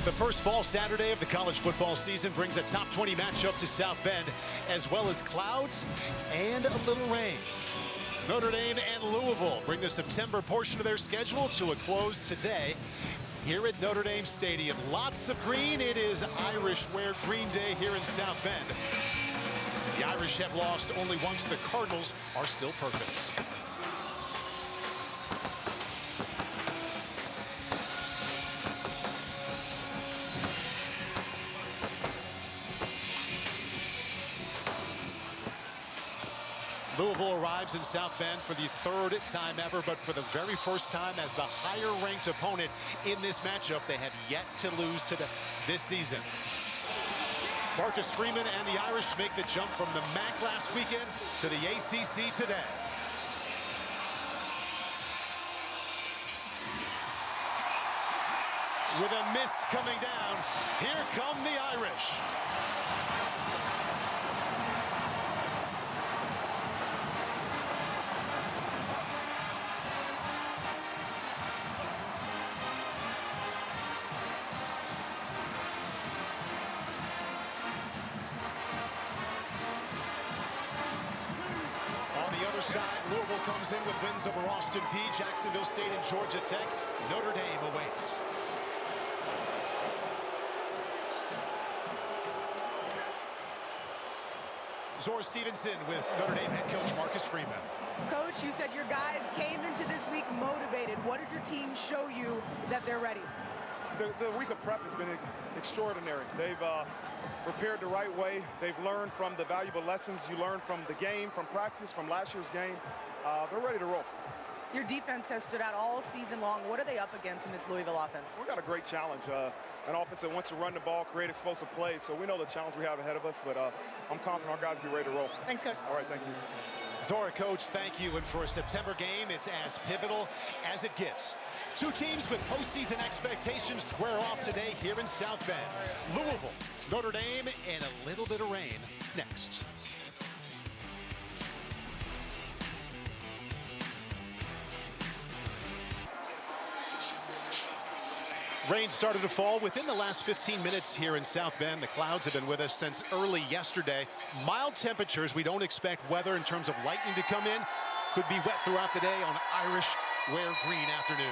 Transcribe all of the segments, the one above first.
The first fall Saturday of the college football season brings a top 20 matchup to South Bend, as well as clouds and a little rain. Notre Dame and Louisville bring the September portion of their schedule to a close today here at Notre Dame Stadium. Lots of green. It is Irish wear green day here in South Bend. The Irish have lost only once. The Cardinals are still perfect. Louisville arrives in South Bend for the third time ever, but for the very first time as the higher-ranked opponent in this matchup. They have yet to lose to this season. Marcus Freeman and the Irish make the jump from the MAC last weekend to the ACC today. With a mist coming down, here come the Irish. Side, Louisville comes in with wins over Austin Peay, Jacksonville State, and Georgia Tech. Notre Dame awaits. Zora Stevenson with Notre Dame head coach Marcus Freeman. Coach, you said your guys came into this week motivated. What did your team show you that they're ready? The week of prep has been extraordinary. They've prepared the right way. They've learned from the valuable lessons you learned from the game, from practice, from last year's game. They're ready to roll. Your defense has stood out all season long. What are they up against in this Louisville offense? We've got a great challenge. An offense that wants to run the ball, create explosive plays. So we know the challenge we have ahead of us, but I'm confident our guys will be ready to roll. Thanks, Coach. All right, thank you. Zora, Coach, thank you. And for a September game, it's as pivotal as it gets. Two teams with postseason expectations square off today here in South Bend. Louisville, Notre Dame, and a little bit of rain next. Rain started to fall within the last 15 minutes here in South Bend. The clouds have been with us since early yesterday. Mild temperatures. We don't expect weather in terms of lightning to come in. Could be wet throughout the day on Irish wear green afternoon.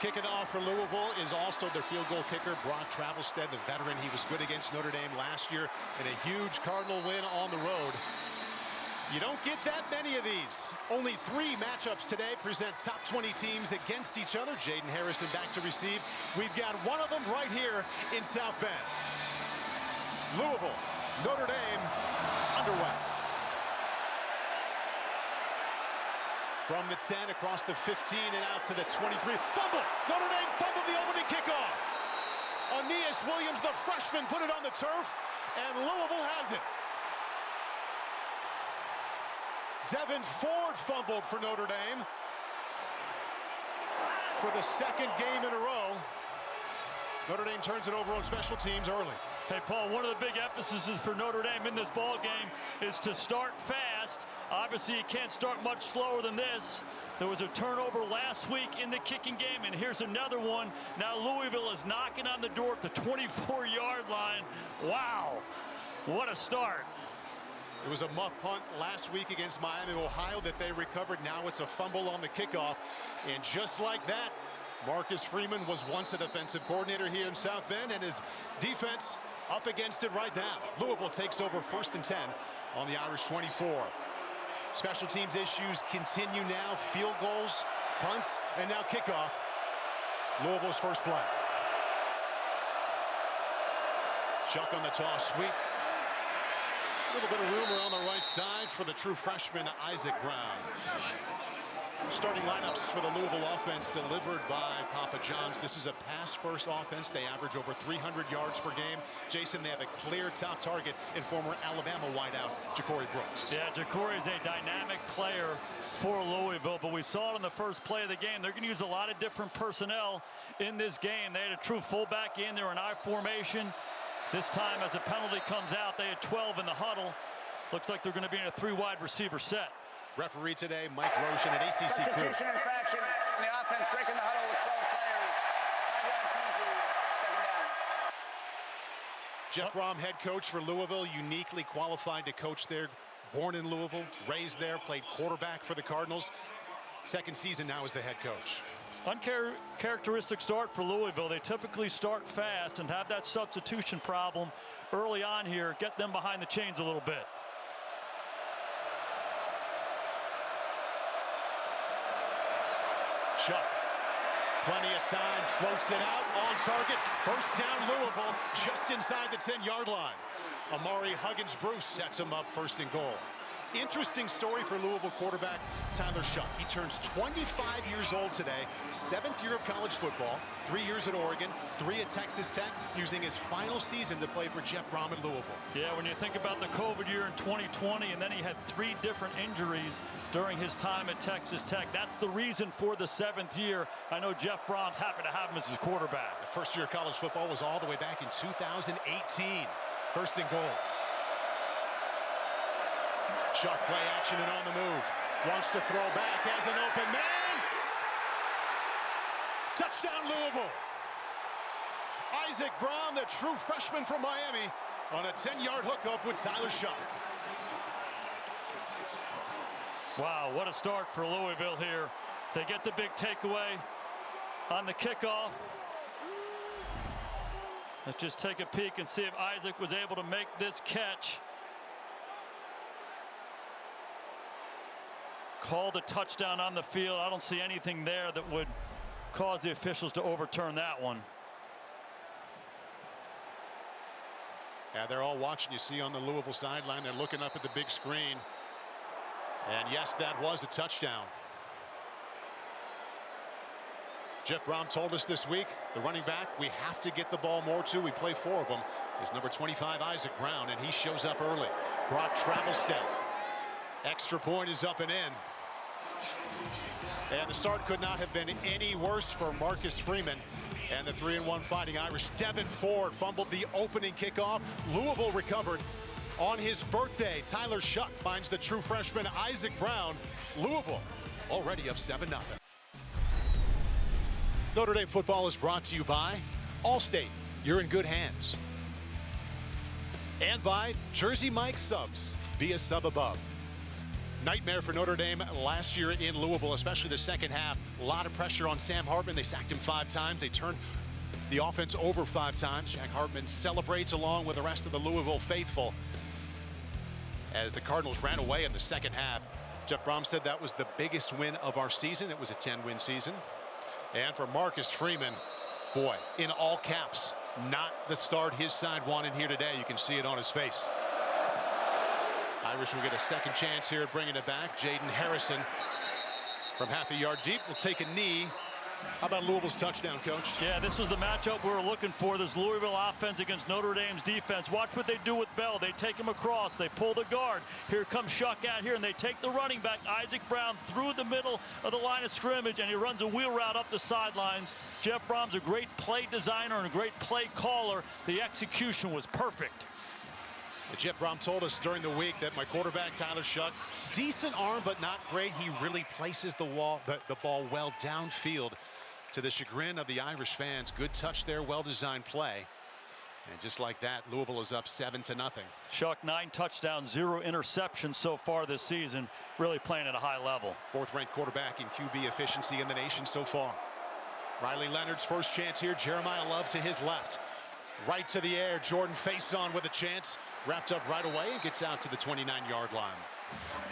Kicking off for Louisville is also their field goal kicker, Brock Travelstead, the veteran. He was good against Notre Dame last year in a huge Cardinal win on the road. You don't get that many of these. Only 3 matchups today present top 20 teams against each other. Jaden Harrison back to receive. We've got one of them right here in South Bend. Louisville, Notre Dame, underway. From the 10 across the 15 and out to the 23. Fumble! Notre Dame fumbled the opening kickoff. Aeneas Williams, the freshman, put it on the turf, and Louisville has it. Devin Ford fumbled for Notre Dame for the second game in a row. Notre Dame turns it over on special teams early. Hey, Paul, one of the big emphases for Notre Dame in this ball game is to start fast. Obviously, you can't start much slower than this. There was a turnover last week in the kicking game, and here's another one. Now Louisville is knocking on the door at the 24-yard line. Wow, what a start. It was a muff punt last week against Miami, Ohio that they recovered. Now it's a fumble on the kickoff. And just like that, Marcus Freeman was once a defensive coordinator here in South Bend, and his defense up against it right now. Louisville takes over 1st and 10 on the Irish 24. Special teams issues continue now. Field goals, punts, and now kickoff. Louisville's first play. Chuck on the toss, sweep. little bit of rumor on the right side for the true freshman, Isaac Brown. Starting lineups for the Louisville offense delivered by Papa John's. This is a pass-first offense. They average over 300 yards per game. Jason, they have a clear top target in former Alabama wideout, Ja'Cory Brooks. Yeah, Ja'Cory is a dynamic player for Louisville, but we saw it on the first play of the game. They're going to use a lot of different personnel in this game. They had a true fullback in there in I formation. This time, as a penalty comes out, they had 12 in the huddle. Looks like they're going to be in a 3 wide receiver set. Referee today, Mike Roshan at ACC Crew. Substitution infraction in the offense, breaking the huddle with 12 players. 5-yard penalty, second down. Jeff Brom, head coach for Louisville, uniquely qualified to coach there. Born in Louisville, raised there, played quarterback for the Cardinals. Second season now as the head coach. Uncharacteristic start for Louisville. They typically start fast and have that substitution problem early on here. Get them behind the chains a little bit. Chuck, plenty of time, floats it out, on target. First down Louisville, just inside the 10-yard line. Amari Huggins-Bruce sets him up first and goal. Interesting story for Louisville quarterback Tyler Shuck. He turns 25 years old today, 7th year of college football, 3 years at Oregon, 3 at Texas Tech, using his final season to play for Jeff Brom at Louisville. Yeah, when you think about the COVID year in 2020, and then he had 3 different injuries during his time at Texas Tech. That's the reason for the 7th year. I know Jeff Brom's happy to have him as his quarterback. The first year of college football was all the way back in 2018. First and goal. Chuck, play action and on the move. Wants to throw back, has an open man. Touchdown Louisville. Isaac Brown, the true freshman from Miami, on a 10-yard hookup with Tyler Shuck. Wow, what a start for Louisville here. They get the big takeaway on the kickoff. Let's just take a peek and see if Isaac was able to make this catch. Called a touchdown on the field. I don't see anything there that would cause the officials to overturn that one. Yeah, they're all watching. You see on the Louisville sideline, they're looking up at the big screen. And yes, that was a touchdown. Jeff Brom told us this week, the running back we have to get the ball more to. We play 4 of them. Is number 25, Isaac Brown, and he shows up early. Brock Travelstead. Extra point is up and in. And the start could not have been any worse for Marcus Freeman and the 3-1 Fighting Irish. Devin Ford fumbled the opening kickoff. Louisville recovered on his birthday. Tyler Shuck finds the true freshman Isaac Brown. Louisville already up 7-0. Notre Dame football is brought to you by Allstate. You're in good hands. And by Jersey Mike Subs. Be a sub above. Nightmare for Notre Dame last year in Louisville, especially the second half. A lot of pressure on Sam Hartman. They sacked him 5 times. They turned the offense over 5 times. Jack Hartman celebrates along with the rest of the Louisville faithful as the Cardinals ran away in the second half. Jeff Brom said that was the biggest win of our season. It was a 10-win season. And for Marcus Freeman, boy, in all caps, not the start his side wanted here today. You can see it on his face. Irish will get a second chance here at bringing it back. Jaden Harrison from half a yard deep will take a knee. How about Louisville's touchdown, Coach? Yeah, this was the matchup we were looking for. This Louisville offense against Notre Dame's defense. Watch what they do with Bell. They take him across. They pull the guard. Here comes Shuck out here, and they take the running back, Isaac Brown, through the middle of the line of scrimmage, and he runs a wheel route up the sidelines. Jeff Brom's a great play designer and a great play caller. The execution was perfect. Jeff Brom told us during the week that my quarterback, Tyler Shuck, decent arm, but not great. He really places the ball well downfield to the chagrin of the Irish fans. Good touch there, well-designed play. And just like that, Louisville is up 7-0. Shuck, 9 touchdowns, 0 interceptions so far this season. Really playing at a high level. 4th-ranked quarterback in QB efficiency in the nation so far. Riley Leonard's first chance here. Jeremiah Love to his left. Right to the air. Jordan Faison with a chance. Wrapped up right away and gets out to the 29-yard line.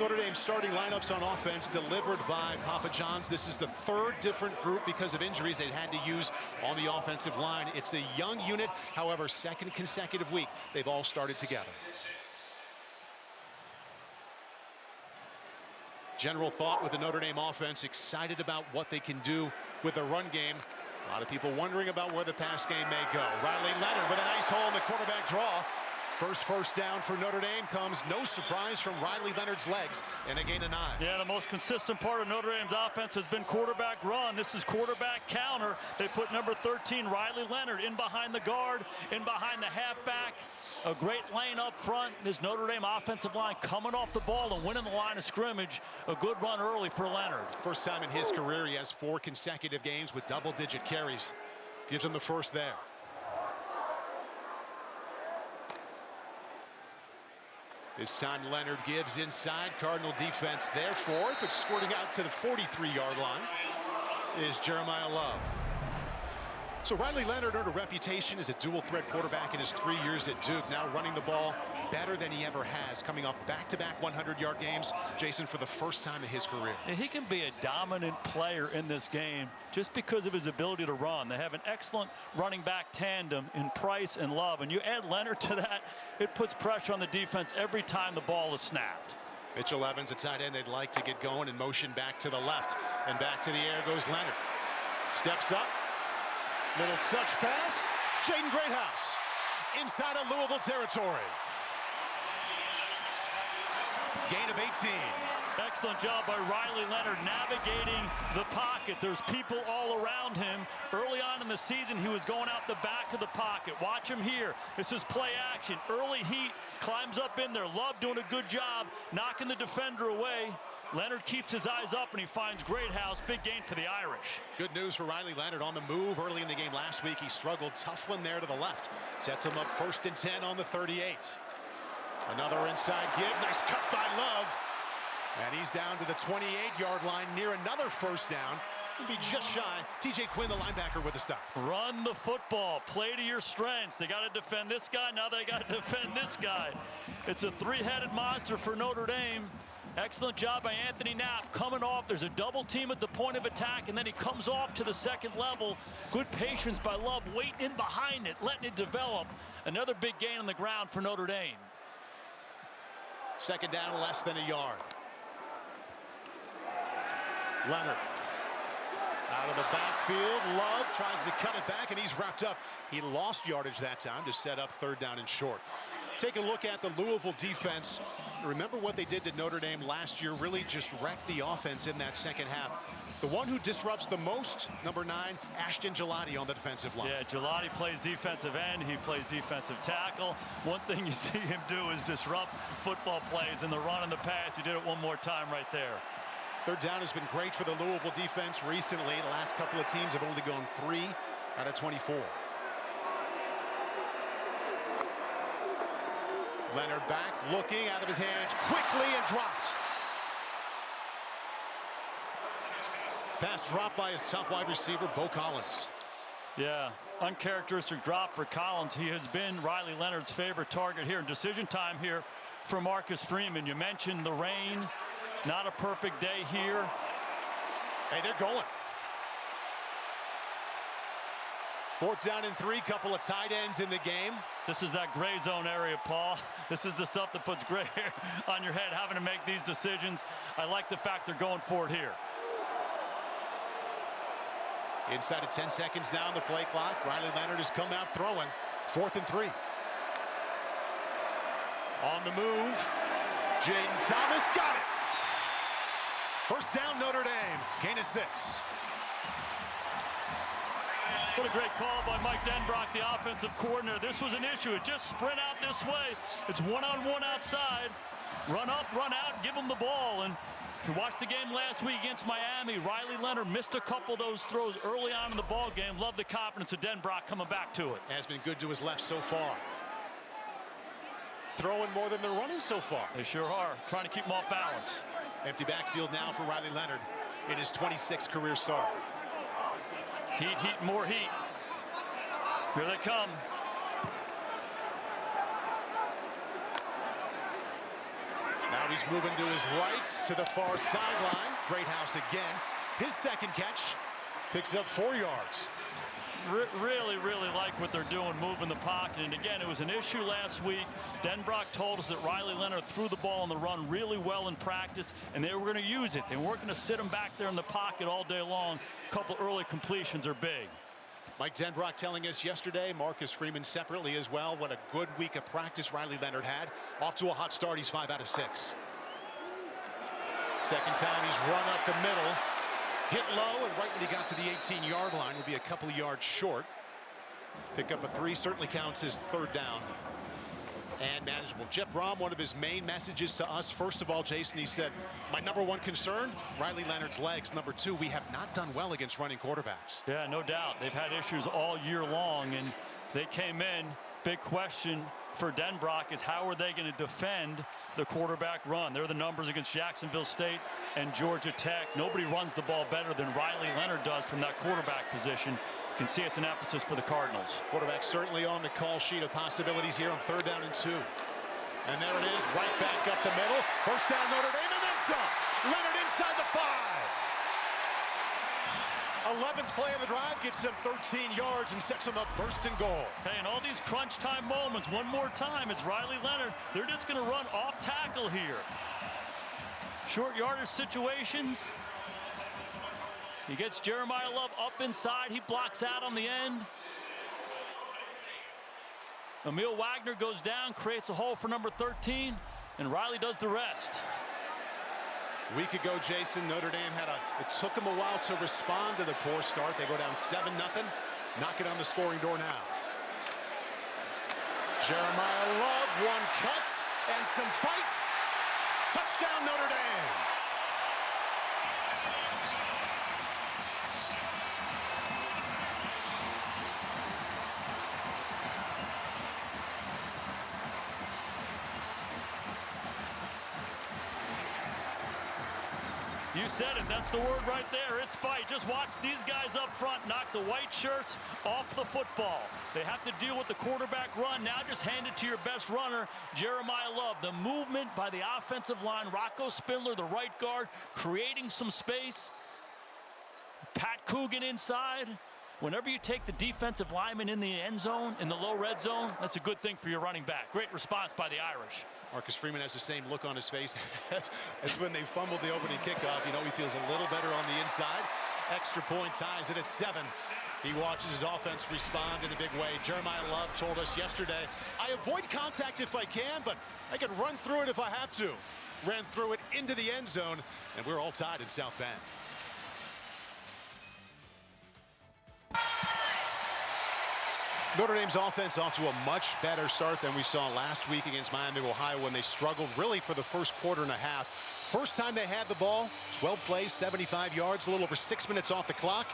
Notre Dame starting lineups on offense delivered by Papa John's. This is the 3rd different group because of injuries they've had to use on the offensive line. It's a young unit. However, 2nd consecutive week, they've all started together. General thought with the Notre Dame offense, excited about what they can do with the run game. A lot of people wondering about where the pass game may go. Riley Leonard with a nice hole in the quarterback draw. First down for Notre Dame comes, no surprise, from Riley Leonard's legs, and a gain of 9. Yeah, the most consistent part of Notre Dame's offense has been quarterback run. This is quarterback counter. They put number 13, Riley Leonard, in behind the guard, in behind the halfback. A great lane up front. This Notre Dame offensive line coming off the ball and winning the line of scrimmage. A good run early for Leonard. First time in his career he has 4 consecutive games with double-digit carries. Gives him the first there. This time Leonard gives inside. Cardinal defense there for it, but squirting out to the 43-yard line is Jeremiah Love. So Riley Leonard earned a reputation as a dual-threat quarterback in his 3 years at Duke, now running the ball better than he ever has, coming off back-to-back 100-yard games, Jason, for the first time in his career. And he can be a dominant player in this game just because of his ability to run. They have an excellent running back tandem in Price and Love, and you add Leonard to that, it puts pressure on the defense every time the ball is snapped. Mitchell Evans, a tight end they'd like to get going, and motion back to the left, and back to the air goes Leonard. Steps up. Little touch pass. Jaden Greathouse inside of Louisville territory. Gain of 18. Excellent job by Riley Leonard navigating the pocket. There's people all around him. Early on in the season, he was going out the back of the pocket. Watch him here. This is play action. Early heat, climbs up in there. Love doing a good job knocking the defender away. Leonard keeps his eyes up and he finds Greathouse. Big gain for the Irish. Good news for Riley Leonard on the move early in the game last week. He struggled. Tough one there to the left. Sets him up 1st and 10 on the 38. Another inside give. Nice cut by Love. And he's down to the 28-yard line near another first down. He'll be just shy. TJ Quinn, the linebacker, with a stop. Run the football. Play to your strengths. They got to defend this guy. Now they got to defend this guy. It's a three-headed monster for Notre Dame. Excellent job by Anthony Knapp coming off. There's a double team at the point of attack, and then he comes off to the second level. Good patience by Love, waiting in behind it, letting it develop. Another big gain on the ground for Notre Dame. Second down, less than a yard. Leonard out of the backfield. Love tries to cut it back, and he's wrapped up. He lost yardage that time to set up 3rd down and short. Take a look at the Louisville defense. Remember what they did to Notre Dame last year, really just wrecked the offense in that second half. The one who disrupts the most, number 9, Ashton Gelati on the defensive line. Yeah, Gelati plays defensive end. He plays defensive tackle. One thing you see him do is disrupt football plays in the run and the pass. He did it one more time right there. 3rd down has been great for the Louisville defense recently. The last couple of teams have only gone 3 out of 24. Leonard back, looking out of his hands quickly and dropped. Pass dropped by his top wide receiver, Bo Collins. Yeah, uncharacteristic drop for Collins. He has been Riley Leonard's favorite target here. Decision time here for Marcus Freeman. You mentioned the rain. Not a perfect day here. Hey, they're going. 4th down and 3, couple of tight ends in the game. This is that gray zone area, Paul. This is the stuff that puts gray hair on your head, having to make these decisions. I like the fact they're going for it here. Inside of 10 seconds now on the play clock. Riley Leonard has come out throwing. 4th and 3. On the move. Jaden Thomas got it. First down, Notre Dame. Gain of 6. What a great call by Mike Denbrock, the offensive coordinator. This was an issue. It just sprint out this way. It's one-on-one outside. Run up, run out, give them the ball. And if you watched the game last week against Miami, Riley Leonard missed a couple of those throws early on in the ball game. Love the confidence of Denbrock coming back to it. Has been good to his left so far. Throwing more than they're running so far. They sure are. Trying to keep them off balance. Empty backfield now for Riley Leonard in his 26th career start. Heat, heat, more heat. Here they come. Now he's moving to his right to the far sideline. Greathouse again. His second catch picks up 4 yards. Really like what they're doing, moving the pocket. And again, it was an issue last week. Denbrock told us that Riley Leonard threw the ball on the run really well in practice, and they were going to use it. They weren't going to sit him back there in the pocket all day long. A couple early completions are big. Mike Denbrock telling us yesterday, Marcus Freeman separately as well, what a good week of practice Riley Leonard had. Off to a hot start, he's 5 out of 6. Second time he's run up the middle. Hit low, and right when he got to the 18-yard line, would be a couple of yards short. Pick up a 3, certainly counts as 3rd down. And manageable. Jeff Brom, one of his main messages to us, first of all, Jason, he said, my #1 concern, Riley Leonard's legs. #2, we have not done well against running quarterbacks. Yeah, no doubt. They've had issues all year long, and they came in. Big question for Denbrock is how are they going to defend the quarterback run? They're the numbers against Jacksonville State and Georgia Tech. Nobody runs the ball better than Riley Leonard does from that quarterback position. You can see it's an emphasis for the Cardinals. Quarterback certainly on the call sheet of possibilities here on 3rd down and 2. And there it is, right back up the middle. First down Notre Dame, and then some. Leonard inside the 5. 11th play of the drive gets him 13 yards and sets him up 1st and goal. Hey, in all these crunch time moments, one more time, it's Riley Leonard. They're just going to run off tackle here. Short yardage situations. He gets Jeremiah Love up inside. He blocks out on the end. Emil Wagner goes down, creates a hole for number 13, and Riley does the rest. A week ago, Jason, Notre Dame it took them a while to respond to the poor start. They go down 7-0. Knocking on the scoring door now. Jeremiah Love, one cut and some fights. Touchdown Notre Dame. You said it, that's the word right there. It's fight. Just watch these guys up front knock the white shirts off the football. They have to deal with the quarterback run. Now just hand it to your best runner, Jeremiah Love. The movement by the offensive line, Rocco Spindler, the right guard, creating some space. Pat Coogan inside. Whenever you take the defensive lineman in the end zone, in the low red zone, that's a good thing for your running back. Great response by the Irish. Marcus Freeman has the same look on his face as when they fumbled the opening kickoff. You know, he feels a little better on the inside. Extra point ties it at 7. He watches his offense respond in a big way. Jeremiah Love told us yesterday, I avoid contact if I can, but I can run through it if I have to. Ran through it into the end zone, and we're all tied in South Bend. Notre Dame's offense off to a much better start than we saw last week against Miami of Ohio when they struggled really for the first quarter and a half. First time they had the ball, 12 plays, 75 yards, a little over 6 minutes off the clock.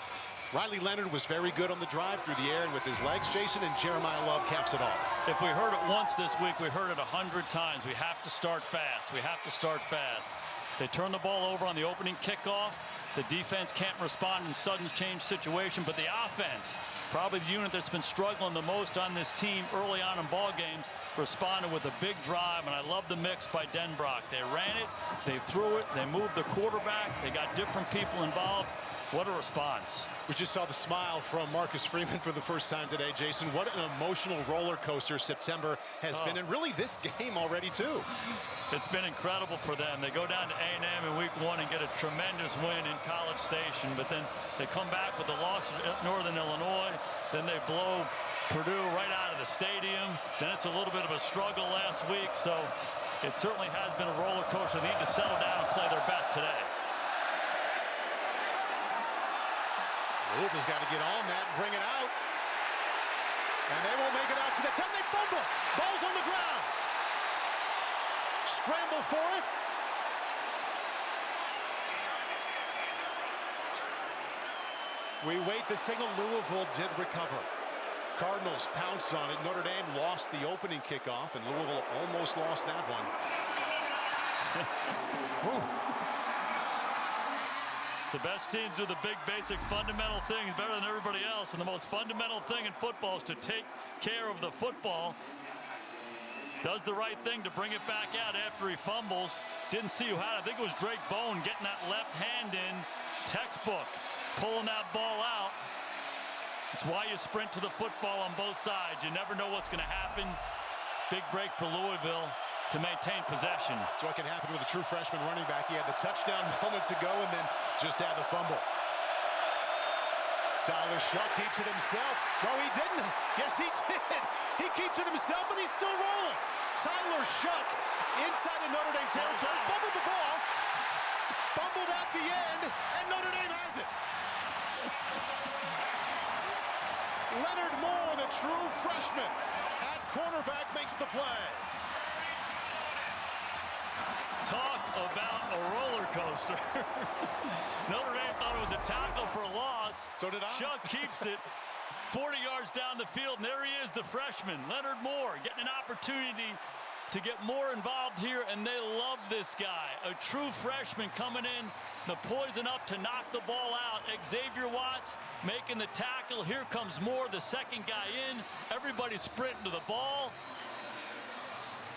Riley Leonard was very good on the drive through the air and with his legs, Jason, and Jeremiah Love caps it off. If we heard it once this week, we heard it 100 times. We have to start fast. We have to start fast. They turn the ball over on the opening kickoff. The defense can't respond in sudden change situation, but the offense, probably the unit that's been struggling the most on this team early on in ball games, responded with a big drive, and I love the mix by Denbrock. They ran it, they threw it, they moved the quarterback, they got different people involved. What a response. We just saw the smile from Marcus Freeman for the first time today, Jason. What an emotional roller coaster September has been, and really this game already, too. It's been incredible for them. They go down to A&M in week 1 and get a tremendous win in College Station, but then they come back with a loss at Northern Illinois. Then they blow Purdue right out of the stadium. Then it's a little bit of a struggle last week, so it certainly has been a roller coaster. They need to settle down and play their best today. Louisville's got to get on that and bring it out. And they won't make it out to the 10. They fumble. Ball's on the ground. Scramble for it. We wait the signal. Louisville did recover. Cardinals pounce on it. Notre Dame lost the opening kickoff, and Louisville almost lost that one. The best teams do the big, basic, fundamental things better than everybody else. And the most fundamental thing in football is to take care of the football. Does the right thing to bring it back out after he fumbles. Didn't see who had it. I think it was Drake Bone getting that left hand in. Textbook. Pulling that ball out. It's why you sprint to the football on both sides. You never know what's going to happen. Big break for Louisville to maintain possession. That's what can happen with a true freshman running back. He had the touchdown moments ago and then just had the fumble. Tyler Shuck keeps it himself. No, he didn't. Yes, he did. He keeps it himself, and he's still rolling. Tyler Shuck inside of Notre Dame territory, fumbled the ball, fumbled at the end, and Notre Dame has it. Leonard Moore, the true freshman, at cornerback, makes the play. Talk about a roller coaster. Notre Dame thought it was a tackle for a loss. So did I. Shuck keeps it 40 yards down the field, and there he is, the freshman, Leonard Moore, getting an opportunity to get more involved here, and they love this guy. A true freshman coming in, the poise enough to knock the ball out. Xavier Watts making the tackle. Here comes Moore, the second guy in. Everybody sprinting to the ball.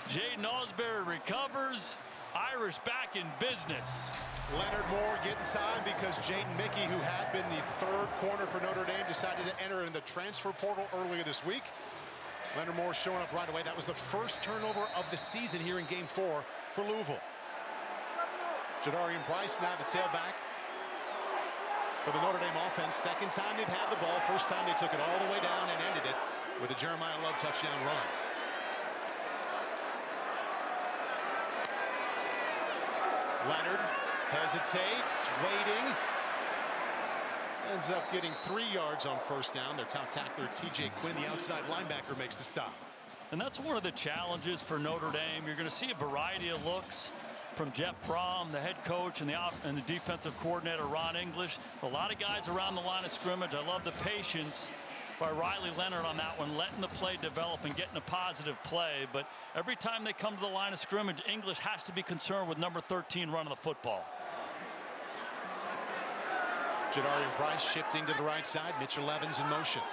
Jaden Osbury recovers. Irish back in business. Leonard Moore getting time because Jaden Mickey, who had been the third corner for Notre Dame, decided to enter in the transfer portal earlier this week. Leonard Moore showing up right away. That was the first turnover of the season here in Game 4 for Louisville. Jadarian Price now the tailback for the Notre Dame offense. Second time they've had the ball. First time they took it all the way down and ended it with a Jeremiah Love touchdown run. Leonard hesitates, waiting. Ends up getting 3 yards on first down. Their top tackler, TJ Quinn, the outside linebacker, makes the stop. And that's one of the challenges for Notre Dame. You're going to see a variety of looks from Jeff Brom, the head coach, and the defensive coordinator, Ron English. A lot of guys around the line of scrimmage. I love the patience by Riley Leonard on that one, letting the play develop and getting a positive play. But every time they come to the line of scrimmage, English has to be concerned with number 13 running the football. Jadarian Price shifting to the right side. Mitchell Evans in motion.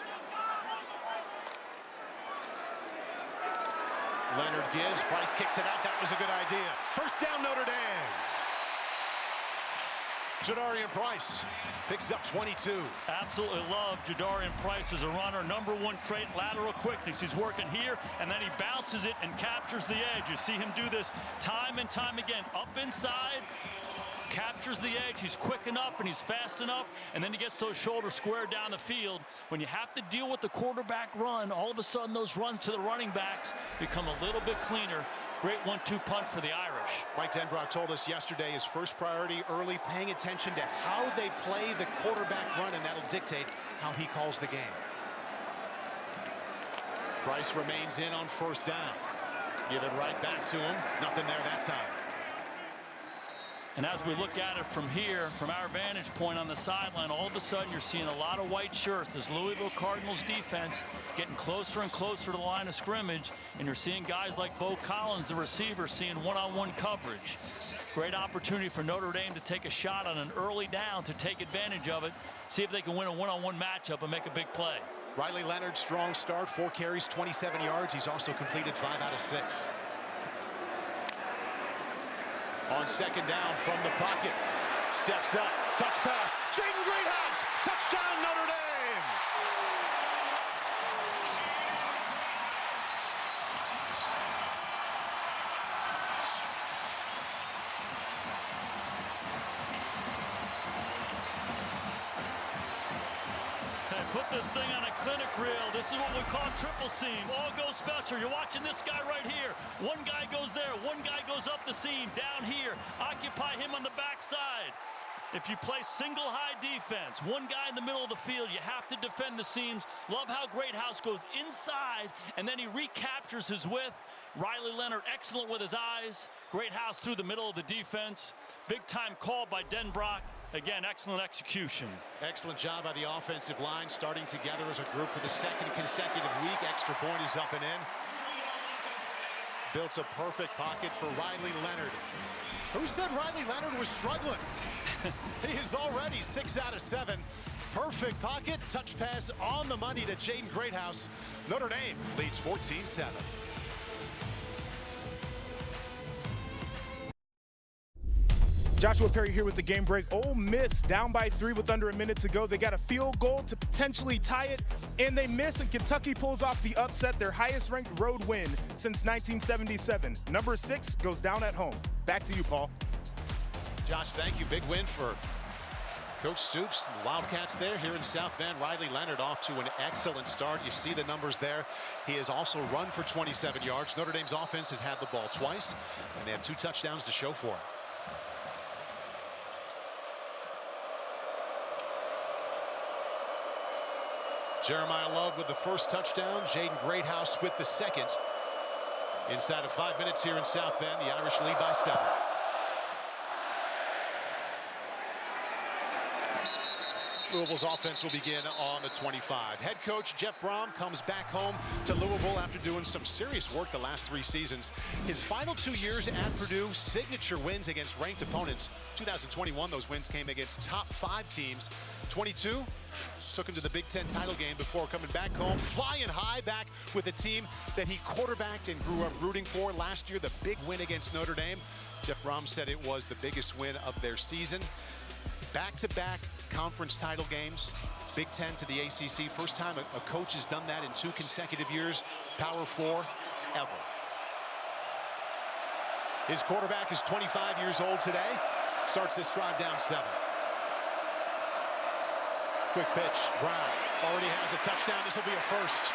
Leonard gives. Price kicks it out. That was a good idea. First down, Notre Dame. Jadarian Price picks up 22. Absolutely love Jadarian Price as a runner. Number one trait, lateral quickness. He's working here, and then he bounces it and captures the edge. You see him do this time and time again. Up inside, captures the edge. He's quick enough and he's fast enough, and then he gets those shoulders square down the field. When you have to deal with the quarterback run, all of a sudden those runs to the running backs become a little bit cleaner. Great 1-2 punt for the Irish. Mike Denbrock told us yesterday his first priority early, paying attention to how they play the quarterback run, and that'll dictate how he calls the game. Price remains in on first down. Give it right back to him. Nothing there that time. And as we look at it from here, from our vantage point on the sideline, all of a sudden you're seeing a lot of white shirts. This Louisville Cardinals defense getting closer and closer to the line of scrimmage, and you're seeing guys like Bo Collins, the receiver, seeing one-on-one coverage. Great opportunity for Notre Dame to take a shot on an early down to take advantage of it, see if they can win a one-on-one matchup and make a big play. Riley Leonard, strong start, 4 carries, 27 yards. He's also completed 5 out of 6. On second down from the pocket, steps up, touch pass, Jaden Greathouse, touchdown Notre Dame. Hey, put this thing on a clinic reel. This is what we call triple seam. All goes special. You're watching this guy right here. One guy goes there. One guy goes up the seam, down here. Occupy him on the backside. If you play single high defense, one guy in the middle of the field, you have to defend the seams. Love how Greathouse goes inside, and then he recaptures his width. Riley Leonard, excellent with his eyes. Greathouse through the middle of the defense. Big time call by Denbrock. Again, excellent execution. Excellent job by the offensive line, starting together as a group for the second consecutive week. Extra point is up and in. Built a perfect pocket for Riley Leonard. Who said Riley Leonard was struggling? He is already 6 out of 7. Perfect pocket, touch pass on the money to Jaden Greathouse. Notre Dame leads 14-7. Joshua Perry here with the game break. Ole Miss down by 3 with under a minute to go. They got a field goal to potentially tie it, and they miss, and Kentucky pulls off the upset, their highest-ranked road win since 1977. Number 6 goes down at home. Back to you, Paul. Josh, thank you. Big win for Coach Stoops and the Wildcats there here in South Bend. Riley Leonard off to an excellent start. You see the numbers there. He has also run for 27 yards. Notre Dame's offense has had the ball twice, and they have 2 touchdowns to show for it. Jeremiah Love with the first touchdown. Jaden Greathouse with the second. Inside of 5 minutes here in South Bend, the Irish lead by 7. Louisville's offense will begin on the 25. Head coach Jeff Brom comes back home to Louisville after doing some serious work the last 3 seasons. His final 2 years at Purdue, signature wins against ranked opponents. 2021, those wins came against top 5 teams. 22, took him to the Big Ten title game before coming back home, flying high back with a team that he quarterbacked and grew up rooting for last year, the big win against Notre Dame. Jeff Brom said it was the biggest win of their season. Back-to-back conference title games, Big Ten to the ACC. First time a coach has done that in 2 consecutive years. Power 4 ever. His quarterback is 25 years old today. Starts this drive down 7. Quick pitch, Brown already has a touchdown. This will be a first.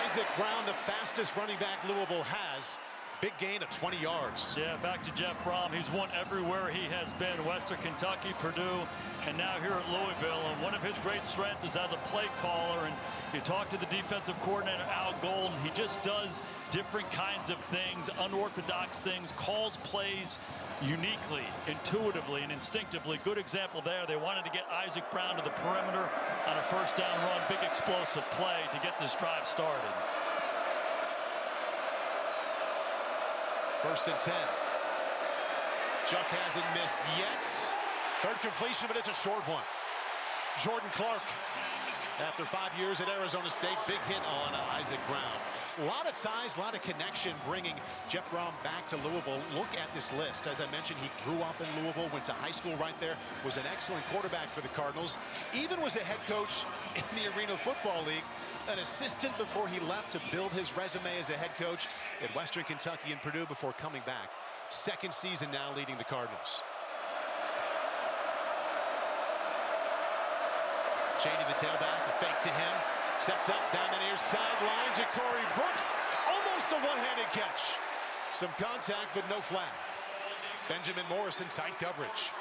Isaac Brown, the fastest running back Louisville has. Big gain of 20 yards. Yeah, back to Jeff Brom. He's won everywhere he has been. Western Kentucky, Purdue, and now here at Louisville. And one of his great strengths is as a play caller. And you talk to the defensive coordinator, Al Golden. He just does different kinds of things, unorthodox things, calls plays uniquely, intuitively, and instinctively. Good example there. They wanted to get Isaac Brown to the perimeter on a first down run. Big explosive play to get this drive started. First and 10. Chuck hasn't missed yet. Third completion, but it's a short one. Jordan Clark, after 5 years at Arizona State, big hit on Isaac Brown. A lot of ties, a lot of connection bringing Jeff Brom back to Louisville. Look at this list. As I mentioned, he grew up in Louisville, went to high school right there, was an excellent quarterback for the Cardinals, even was a head coach in the Arena Football League, an assistant before he left to build his resume as a head coach at Western Kentucky and Purdue before coming back. Second season now leading the Cardinals. Cheney, the tailback, a fake to him. Sets up down the near sideline. Ja'Cory Brooks, almost a one-handed catch. Some contact, but no flag. Benjamin Morrison, tight coverage.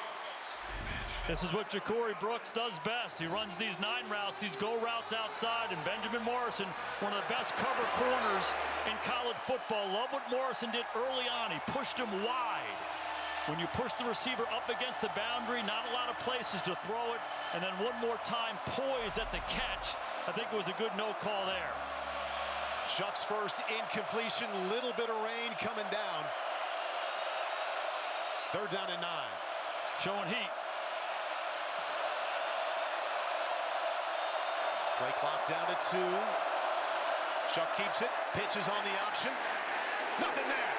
This is what Ja'Cory Brooks does best. He runs these 9 routes, these go routes outside, and Benjamin Morrison, one of the best cover corners in college football. Love what Morrison did early on. He pushed him wide. When you push the receiver up against the boundary, not a lot of places to throw it, and then one more time, poise at the catch. I think it was a good no call there. Chuck's first incompletion, little bit of rain coming down. Third down and 9. Showing heat. Play clock down to 2. Chuck keeps it, pitches on the option. Nothing there.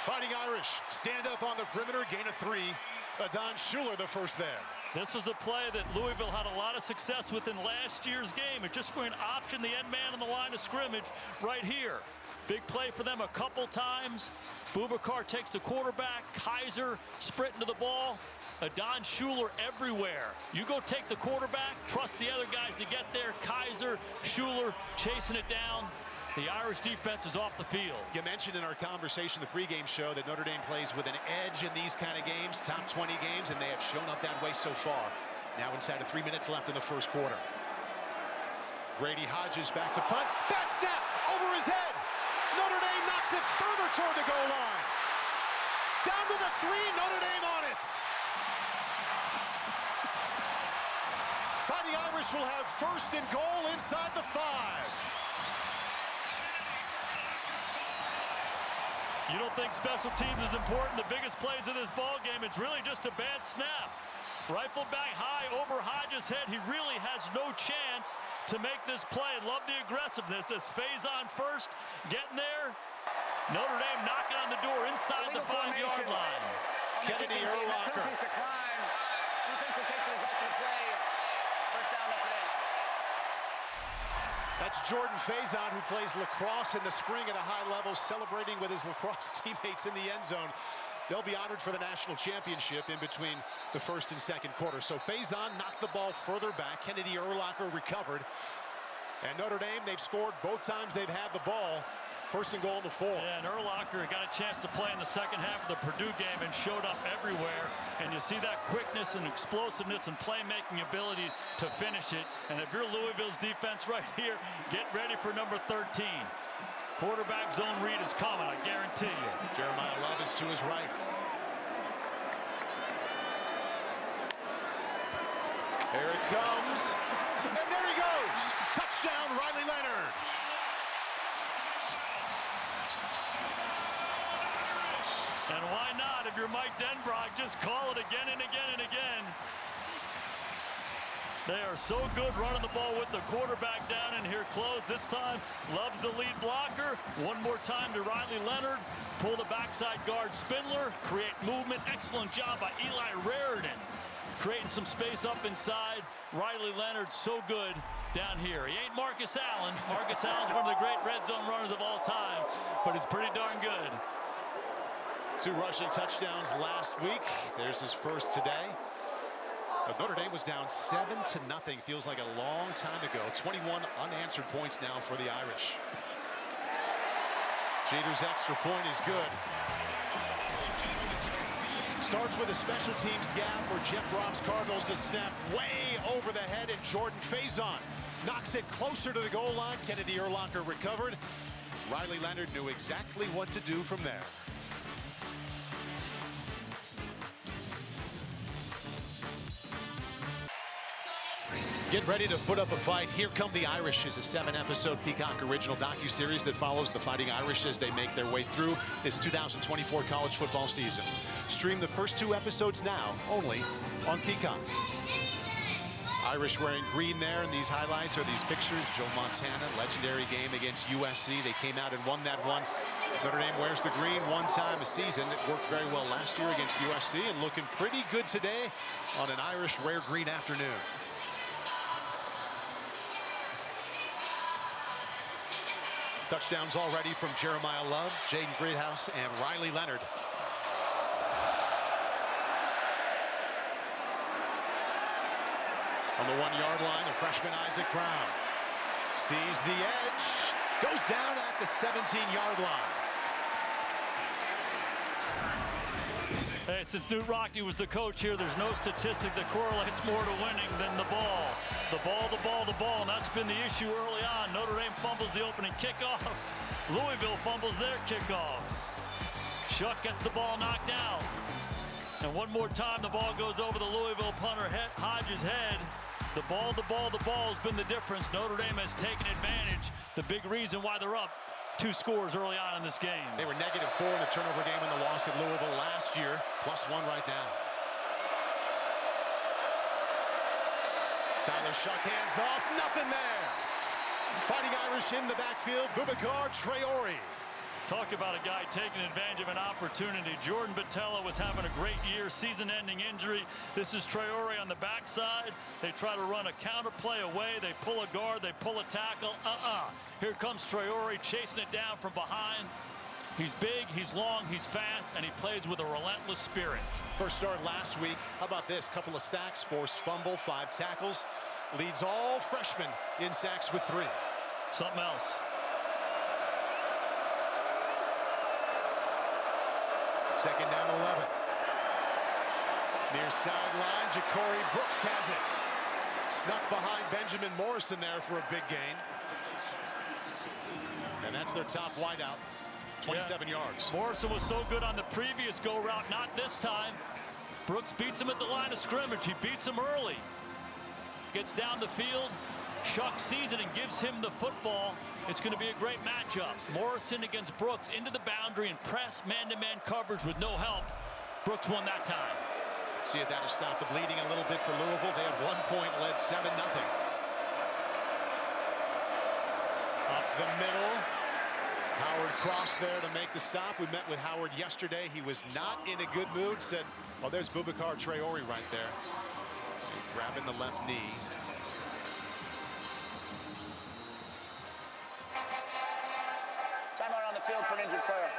Fighting Irish, stand up on the perimeter, gain of 3. Adon Schuler the first there. This was a play that Louisville had a lot of success with in last year's game. It just going to option the end man on the line of scrimmage right here. Big play for them a couple times. Boubacar takes the quarterback. Kaiser sprinting to the ball. Adon Schuler everywhere. You go take the quarterback, trust the other guys to get there. Kaiser, Schuler chasing it down. The Irish defense is off the field. You mentioned in our conversation, the pregame show, that Notre Dame plays with an edge in these kind of games, top 20 games, and they have shown up that way so far. Now inside of 3 minutes left in the first quarter. Grady Hodges back to punt. Back snap over his head. Notre Dame knocks it further toward the goal line. Down to the 3, Notre Dame on it. Fighting Irish will have first and goal inside the 5. You don't think special teams is important? The biggest plays of this ball game, it's really just a bad snap. Rifle back high over Hodges' head. He really has no chance to make this play. Love the aggressiveness. It's Faison first, getting there. Notre Dame knocking on the door inside the 5-yard line. Kennedy Urlacher. Defense will take the result of the play. First down, Notre Dame. That's Jordan Faison, who plays lacrosse in the spring at a high level, celebrating with his lacrosse teammates in the end zone. They'll be honored for the national championship in between the first and second quarter. So Faison knocked the ball further back. Kennedy Urlacher recovered. And Notre Dame, they've scored both times they've had the ball. First and goal to 4. Yeah, and Urlacher got a chance to play in the second half of the Purdue game and showed up everywhere. And you see that quickness and explosiveness and playmaking ability to finish it. And if you're Louisville's defense right here, get ready for number 13. Quarterback zone read is coming, I guarantee you. Jeremiah Love is to his right. There it comes. And there he goes. Touchdown, Riley Leonard. And why not? If you're Mike Denbrock, just call it again and again and again. They are so good running the ball with the quarterback down in here close. This time, Love's the lead blocker. One more time to Riley Leonard. Pull the backside guard Spindler. Create movement. Excellent job by Eli Raridan. Creating some space up inside. Riley Leonard so good down here. He ain't Marcus Allen. Marcus Allen's one of the great red zone runners of all time, but he's pretty darn good. 2 rushing touchdowns last week. There's his first today. But Notre Dame was down 7-0. Feels like a long time ago. 21 unanswered points now for the Irish. Jeter's extra point is good. Starts with a special teams gap for Jeff Brohm's Cardinals. The snap way over the head, and Jordan Faison knocks it closer to the goal line. Kennedy Urlacher recovered. Riley Leonard knew exactly what to do from there. Get ready to put up a fight. Here Come the Irish is a 7-episode Peacock original docuseries that follows the Fighting Irish as they make their way through this 2024 college football season. Stream the first 2 episodes now, only on Peacock. Irish wearing green there, and these highlights are these pictures. Joe Montana, legendary game against USC. They came out and won that one. Notre Dame wears the green one time a season. It worked very well last year against USC and looking pretty good today on an Irish rare green afternoon. Touchdowns already from Jeremiah Love, Jaden Greathouse, and Riley Leonard. On the 1-yard line, the freshman Isaac Brown sees the edge, goes down at the 17-yard line. Hey, since Knute Rockne was the coach here, there's no statistic that correlates more to winning than the ball. The ball, the ball, the ball, and that's been the issue early on. Notre Dame fumbles the opening kickoff. Louisville fumbles their kickoff. Shuck gets the ball knocked out. And one more time, the ball goes over the Louisville punter Hodges' head. The ball, the ball, the ball has been the difference. Notre Dame has taken advantage. The big reason why they're up 2 scores early on in this game. They were -4 in the turnover game in the loss at Louisville last year, +1 right now. Tyler Shuck hands off, nothing there. Fighting Irish in the backfield, Boubacar Traore. Talk about a guy taking advantage of an opportunity. Jordan Botelho was having a great year, season-ending injury. This is Traore on the backside. They try to run a counter play away. They pull a guard, they pull a tackle. Here comes Traore chasing it down from behind. He's big, he's long, he's fast, and he plays with a relentless spirit. First start last week. How about this? Couple of sacks, forced fumble, 5 tackles. Leads all freshmen in sacks with 3. Something else. Second down, 11. Near sideline, Ja'Cory Brooks has it. Snuck behind Benjamin Morrison there for a big gain. And that's their top wideout, 27 yards. Morrison was so good on the previous go route, not this time. Brooks beats him at the line of scrimmage. He beats him early. Gets down the field. Shuck sees it and gives him the football. It's going to be a great matchup. Morrison against Brooks into the boundary and press man-to-man coverage with no help. Brooks won that time. See if that'll stop the bleeding a little bit for Louisville. They at 1 point led 7-0. Up the middle. Howard crossed there to make the stop. We met with Howard yesterday. He was not in a good mood. Said, well, there's Boubacar Traore right there. And grabbing the left knee. Timeout on the field for an injured player.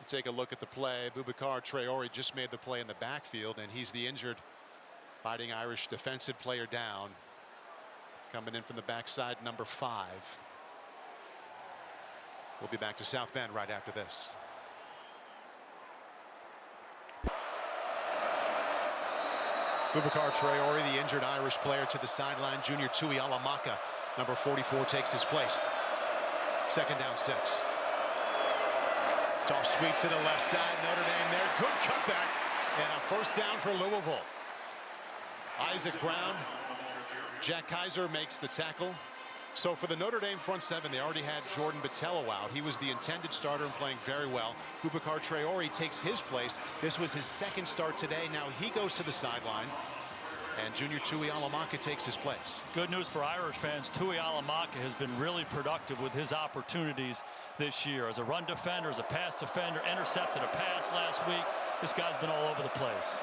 Take a look at the play. Boubacar Traore just made the play in the backfield, and he's the injured Fighting Irish defensive player down. Coming in from the backside, number 5. We'll be back to South Bend right after this. Boubacar Traore, the injured Irish player, to the sideline. Junior Tui Alamaka, number 44, takes his place. 2nd down 6. Toss sweep to the left side. Notre Dame there. Good cutback. And a 1st down for Louisville. Isaac Brown. Jack Kaiser makes the tackle. So for the Notre Dame front 7, they already had Jordan Botelho out. He was the intended starter and playing very well. Boubacar Traore takes his place. This was his 2nd start today. Now he goes to the sideline. And Junior Tui Alamaka takes his place. Good news for Irish fans. Tui Alamaka has been really productive with his opportunities this year. As a run defender, as a pass defender, intercepted a pass last week. This guy's been all over the place.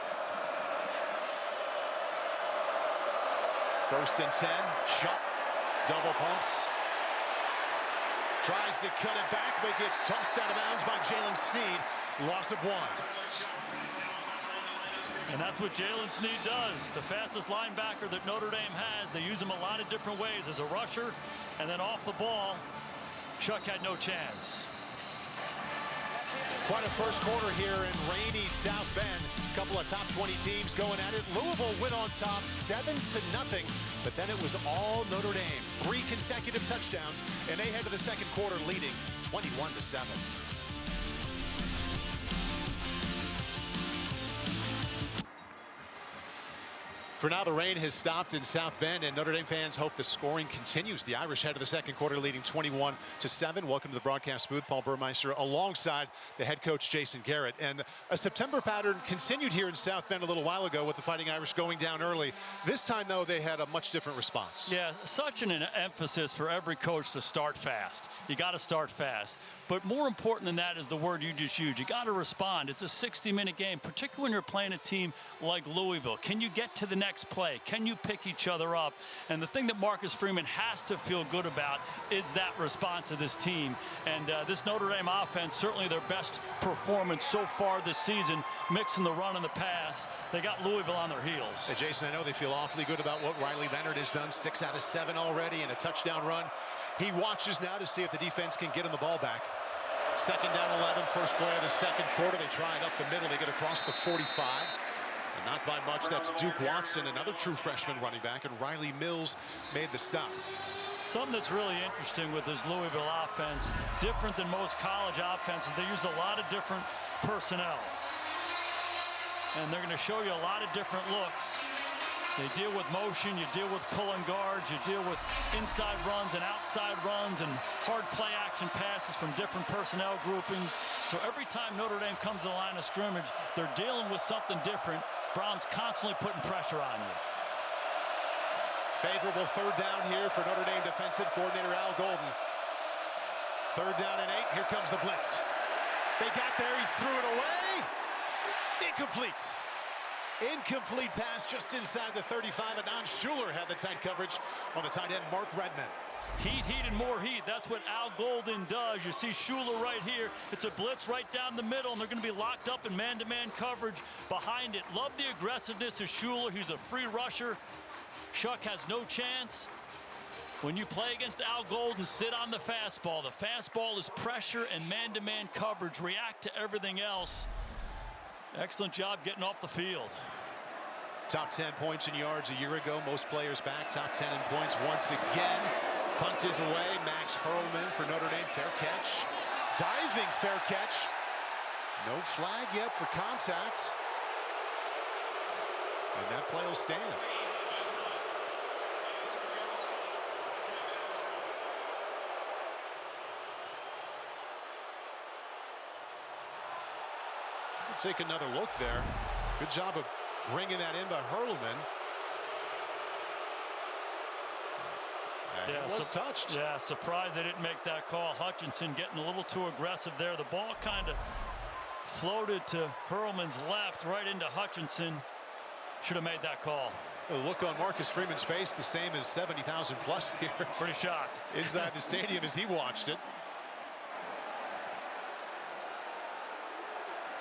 1st and 10. Shot. Double pumps. Tries to cut it back, but gets tossed out of bounds by Jalen Sneed. Loss of 1. And that's what Jalen Sneed does. The fastest linebacker that Notre Dame has. They use him a lot of different ways as a rusher, and then off the ball, Chuck had no chance. Quite a first quarter here in rainy South Bend. A couple of top 20 teams going at it. Louisville went on top 7-0, but then it was all Notre Dame. 3 consecutive touchdowns, and they head to the 2nd quarter leading 21-7. For now, the rain has stopped in South Bend, and Notre Dame fans hope the scoring continues. The Irish head to the 2nd quarter, leading 21-7. Welcome to the broadcast booth, Paul Burmeister, alongside the head coach, Jason Garrett. And a September pattern continued here in South Bend a little while ago with the Fighting Irish going down early. This time, though, they had a much different response. Yeah, such an emphasis for every coach to start fast. You got to start fast. But more important than that is the word you just used. You got to respond. It's a 60-minute game, particularly when you're playing a team like Louisville. Can you get to the next play? Can you pick each other up? And the thing that Marcus Freeman has to feel good about is that response of this team. And this Notre Dame offense, certainly their best performance so far this season, mixing the run and the pass. They got Louisville on their heels. Hey, Jason, I know they feel awfully good about what Riley Leonard has done. 6 out of 7 already and a touchdown run. He watches now to see if the defense can get him the ball back. 2nd down 11, first play of the 2nd quarter. They try it up the middle. They get across the 45. And not by much. That's Duke Watson, another true freshman running back, and Riley Mills made the stop. Something that's really interesting with this Louisville offense, different than most college offenses, they use a lot of different personnel. And they're going to show you a lot of different looks. They deal with motion, you deal with pulling guards, you deal with inside runs and outside runs and hard play action passes from different personnel groupings. So every time Notre Dame comes to the line of scrimmage, they're dealing with something different. Brown's constantly putting pressure on you. Favorable 3rd down here for Notre Dame defensive coordinator Al Golden. 3rd down and 8. Here comes the blitz. They got there. He threw it away. Incomplete. Incomplete pass just inside the 35. Adon Schuler had the tight coverage on the tight end, Mark Redmond. Heat, and more heat. That's what Al Golden does. You see Schuler right here. It's a blitz right down the middle, and they're going to be locked up in man-to-man coverage behind it. Love the aggressiveness of Schuler. He's a free rusher. Shuck has no chance. When you play against Al Golden, sit on the fastball. The fastball is pressure and man-to-man coverage. React to everything else. Excellent job getting off the field. Top 10 points and yards a year ago. Most players back. Top 10 in points once again. Punt is away. Max Hurlman for Notre Dame. Fair catch. Diving fair catch. No flag yet for contact. And that play will stand. We'll take another look there. Good job of bringing that in by Hurlman. Yeah, he was touched. Yeah, surprised they didn't make that call. Hutchinson getting a little too aggressive there. The ball kind of floated to Hurlman's left, right into Hutchinson. Should have made that call. The look on Marcus Freeman's face, the same as 70,000 plus here. Pretty shocked. Inside the stadium as he watched it.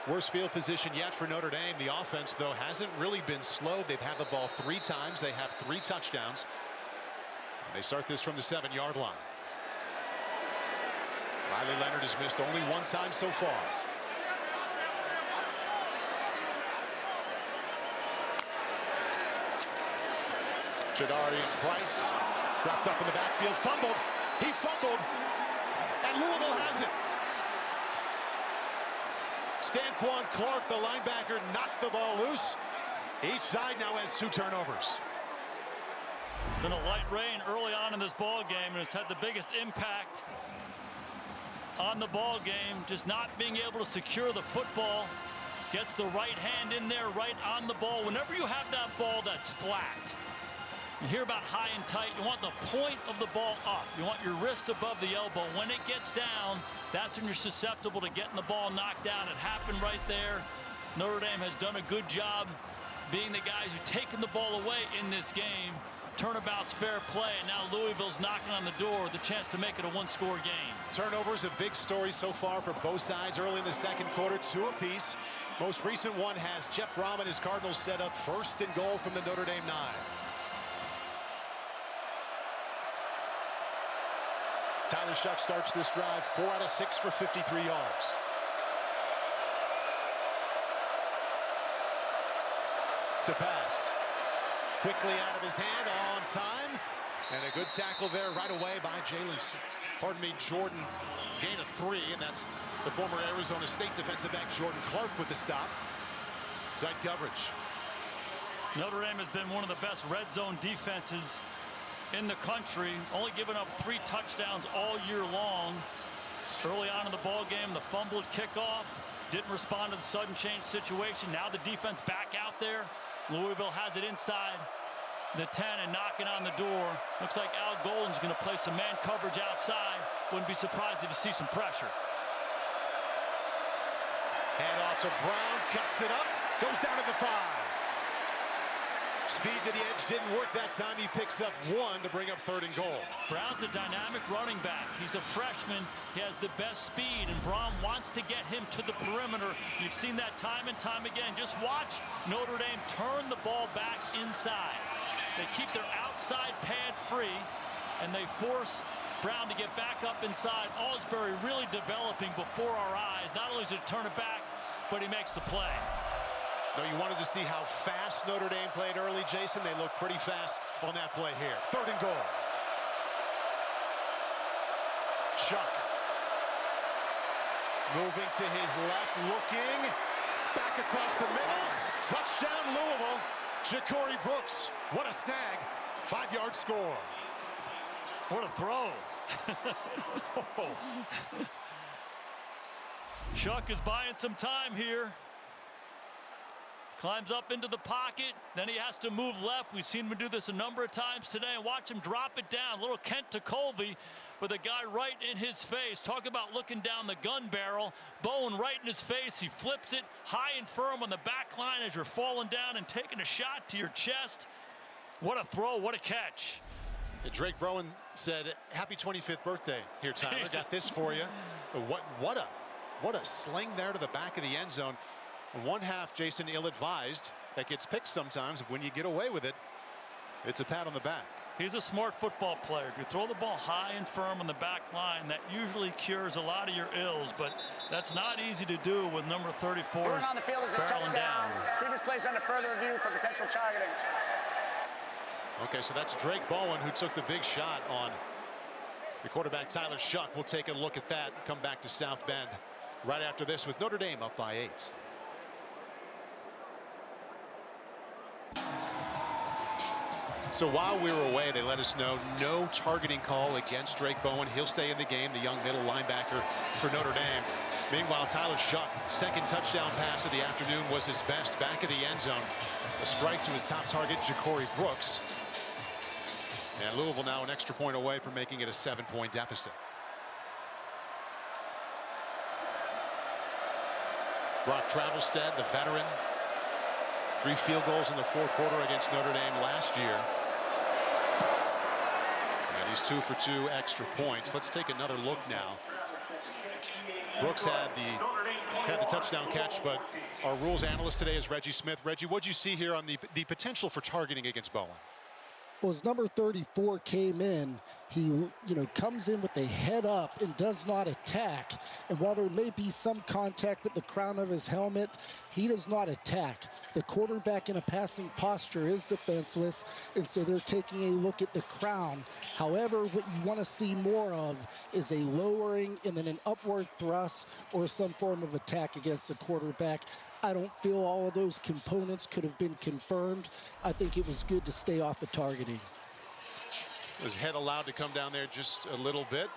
Worst field position yet for Notre Dame. The offense, though, hasn't really been slow. They've had the ball 3 times. They have 3 touchdowns. They start this from the 7-yard line. Riley Leonard has missed only 1 time so far. Jadarian Price wrapped up in the backfield, fumbled. He fumbled, and Louisville has it. Stanquan Clark, the linebacker, knocked the ball loose. Each side now has 2 turnovers. It's been a light rain early on in this ball game, and it's had the biggest impact on the ball game. Just not being able to secure the football. Gets the right hand in there, right on the ball. Whenever you have that ball that's flat, you hear about high and tight. You want the point of the ball up. You want your wrist above the elbow. When it gets down, that's when you're susceptible to getting the ball knocked down. It happened right there. Notre Dame has done a good job being the guys who've taken the ball away in this game. Turnabout's fair play, and now Louisville's knocking on the door with a chance to make it a 1-score game. Turnovers, a big story so far for both sides early in the second quarter, 2 apiece. Most recent one has Jeff Brom and his Cardinals set up 1st and goal from the Notre Dame 9. Tyler Shuck starts this drive 4 out of 6 for 53 yards. To pass. Quickly out of his hand, on time. And a good tackle there right away by Jordan. Gain of 3, and that's the former Arizona State defensive back Jordan Clark with the stop. Side coverage. Notre Dame has been one of the best red zone defenses in the country, only giving up 3 touchdowns all year long. Early on in the ball game, the fumbled kickoff, didn't respond to the sudden change situation. Now the defense back out there. Louisville has it inside the 10 and knocking on the door. Looks like Al Golden's going to play some man coverage outside. Wouldn't be surprised if you see some pressure. Hand off to Brown, cuts it up, goes down to the 5. Speed to the edge didn't work that time. He picks up 1 to bring up 3rd and goal. Brown's a dynamic running back. He's a freshman. He has the best speed, and Brown wants to get him to the perimeter. You've seen that time and time again. Just watch Notre Dame turn the ball back inside. They keep their outside pad free, and they force Brown to get back up inside. Alsbury really developing before our eyes. Not only does it turn it back, but he makes the play. Though you wanted to see how fast Notre Dame played early, Jason, they looked pretty fast on that play here. 3rd and goal. Chuck. Moving to his left, looking. Back across the middle. Touchdown Louisville. Ja'Cory Brooks. What a snag. 5-yard score. What a throw. Chuck is buying some time here. Climbs up into the pocket, then he has to move left. We've seen him do this a number of times today, and watch him drop it down. Little Kent to Colby with a guy right in his face. Talk about looking down the gun barrel. Bowen right in his face. He flips it high and firm on the back line as you're falling down and taking a shot to your chest. What a throw, what a catch. Drake Browen said, happy 25th birthday here, Tyler. I got this for you. What a sling there to the back of the end zone. One half, Jason, ill-advised. That gets picked sometimes. When you get away with it, it's a pat on the back. He's a smart football player. If you throw the ball high and firm on the back line, that usually cures a lot of your ills, but that's not easy to do with number 34 Going on the field is a touchdown. Previous plays under further review for potential targeting. Okay, so that's Drake Bowen who took the big shot on the quarterback Tyler Shuck. We'll take a look at that and come back to South Bend right after this with Notre Dame up by 8. So while we were away, they let us know no targeting call against Drake Bowen. He'll stay in the game, the young middle linebacker for Notre Dame. Meanwhile, Tyler Shuck, second touchdown pass of the afternoon, was his best back of the end zone. A strike to his top target, Ja'Cory Brooks. And Louisville now an extra point away from making it a 7-point deficit. Brock Travelstead, the veteran, 3 field goals in the 4th quarter against Notre Dame last year. And he's 2 for 2 extra points. Let's take another look now. Brooks had the touchdown catch, but our rules analyst today is Reggie Smith. Reggie, what'd you see here on the potential for targeting against Bowen? Well, as number 34 came in, he comes in with a head up and does not attack. And while there may be some contact with the crown of his helmet, he does not attack. The quarterback in a passing posture is defenseless, and so they're taking a look at the crown. However, what you want to see more of is a lowering and then an upward thrust or some form of attack against the quarterback. I don't feel all of those components could have been confirmed. I think it was good to stay off of targeting. His head allowed to come down there just a little bit.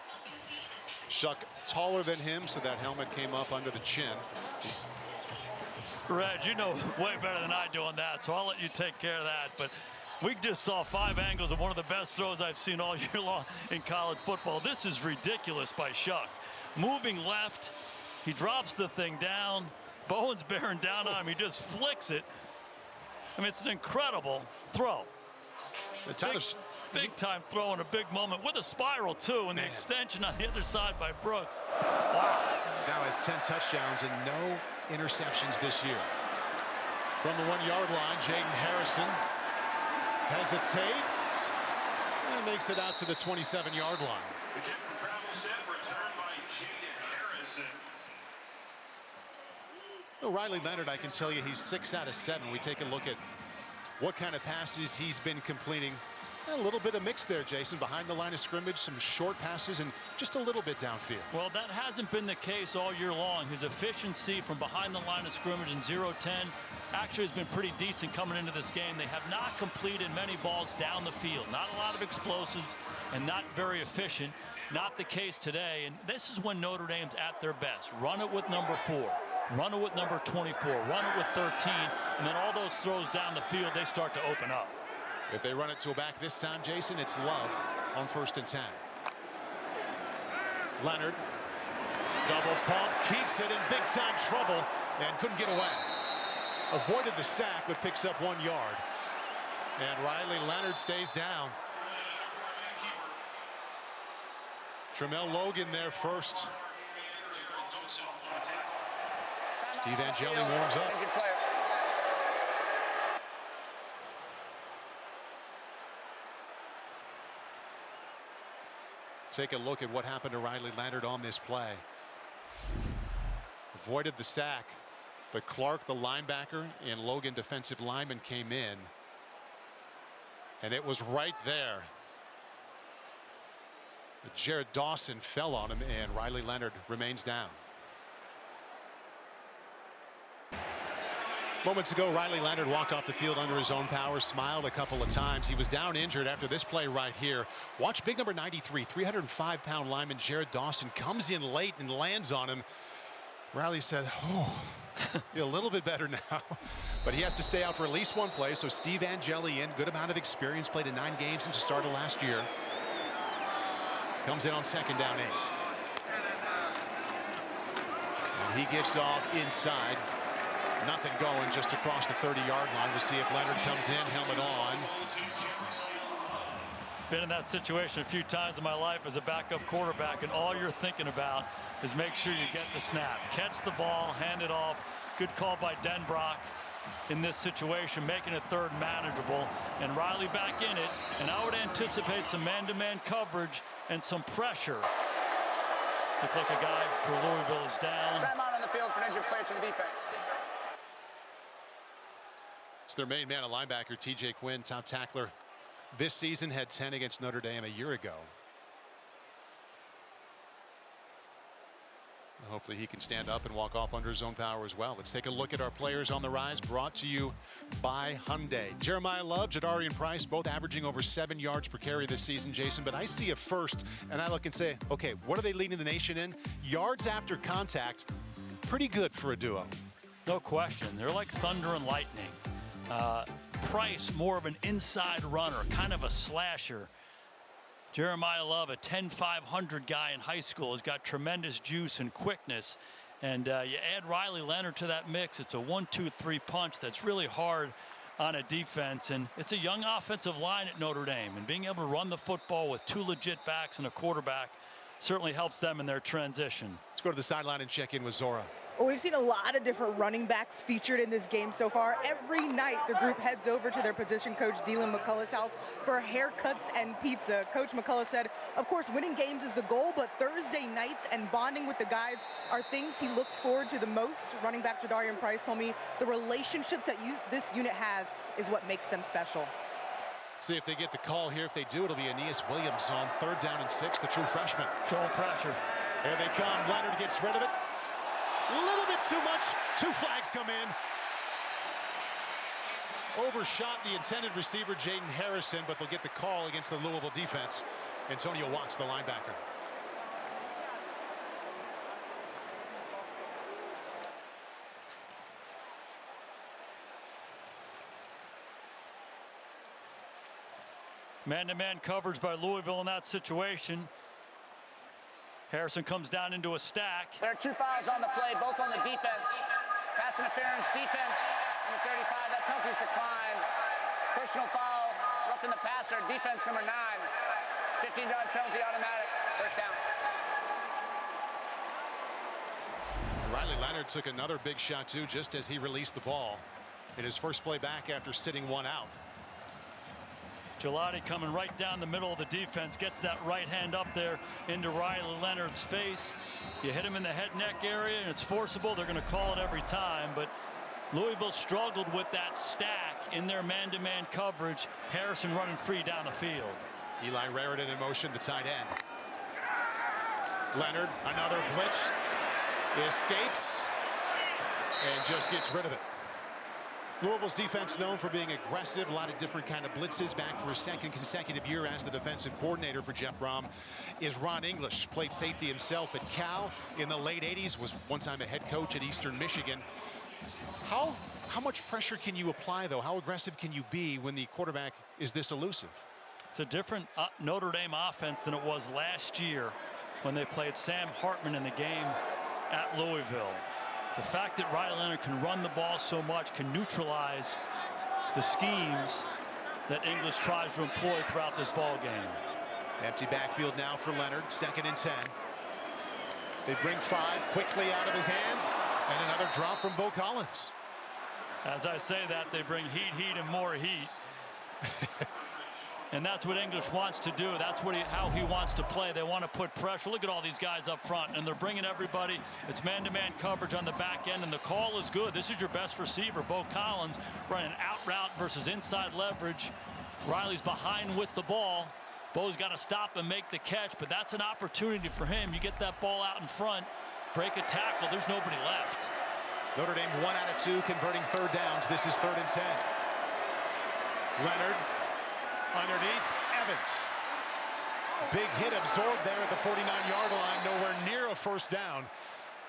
Shuck taller than him, so that helmet came up under the chin. Reg, you know way better than I do on that, so I'll let you take care of that. But we just saw 5 angles of one of the best throws I've seen all year long in college football. This is ridiculous by Shuck. Moving left, he drops the thing down. Bowen's bearing down on him. He just flicks it. I mean, it's an incredible throw. Big time throw in a big moment with a spiral, too, and the extension on the other side by Brooks. Wow. Now has 10 touchdowns and no interceptions this year. From the 1-yard line, Jaden Harrison hesitates and makes it out to the 27-yard line. Riley Leonard, I can tell you he's 6 out of 7. We take a look at what kind of passes he's been completing. A little bit of mix there, Jason, behind the line of scrimmage, some short passes and just a little bit downfield. Well, that hasn't been the case all year long. His efficiency from behind the line of scrimmage in 0-10 actually has been pretty decent coming into this game. They have not completed many balls down the field. Not a lot of explosives and not very efficient. Not the case today. And this is when Notre Dame's at their best. Run it with number 4. Run it with number 24. Run it with 13. And then all those throws down the field, they start to open up. If they run it to a back this time, Jason, it's Love on 1st and 10. Leonard, double pump, keeps it in big-time trouble and couldn't get away. Avoided the sack, but picks up 1 yard. And Riley Leonard stays down. Tramel Logan there first. Steve Angeli warms up. Take a look at what happened to Riley Leonard on this play. Avoided the sack, but Clark, the linebacker, and Logan, defensive lineman, came in. And it was right there. Jared Dawson fell on him, and Riley Leonard remains down. Moments ago, Riley Leonard walked off the field under his own power, smiled a couple of times. He was down injured after this play right here. Watch big number 93, 305-pound lineman Jared Dawson comes in late and lands on him. Riley said, oh, a little bit better now. But he has to stay out for at least 1 play, so Steve Angeli in, good amount of experience, played in 9 games since the start of last year. Comes in on 2nd down 8. And he gives off inside. Nothing going just across the 30-yard line. We'll see if Leonard comes in, helmet on. Been in that situation a few times in my life as a backup quarterback, and all you're thinking about is make sure you get the snap. Catch the ball, hand it off. Good call by Denbrock in this situation, making it 3rd manageable. And Riley back in it, and I would anticipate some man-to-man coverage and some pressure. Look like a guy for Louisville is down. Timeout on the field for an injured player to the defense. It's their main man, a linebacker, TJ Quinn, top tackler this season, had 10 against Notre Dame a year ago. Hopefully he can stand up and walk off under his own power as well. Let's take a look at our players on the rise, brought to you by Hyundai. Jeremiah Love, Jadarian Price, both averaging over 7 yards per carry this season, Jason. But I see a first, and I look and say, okay, what are they leading the nation in? Yards after contact, pretty good for a duo. No question. They're like thunder and lightning. Price, more of an inside runner, kind of a slasher. Jeremiah Love, a 10-500 guy in high school, has got tremendous juice and quickness. And you add Riley Leonard to that mix, it's a 1-2-3 punch that's really hard on a defense. And it's a young offensive line at Notre Dame. And being able to run the football with 2 legit backs and a quarterback certainly helps them in their transition. Let's go to the sideline and check in with Zora. Well, we've seen a lot of different running backs featured in this game so far. Every night, the group heads over to their position coach, Dylan McCullough's house, for haircuts and pizza. Coach McCullough said, of course, winning games is the goal, but Thursday nights and bonding with the guys are things he looks forward to the most. Running back Jadarian Price told me the relationships that this unit has is what makes them special. See if they get the call here. If they do, it'll be Aeneas Williams on 3rd down and 6, the true freshman. Showing pressure. Here they come. Leonard gets rid of it. A little bit too much. 2 flags come in. Overshot the intended receiver, Jaden Harrison, but they'll get the call against the Louisville defense. Antonio Watts, the linebacker. Man-to-man coverage by Louisville in that situation. Harrison comes down into a stack. There are 2 fouls on the play, both on the defense. Pass interference, defense, number 35. That penalty's declined. Personal foul, roughing the passer, defense number 9. 15-yard penalty, automatic. First down. Riley Leonard took another big shot, too, just as he released the ball in his first play back after sitting 1 out. Gelati coming right down the middle of the defense, gets that right hand up there into Riley Leonard's face. You hit him in the head neck area and it's forcible. They're going to call it every time, but Louisville struggled with that stack in their man-to-man coverage. Harrison running free down the field. Eli Raritan in motion, the tight end. Leonard, another blitz, escapes and just gets rid of it. Louisville's defense known for being aggressive, a lot of different kind of blitzes. Back for a 2nd consecutive year as the defensive coordinator for Jeff Brom is Ron English. Played safety himself at Cal in the late 80s, was one time a head coach at Eastern Michigan. How much pressure can you apply, though? How aggressive can you be when the quarterback is this elusive? It's a different Notre Dame offense than it was last year when they played Sam Hartman in the game at Louisville. The fact that Riley Leonard can run the ball so much can neutralize the schemes that English tries to employ throughout this ball game. Empty backfield now for Leonard, 2nd and 10. They bring 5 quickly out of his hands, and another drop from Bo Collins. As I say that, they bring heat, and more heat. And that's what English wants to do. That's what how he wants to play. They want to put pressure. Look at all these guys up front, and they're bringing everybody. It's man-to-man coverage on the back end, and the call is good. This is your best receiver, Bo Collins, running out route versus inside leverage. Riley's behind with the ball. Bo's got to stop and make the catch, but that's an opportunity for him. You get that ball out in front, break a tackle, there's nobody left. Notre Dame 1 out of 2, converting 3rd downs. This is 3rd and 10. Leonard underneath Evans. Big hit absorbed there at the 49-yard line, nowhere near a 1st down.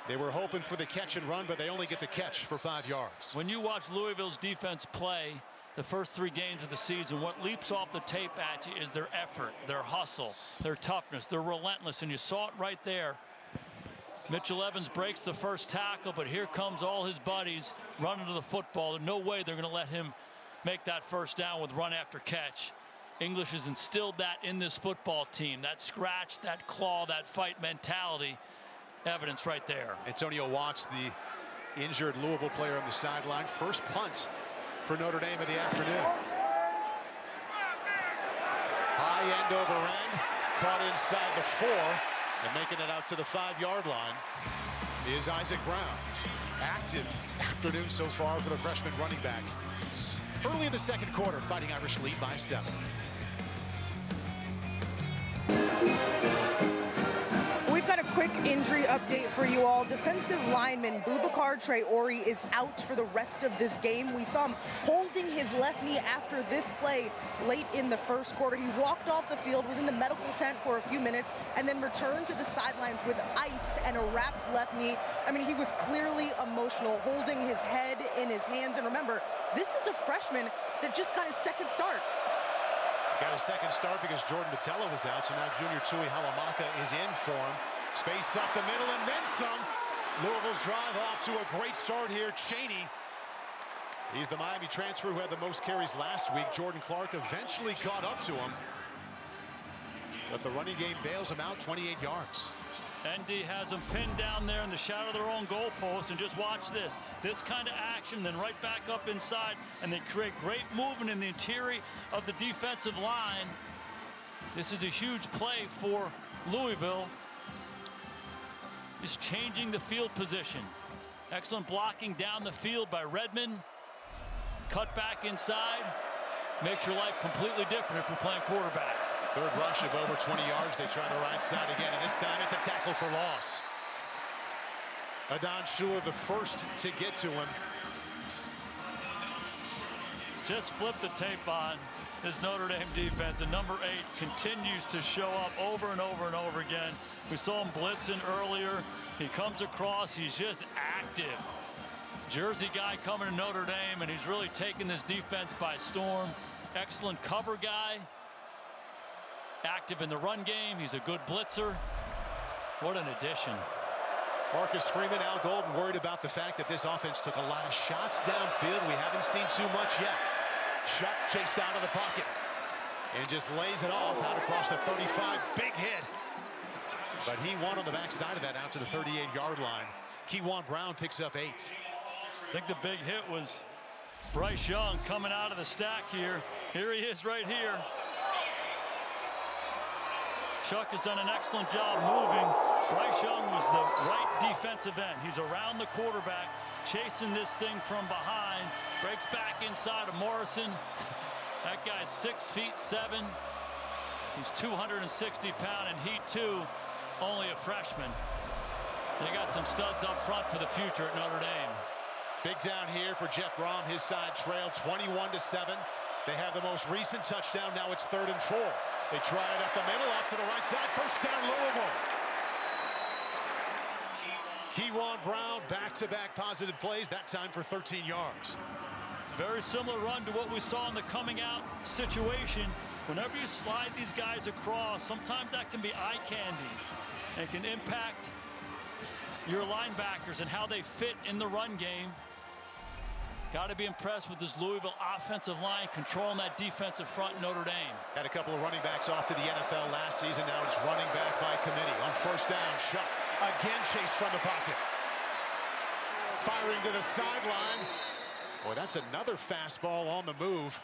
They were hoping for the catch and run, but they only get the catch for 5 yards. When you watch Louisville's defense play the first 3 games of the season, what leaps off the tape at you is their effort, their hustle, their toughness. They're relentless, and you saw it right there. Mitchell Evans breaks the first tackle, but here comes all his buddies running to the football. There's no way they're going to let him make that 1st down with run after catch. English has instilled that in this football team, that scratch, that claw, that fight mentality. Evidence right there. Antonio Watts, the injured Louisville player on the sideline. First punt for Notre Dame of the afternoon. High end over end, caught inside the 4, and making it out to the 5-yard line is Isaac Brown. Active afternoon so far for the freshman running back. Early in the 2nd quarter, Fighting Irish lead by 7. We've got a quick injury update for you all. Defensive lineman Boubacar Traore is out for the rest of this game. We saw him holding his left knee after this play late in the 1st quarter. He walked off the field, was in the medical tent for a few minutes, and then returned to the sidelines with ice and a wrapped left knee. I mean, he was clearly emotional, holding his head in his hands. And remember, this is a freshman that just got his 2nd start. Got a second start because Jordan Botello was out, so now junior Tui Halamaka is in form. Space up the middle and then some. Louisville's drive off to a great start here. Cheney, he's the Miami transfer who had the most carries last week. Jordan Clark eventually caught up to him, but the running game bails him out, 28 yards. ND has them pinned down there in the shadow of their own goalpost, and just watch this kind of action, then right back up inside, and they create great movement in the interior of the defensive line. This is a huge play for Louisville. Is changing the field position. Excellent blocking down the field by Redmond. Cut back inside. Makes your life completely different if you're playing quarterback. Third rush of over 20 yards. They try the right side again, and this time it's a tackle for loss. Adon Schuler, the first to get to him. Just flip the tape on this Notre Dame defense, and number 8 continues to show up over and over and over again. We saw him blitzing earlier. He comes across, he's just active. Jersey guy coming to Notre Dame, and he's really taken this defense by storm. Excellent cover guy. Active in the run game. He's a good blitzer. What an addition. Marcus Freeman, Al Golden worried about the fact that this offense took a lot of shots downfield. We haven't seen too much yet. Shot chased out of the pocket and just lays it off out across the 35. Big hit. But he won on the backside of that out to the 38-yard line. Keywan Brown picks up 8. I think the big hit was Bryce Young coming out of the stack here. Here he is right here. Chuck has done an excellent job moving. Bryce Young was the right defensive end. He's around the quarterback, chasing this thing from behind. Breaks back inside of Morrison. That guy's 6'7". He's 260 pounds, and he too, only a freshman. They got some studs up front for the future at Notre Dame. Big down here for Jeff Brom. His side trail 21-7. They have the most recent touchdown. Now it's 3rd and 4. They try it up the middle, off to the right side. First down, Louisville. Keywan Brown, back-to-back positive plays, that time for 13 yards. Very similar run to what we saw in the coming out situation. Whenever you slide these guys across, sometimes that can be eye candy and can impact your linebackers and how they fit in the run game. Got to be impressed with this Louisville offensive line controlling that defensive front in Notre Dame. Had a couple of running backs off to the NFL last season. Now it's running back by committee. On first down, Shuck again chased from the pocket. Firing to the sideline. Boy, that's another fastball on the move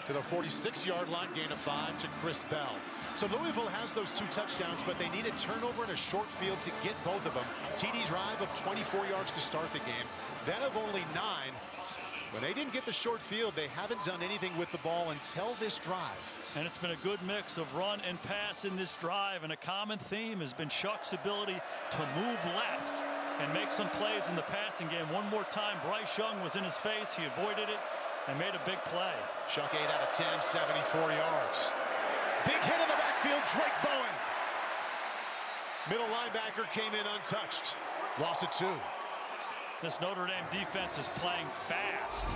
to the 46-yard line, gain of 5 to Chris Bell. So Louisville has those 2 touchdowns, but they need a turnover in a short field to get both of them. TD drive of 24 yards to start the game, then of only 9. When they didn't get the short field, they haven't done anything with the ball until this drive. And it's been a good mix of run and pass in this drive, and a common theme has been Shuck's ability to move left and make some plays in the passing game. One more time, Bryce Young was in his face. He avoided it and made a big play. Shuck 8 out of 10, 74 yards. Big hit in the backfield, Drake Bowen. Middle linebacker came in untouched. Loss of 2. This Notre Dame defense is playing fast.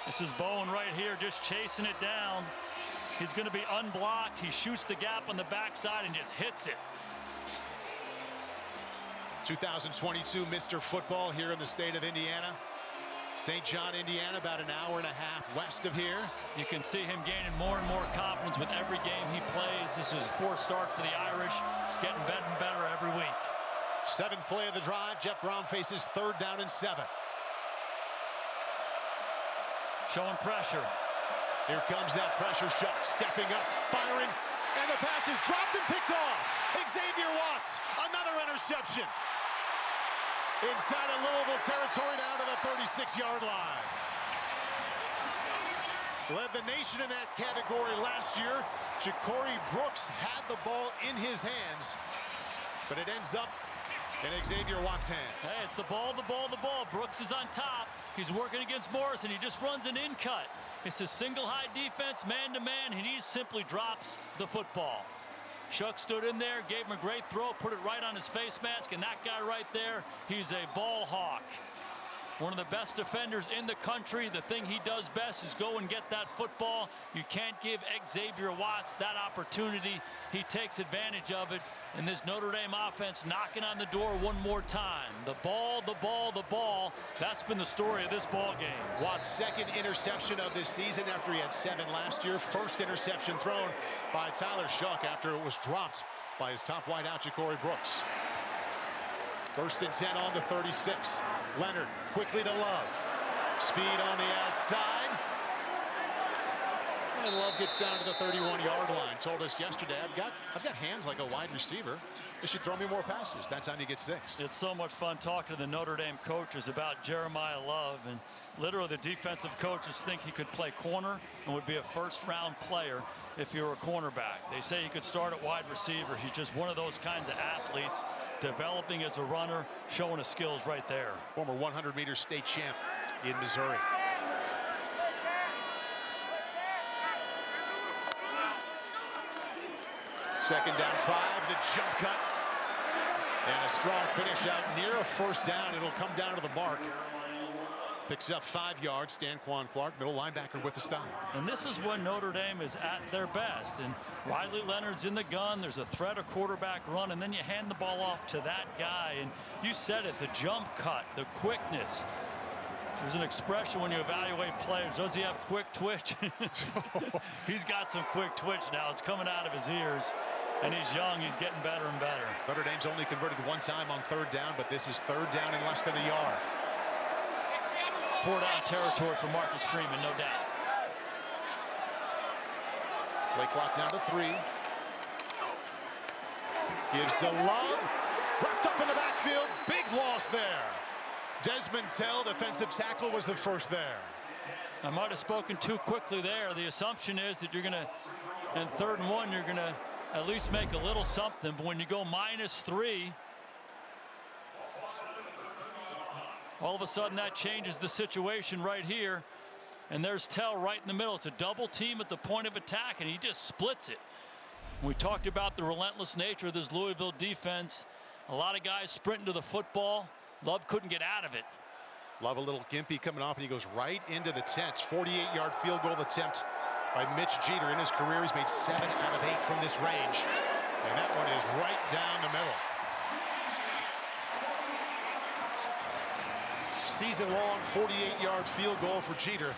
This is Bowen right here, just chasing it down. He's going to be unblocked. He shoots the gap on the backside and just hits it. 2022 Mr. Football here in the state of Indiana. St. John, Indiana, about an hour and a half west of here. You can see him gaining more and more confidence with every game he plays. This is his 4th start for the Irish, getting better and better every week. 7th play of the drive. Jeff Brom faces 3rd down and 7. Showing pressure. Here comes that pressure. Shuck stepping up, firing, and the pass is dropped and picked off. Xavier Watts, another interception. Inside of Louisville territory, down to the 36-yard line. Led the nation in that category last year. Ja'Cory Brooks had the ball in his hands, but it ends up in Xavier Watts' hands. Hey, it's the ball, the ball, the ball. Brooks is on top. He's working against Morrison. He just runs an in-cut. It's his single high defense, man-to-man, and he simply drops the football. Shuck stood in there, gave him a great throw, put it right on his face mask, and that guy right there, he's a ball hawk. one of the best defenders in the country. The thing he does best is go and get that football. You can't give Xavier Watts that opportunity. He takes advantage of it. And this Notre Dame offense knocking on the door one more time. The ball, the ball, the ball. That's been the story of this ball game. Watts' second interception of this season after he had 7 last year. First interception thrown by Tyler Shuck after it was dropped by his top wideout, Ja'Cory Brooks. First and 10 on the 36. Leonard quickly to Love. Speed on the outside. And Love gets down to the 31-yard line. Told us yesterday, I've got hands like a wide receiver. They should throw me more passes. That time he gets 6. It's so much fun talking to the Notre Dame coaches about Jeremiah Love. And literally the defensive coaches think he could play corner and would be a first-round player if he were a cornerback. They say he could start at wide receiver. He's just one of those kinds of athletes, developing as a runner, showing his skills right there. Former 100-meter state champ in Missouri. Second down 5, the jump cut. And a strong finish out near a first down. It'll come down to the mark. Picks up 5 yards. Stanquan Clark, middle linebacker, with the stop. And this is when Notre Dame is at their best. And Riley Leonard's in the gun. There's a threat of quarterback run, and then you hand the ball off to that guy. And you said it, the jump cut, the quickness. There's an expression when you evaluate players. Does he have quick twitch? He's got some quick twitch now. It's coming out of his ears. And he's young. He's getting better and better. Notre Dame's only converted 1 time on 3rd down, but this is 3rd down in less than a yard. 4-down territory for Marcus Freeman, no doubt. Play clock down to 3. Gives to Love. Wrapped up in the backfield. Big loss there. Desmond Tell, defensive tackle, was the first there. I might have spoken too quickly there. The assumption is that you're going to, in 3rd and 1, you're going to at least make a little something. But when you go -3, all of a sudden that changes the situation right here. And there's Tell right in the middle. It's a double team at the point of attack, and he just splits it. We talked about the relentless nature of this Louisville defense. A lot of guys sprinting to the football. Love couldn't get out of it. Love a little gimpy coming off, and he goes right into the tents. 48-yard field goal attempt by Mitch Jeter. In his career, he's made 7 out of 8 from this range. And that one is right down the middle. Season-long 48-yard field goal for Jeter.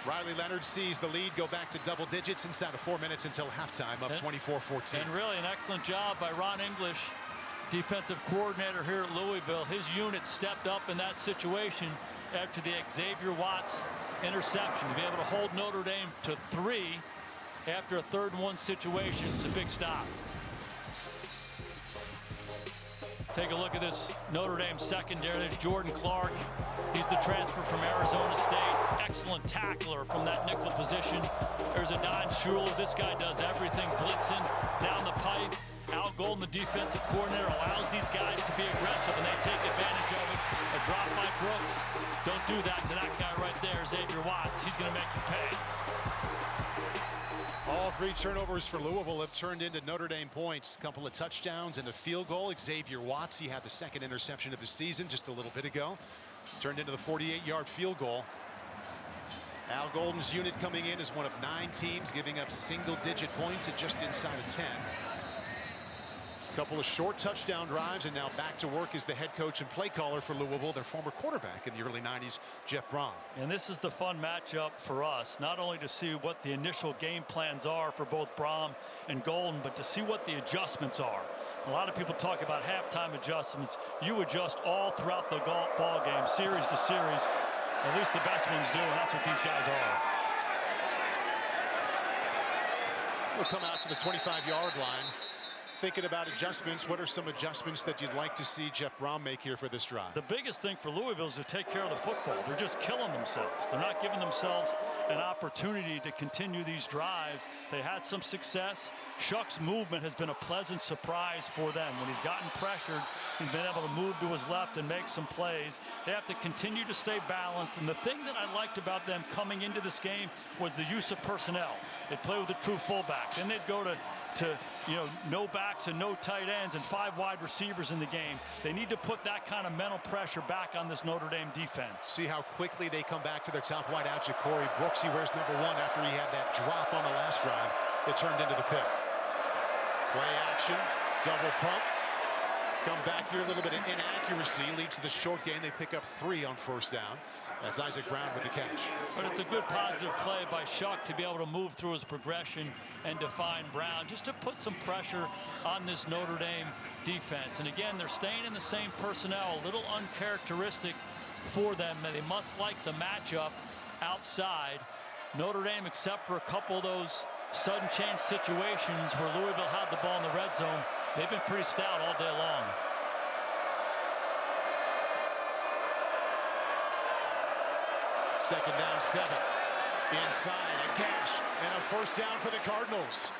Riley Leonard sees the lead go back to double digits inside of 4 minutes until halftime, up 24-14. And really an excellent job by Ron English, defensive coordinator here at Louisville. His unit stepped up in that situation after the Xavier Watts interception. To be able to hold Notre Dame to 3 after a 3rd and 1 situation, it's a big stop. Take a look at this Notre Dame secondary. There's Jordan Clark. He's the transfer from Arizona State. Excellent tackler from that nickel position. There's Adon Schuler. This guy does everything, blitzing down the pipe. Al Golden, the defensive coordinator, allows these guys to be aggressive, and they take advantage of it. A drop by Brooks. Don't do that to that guy right there, Xavier Watts. He's going to make you pay. All 3 turnovers for Louisville have turned into Notre Dame points. A couple of touchdowns and a field goal. Xavier Watts, he had the 2nd interception of the season just a little bit ago. Turned into the 48-yard field goal. Al Golden's unit coming in as one of 9 teams giving up single-digit points at just inside of 10. Couple of short touchdown drives, and now back to work as the head coach and play caller for Louisville, their former quarterback in the early 90s, Jeff Brom. And this is the fun matchup for us, not only to see what the initial game plans are for both Brom and Golden, but to see what the adjustments are. A lot of people talk about halftime adjustments. You adjust all throughout the ball game, series to series. At least the best ones do, and that's what these guys are. We'll come out to the 25-yard line. Thinking about adjustments, what are some adjustments that you'd like to see Jeff Brom make here for this drive? The biggest thing for Louisville is to take care of the football. They're just killing themselves. They're not giving themselves an opportunity to continue these drives. They had some success. Shuck's movement has been a pleasant surprise for them. When he's gotten pressured, he's been able to move to his left and make some plays. They have to continue to stay balanced. And the thing that I liked about them coming into this game was the use of personnel. They'd play with a true fullback. Then they'd go to to, no backs and no tight ends and 5 wide receivers in the game. They need to put that kind of mental pressure back on this Notre Dame defense. See how quickly they come back to their top wide out. Ja'Cory Brooks, he wears number 1 after he had that drop on the last drive that turned into the pick. Play action, double pump. Come back here, a little bit of inaccuracy leads to the short gain. They pick up 3 on first down. That's Isaac Brown with the catch. But it's a good positive play by Shuck to be able to move through his progression and define Brown, just to put some pressure on this Notre Dame defense. And again, they're staying in the same personnel, a little uncharacteristic for them. They must like the matchup outside. Notre Dame, except for a couple of those sudden change situations where Louisville had the ball in the red zone, they've been pretty stout all day long. Second down, 7. Inside, a gash, and a first down for the Cardinals.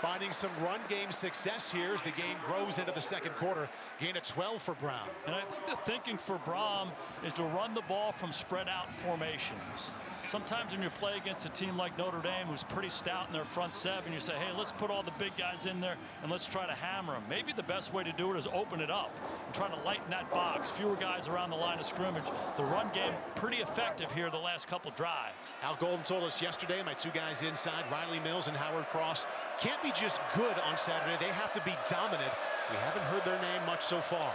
Finding some run game success here as the game grows into the second quarter. Gain of 12 for Brown. And I think the thinking for Brown is to run the ball from spread out formations. Sometimes when you play against a team like Notre Dame, who's pretty stout in their front 7, you say, hey, let's put all the big guys in there and let's try to hammer them. Maybe the best way to do it is open it up and try to lighten that box. Fewer guys around the line of scrimmage. The run game pretty effective here the last couple drives. Al Golden told us yesterday, my 2 guys inside, Riley Mills and Howard Cross, can't be just good on Saturday. They have to be dominant. We haven't heard their name much so far.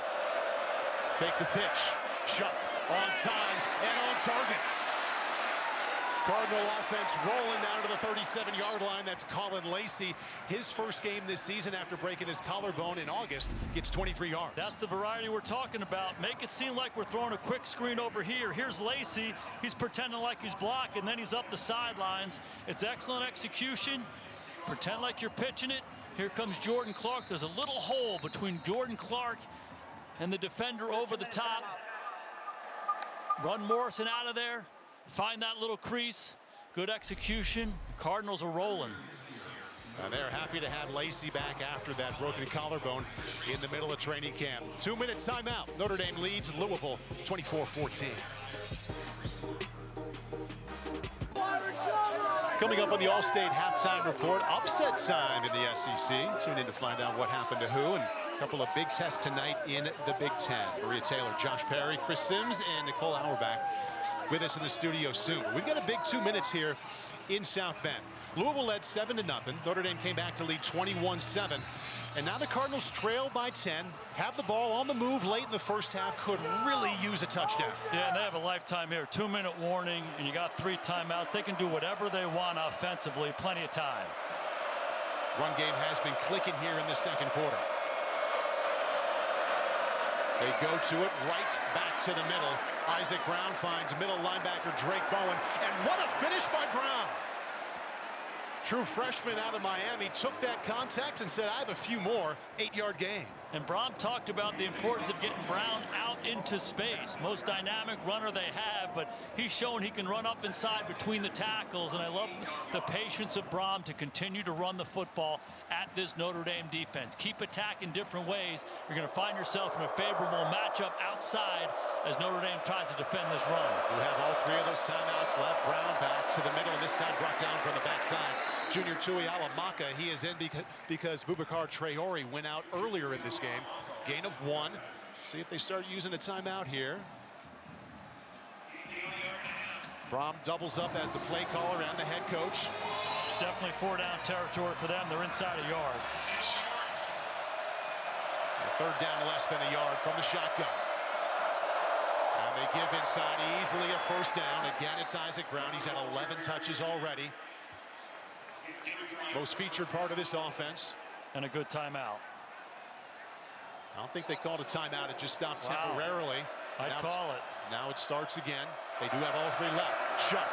Fake the pitch. Shuck on time and on target. Cardinal offense rolling down to the 37-yard line. That's Colin Lacey. His first game this season after breaking his collarbone in August gets 23 yards. That's the variety we're talking about. Make it seem like we're throwing a quick screen over here. Here's Lacey. He's pretending like he's blocking, then he's up the sidelines. It's excellent execution. Pretend like you're pitching it. Here comes Jordan Clark. There's a little hole between Jordan Clark and the defender over the top. Run Morrison out of there. Find that little crease. Good execution. Cardinals are rolling. And they're happy to have Lacey back after that broken collarbone in the middle of training camp. 2-minute timeout. Notre Dame leads Louisville 24-14. Coming up on the All-State halftime report, upset time in the SEC. Tune in to find out what happened to who, and a couple of big tests tonight in the Big Ten. Maria Taylor, Josh Perry, Chris Sims, and Nicole Auerbach with us in the studio soon. We've got a big 2 minutes here in South Bend. Louisville led 7-0. Notre Dame came back to lead 21-7. And now the Cardinals trail by 10, have the ball on the move late in the first half, could really use a touchdown. Yeah, and they have a lifetime here. 2-minute warning, and you got 3 timeouts. They can do whatever they want offensively. Plenty of time. Run game has been clicking here in the second quarter. They go to it right back to the middle. Isaac Brown finds middle linebacker Drake Bowen, and what a finish by Brown. True freshman out of Miami took that contact and said, I have a few more. 8-yard gain. And Brown talked about the importance of getting Brown out into space. Most dynamic runner they have, but he's shown he can run up inside between the tackles, and I love the patience of Brown to continue to run the football at this Notre Dame defense. Keep attacking different ways. You're going to find yourself in a favorable matchup outside as Notre Dame tries to defend this run. We have all 3 of those timeouts left. Brown back to the middle, and this time brought down from the backside. Junior Tui Alamaka, he is in because Boubacar Traore went out earlier in this game. Gain of 1. See if they start using a timeout here. Brom doubles up as the play caller and the head coach. Definitely 4-down territory for them. They're inside a yard. A 3rd down less than a yard from the shotgun. And they give inside easily a 1st down. Again, it's Isaac Brown. He's had 11 touches already. Most featured part of this offense. And a good timeout. I don't think they called a timeout. It just stopped temporarily. I'd call it. Now it starts again. They do have all 3 left. Shuck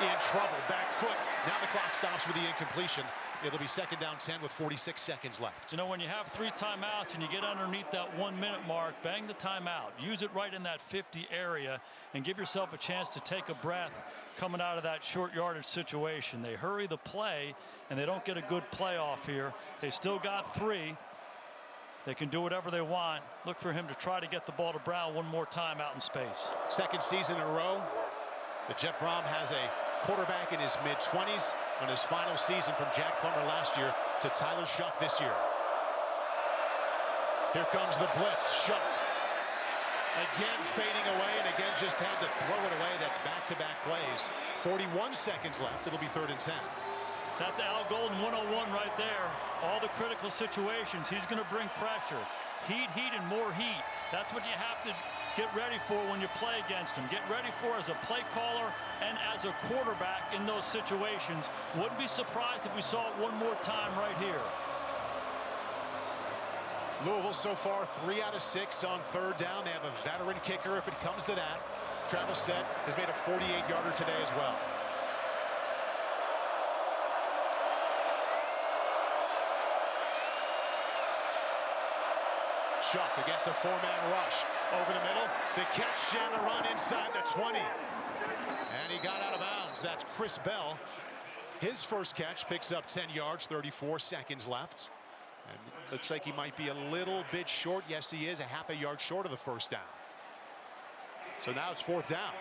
in trouble. Back foot. Now the clock stops with the incompletion. It'll be 2nd down 10 with 46 seconds left. You know, when you have 3 timeouts and you get underneath that 1-minute mark, bang the timeout. Use it right in that 50 area and give yourself a chance to take a breath coming out of that short yardage situation. They hurry the play and they don't get a good playoff here. They still got 3. They can do whatever they want. Look for him to try to get the ball to Brown one more time out in space. 2nd season in a row. The Jet Brom has a quarterback in his mid-20s on his final season from Jack Plummer last year to Tyler Shuck this year. Here comes the blitz. Shuck again fading away, and again just had to throw it away. That's back-to-back plays. 41 seconds left. It'll be 3rd and 10. That's Al Golden 101 right there. All the critical situations. He's going to bring pressure. Heat, and more heat. That's what you have to get ready for when you play against him. Get ready for as a play caller and as a quarterback in those situations. Wouldn't be surprised if we saw it one more time right here. Louisville so far 3 out of 6 on 3rd down. They have a veteran kicker if it comes to that. Travelstead has made a 48-yarder today as well. Shuck against a 4-man rush. Over the middle, the catch and the run inside the 20. And he got out of bounds. That's Chris Bell. His first catch picks up 10 yards, 34 seconds left. And looks like he might be a little bit short. Yes, he is, a half a yard short of the first down. So now it's 4th down.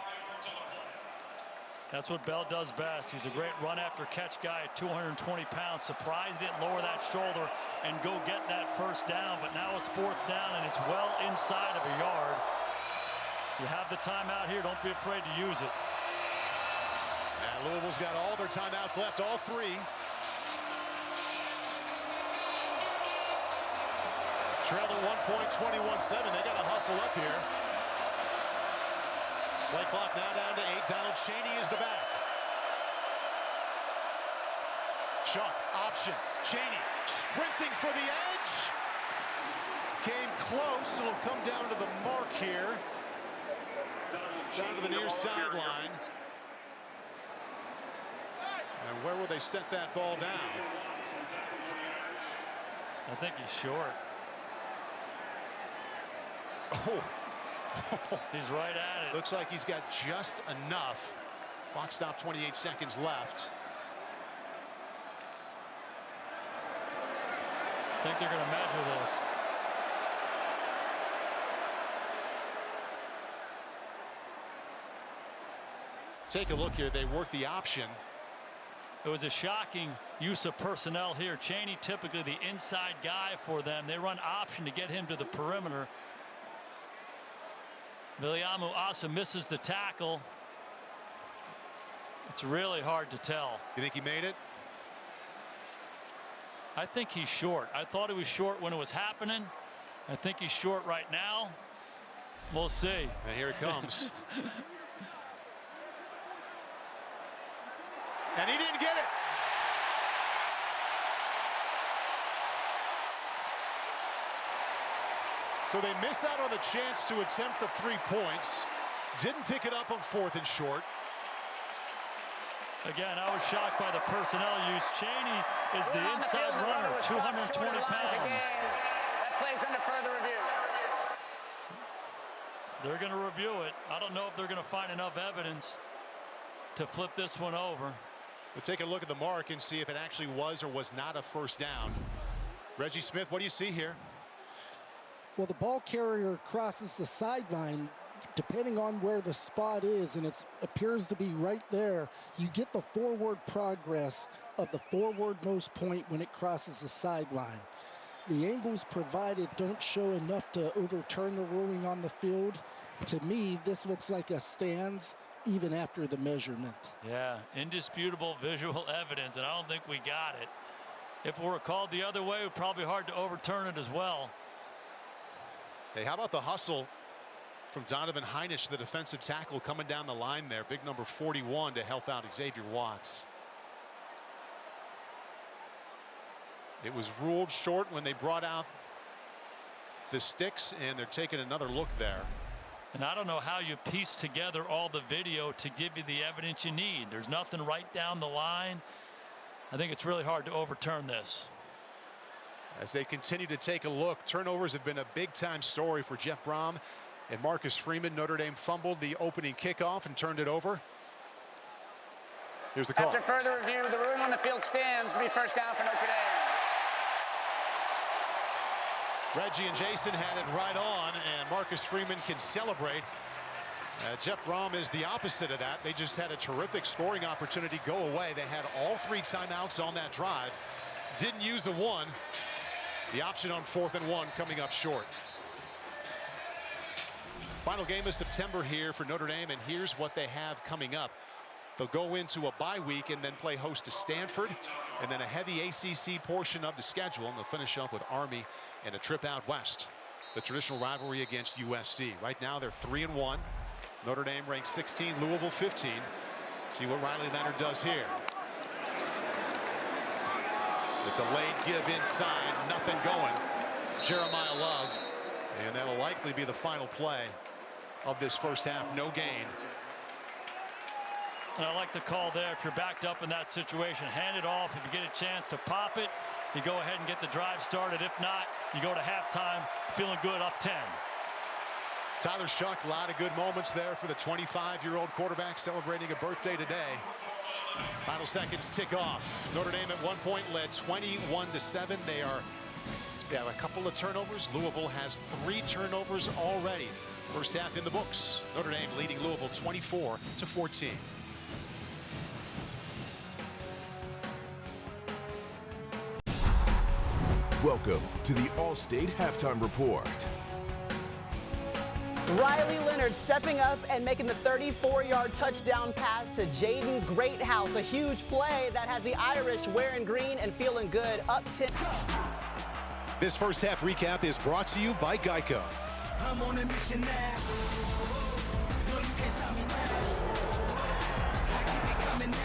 That's what Bell does best. He's a great run after catch guy at 220 pounds. Surprised he didn't lower that shoulder and go get that first down. But now it's 4th down, and it's well inside of a yard. You have the timeout here. Don't be afraid to use it. And Louisville's got all their timeouts left, all 3. Trailing 1 point, 21-7. They got to hustle up here. Play clock now down to 8. Donald Chaney is the back. Shuck, option. Chaney sprinting for the edge. Came close. It'll come down to the mark here. Down to the near sideline. And where will they set that ball down? I think he's short. Oh. He's right at it. Looks like he's got just enough. Clock stop, 28 seconds left. I think they're going to measure this. Take a look here. They work the option. It was a shocking use of personnel here. Chaney, typically the inside guy for them. They run option to get him to the perimeter. Viliamu Asa misses the tackle. It's really hard to tell. You think he made it? I think he's short. I thought he was short when it was happening. I think he's short right now. We'll see. And here it comes. And he didn't get it. So they miss out on the chance to attempt the 3 points. Didn't pick it up on 4th and short. Again, I was shocked by the personnel use. Chaney is the inside runner, 220 pounds. That plays under further review. They're going to review it. I don't know if they're going to find enough evidence to flip this one over. We'll take a look at the mark and see if it actually was or was not a first down. Reggie Smith, what do you see here? Well, the ball carrier crosses the sideline, depending on where the spot is, and it appears to be right there. You get the forward progress of the forwardmost point when it crosses the sideline. The angles provided don't show enough to overturn the ruling on the field. To me, this looks like a stands even after the measurement. Yeah, indisputable visual evidence, and I don't think we got it. If it were called the other way, it would probably be hard to overturn it as well. Hey, how about the hustle from Donovan Heinisch, the defensive tackle, coming down the line there. Big number 41 to help out Xavier Watts. It was ruled short when they brought out the sticks, and they're taking another look there. And I don't know how you piece together all the video to give you the evidence you need. There's nothing right down the line. I think it's really hard to overturn this. As they continue to take a look, turnovers have been a big-time story for Jeff Brom and Marcus Freeman. Notre Dame fumbled the opening kickoff and turned it over. Here's the call. After further review, the ruling on the field stands to be first down for Notre Dame. Reggie and Jason had it right on, and Marcus Freeman can celebrate Jeff Brom is the opposite of that. They just had a terrific scoring opportunity go away. They had all 3 timeouts on that drive. Didn't use the one. The option on 4th and 1 coming up short. Final game of September here for Notre Dame, and here's what they have coming up. They'll go into a bye week and then play host to Stanford, and then a heavy ACC portion of the schedule, and they'll finish up with Army and a trip out west. The traditional rivalry against USC. Right now they're 3-1. Notre Dame ranked 16, Louisville 15. See what Riley Leonard does here. The delayed give inside, nothing going. Jeremiah Love, and that'll likely be the final play of this first half. No gain. And I like the call there. If you're backed up in that situation, hand it off. If you get a chance to pop it, you go ahead and get the drive started. If not, you go to halftime feeling good, up 10. Tyler Shuck, a lot of good moments there for the 25-year-old quarterback celebrating a birthday today. Final seconds tick off. Notre Dame at one point led 21-7. They have a couple of turnovers. Louisville has 3 turnovers already. First half in the books. Notre Dame leading Louisville 24-14. Welcome to the All-State Halftime Report. Riley Leonard stepping up and making the 34-yard touchdown pass to Jaden Greathouse. A huge play that has the Irish wearing green and feeling good, up 10. This first half recap is brought to you by Geico. I'm on a mission now. No, you can't stop me now. I keep it coming now.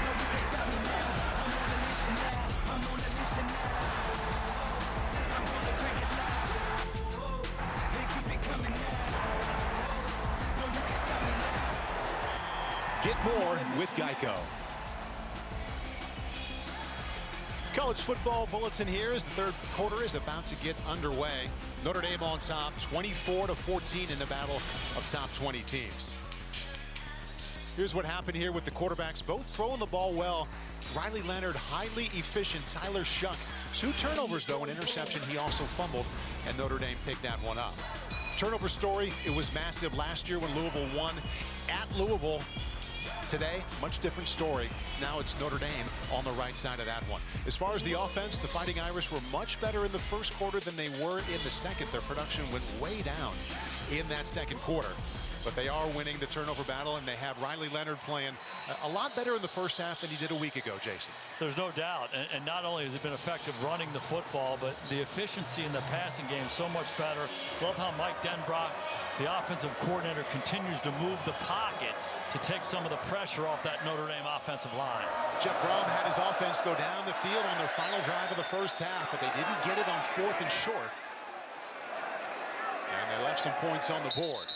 No, you can't stop me now. I'm on a mission now. I'm on a mission now. I'm gonna crank it loud. They keep it coming now. No, you can't stop me now. Get more with Geico. College football bulletin here as the third quarter is about to get underway. Notre Dame on top, 24-14 in the battle of top 20 teams. Here's what happened here with the quarterbacks, both throwing the ball well. Riley Leonard, highly efficient. Tyler Shuck, 2 turnovers though, an interception. He also fumbled, and Notre Dame picked that one up. Turnover story, it was massive last year when Louisville won at Louisville. Today, much different story. Now it's Notre Dame on the right side of that one. As far as the offense, the Fighting Irish were much better in the first quarter than they were in the second. Their production went way down in that second quarter. But they are winning the turnover battle, and they have Riley Leonard playing a lot better in the first half than he did a week ago, Jason. There's no doubt. And not only has it been effective running the football, but the efficiency in the passing game so much better. Love how Mike Denbrock, the offensive coordinator, continues to move the pocket to take some of the pressure off that Notre Dame offensive line. Jeff Brom had his offense go down the field on their final drive of the first half, but they didn't get it on 4th and short. And they left some points on the board.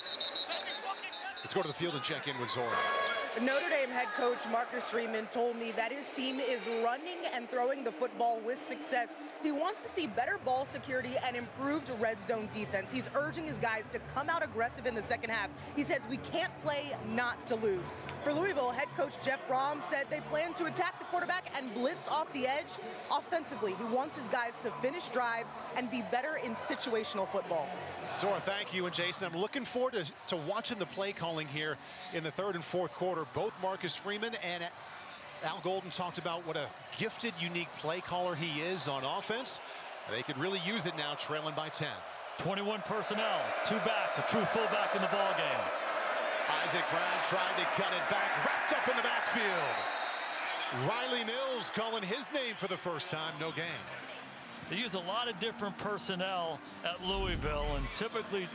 Let's go to the field and check in with Zora. Notre Dame head coach Marcus Freeman told me that his team is running and throwing the football with success. He wants to see better ball security and improved red zone defense. He's urging his guys to come out aggressive in the second half. He says we can't play not to lose. For Louisville, head coach Jeff Brom said they plan to attack the quarterback and blitz off the edge offensively. He wants his guys to finish drives and be better in situational football. Zora, thank you. And Jason, I'm looking forward to watching the play calling here in the third and fourth quarter. Both Marcus Freeman and Al Golden talked about what a gifted, unique play caller he is on offense. They could really use it now, trailing by 10. 21 personnel, 2 backs, a true fullback in the ball game. Isaac Brown tried to cut it back, wrapped up in the backfield. Riley Mills calling his name for the first time, no gain. They use a lot of different personnel at Louisville, and typically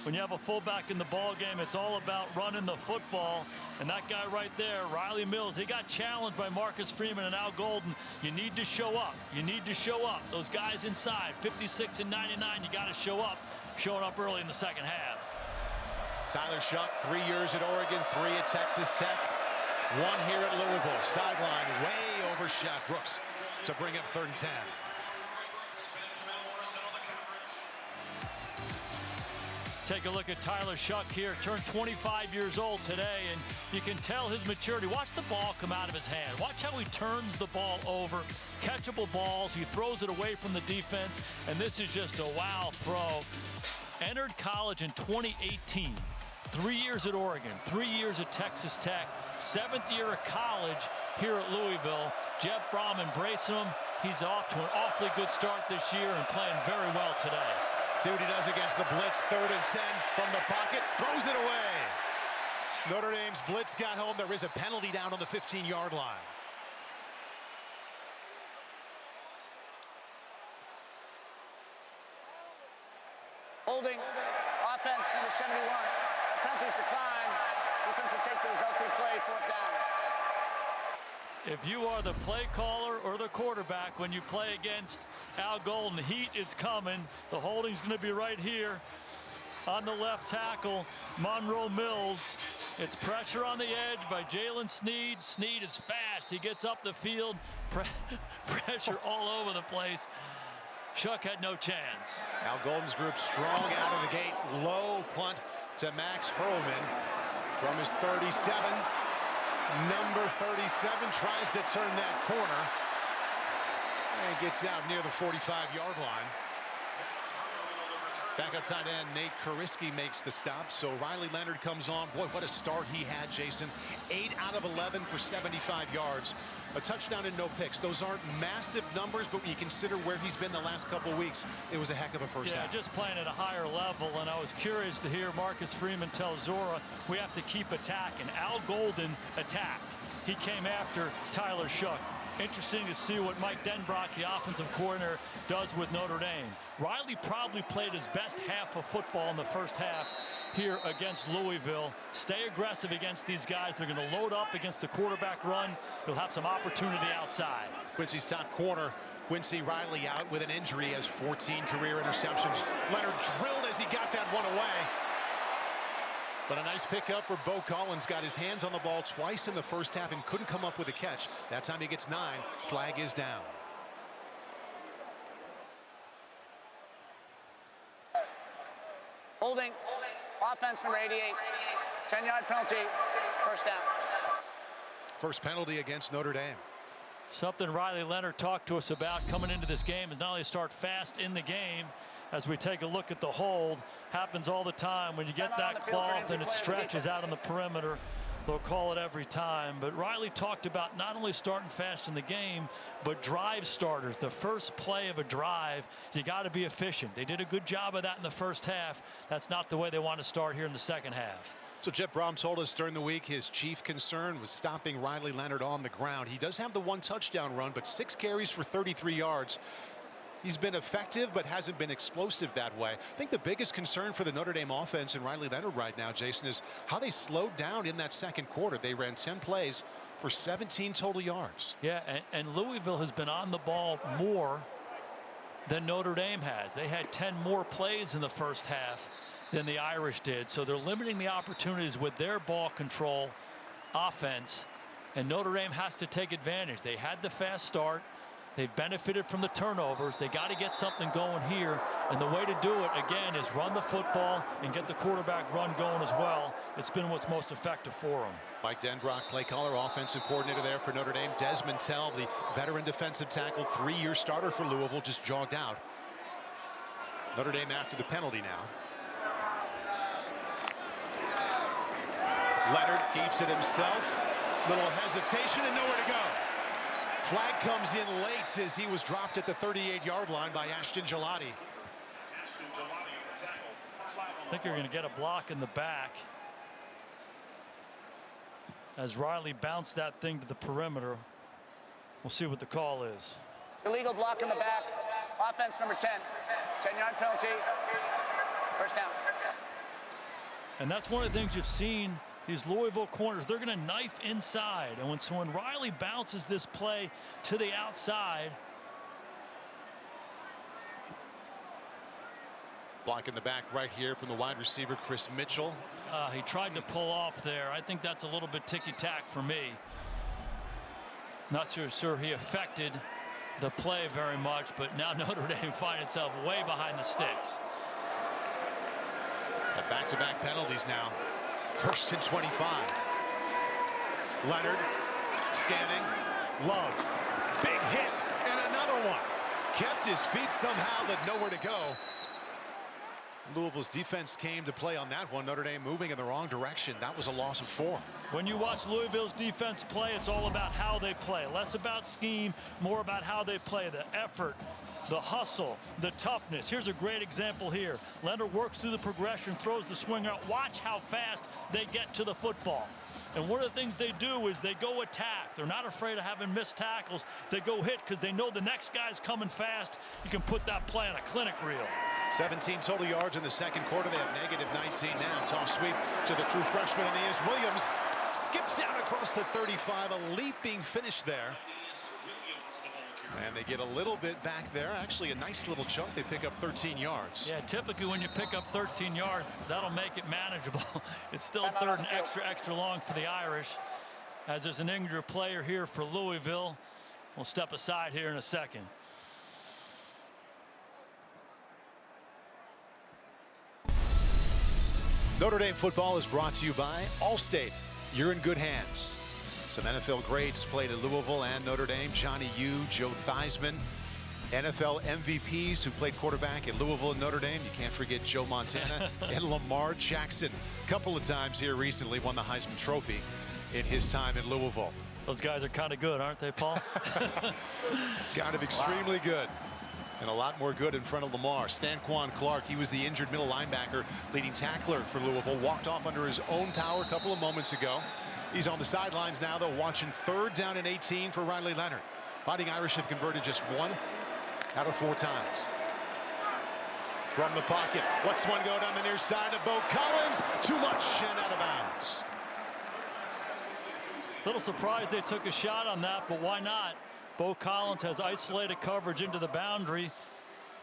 when you have a fullback in the ball game, it's all about running the football. And that guy right there, Riley Mills, he got challenged by Marcus Freeman and Al Golden. You need to show up. You need to show up. Those guys inside, 56 and 99, you got to show up. Showing up early in the second half. Tyler Shuck, 3 years at Oregon, 3 at Texas Tech, 1 here at Louisville. Sideline way overshot Brooks to bring up 3rd and 10. Take a look at Tyler Shuck here, turned 25 years old today, and you can tell his maturity. Watch the ball come out of his hand. Watch how he turns the ball over. Catchable balls, he throws it away from the defense, and this is just a wow throw. Entered college in 2018. 3 years at Oregon, 3 years at Texas Tech, 7th year of college here at Louisville. Jeff Brom embracing him. He's off to an awfully good start this year and playing very well today. See what he does against the blitz. 3rd and 10 from the pocket. Throws it away. Notre Dame's blitz got home. There is a penalty down on the 15-yard line. Holding. Offense, number 71. Penalties decline. Defense will take the resulting play, 4th down. If you are the play caller or the quarterback when you play against Al Golden, heat is coming. The holding's going to be right here on the left tackle, Monroe Mills. It's pressure on the edge by Jalen Sneed. Sneed is fast. He gets up the field. Pressure all over the place. Shuck had no chance. Al Golden's group strong out of the gate. Low punt to Max Hurlman from his 37. Number 37 tries to turn that corner and gets out near the 45-yard line. Backup tight end Nate Kuriski makes the stop. So Riley Leonard comes on. Boy, what a start he had, Jason. 8 out of 11 for 75 yards. A touchdown and no picks. Those aren't massive numbers, but when you consider where he's been the last couple of weeks, it was a heck of a first half. Yeah, just playing at a higher level, and I was curious to hear Marcus Freeman tell Zora, we have to keep attacking. Al Golden attacked. He came after Tyler Shuck. Interesting to see what Mike Denbrock, the offensive coordinator, does with Notre Dame. Riley probably played his best half of football in the first half here against Louisville. Stay aggressive against these guys. They're going to load up against the quarterback run. You'll have some opportunity outside. Quincy's top corner, Quincy Riley, out with an injury, has 14 career interceptions. Leonard drilled as he got that one away. But a nice pickup for Bo Collins. Got his hands on the ball twice in the first half and couldn't come up with a catch. That time he gets 9. Flag is down. Holding. Offense, number 88. 10-yard penalty. First down. First penalty against Notre Dame. Something Riley Leonard talked to us about coming into this game is not only start fast in the game. As we take a look at the hold, happens all the time when you get that cloth and it stretches out on the perimeter. They'll call it every time. But Riley talked about not only starting fast in the game, but drive starters. The first play of a drive, you got to be efficient. They did a good job of that in the first half. That's not the way they want to start here in the second half. So Jeff Brom told us during the week his chief concern was stopping Riley Leonard on the ground. He does have the 1 touchdown run, but 6 carries for 33 yards. He's been effective, but hasn't been explosive that way. I think the biggest concern for the Notre Dame offense and Riley Leonard right now, Jason, is how they slowed down in that second quarter. They ran 10 plays for 17 total yards. Yeah, and Louisville has been on the ball more than Notre Dame has. They had 10 more plays in the first half than the Irish did. So they're limiting the opportunities with their ball control offense. And Notre Dame has to take advantage. They had the fast start. They've benefited from the turnovers. They got to get something going here. And the way to do it, again, is run the football and get the quarterback run going as well. It's been what's most effective for them. Mike Denbrock, play caller, offensive coordinator there for Notre Dame. Desmond Tell, the veteran defensive tackle, 3-year starter for Louisville, just jogged out. Notre Dame after the penalty now. Leonard keeps it himself. Little hesitation and nowhere to go. Flag comes in late as he was dropped at the 38-yard line by Ashton Gelati. I think you're going to get a block in the back as Riley bounced that thing to the perimeter. We'll see what the call is. Illegal block in the back. Offense, number 10. 10-yard penalty. First down. And that's one of the things you've seen. These Louisville corners, they're going to knife inside. And when Riley bounces this play to the outside. Block in the back right here from the wide receiver, Chris Mitchell. He tried to pull off there. I think that's a little bit ticky-tack for me. Not sure he affected the play very much, but now Notre Dame finds itself way behind the sticks. Back-to-back penalties now. 1st and 25. Leonard scanning. Love. Big hit and another one. Kept his feet somehow, but nowhere to go. Louisville's defense came to play on that one. Notre Dame moving in the wrong direction. That was a loss of 4. When you watch Louisville's defense play, it's all about how they play. Less about scheme, more about how they play. The effort, the hustle, the toughness. Here's a great example here. Leonard works through the progression, throws the swing out. Watch how fast they get to the football. And one of the things they do is they go attack. They're not afraid of having missed tackles. They go hit because they know the next guy's coming fast. You can put that play on a clinic reel. 17 total yards in the second quarter. They have negative 19 now. Toss sweep to the true freshman, Aeneas Williams. Skips out across the 35. A leaping finish there. And they get a little bit back there. Actually, a nice little chunk. They pick up 13 yards. Yeah, typically when you pick up 13 yards, that'll make it manageable. It's still third and extra long for the Irish. As there's an injured player here for Louisville. We'll step aside here in a second. Notre Dame football is brought to you by Allstate. You're in good hands. Some NFL greats played at Louisville and Notre Dame. Johnny Yu, Joe Theismann, NFL MVPs who played quarterback at Louisville and Notre Dame. You can't forget Joe Montana and Lamar Jackson. A couple of times here recently won the Heisman Trophy in his time in Louisville. Those guys are kind of good, aren't they, Paul? Kind of extremely good. And a lot more good in front of Lamar. Stanquan Clark, he was the injured middle linebacker, leading tackler for Louisville. Walked off under his own power a couple of moments ago. He's on the sidelines now, though, watching 3rd down and 18 for Riley Leonard. Fighting Irish have converted just 1 out of 4 times. From the pocket, lets one go down the near side to Bo Collins. Too much and out of bounds. Little surprised they took a shot on that, but why not? Bo Collins has isolated coverage into the boundary.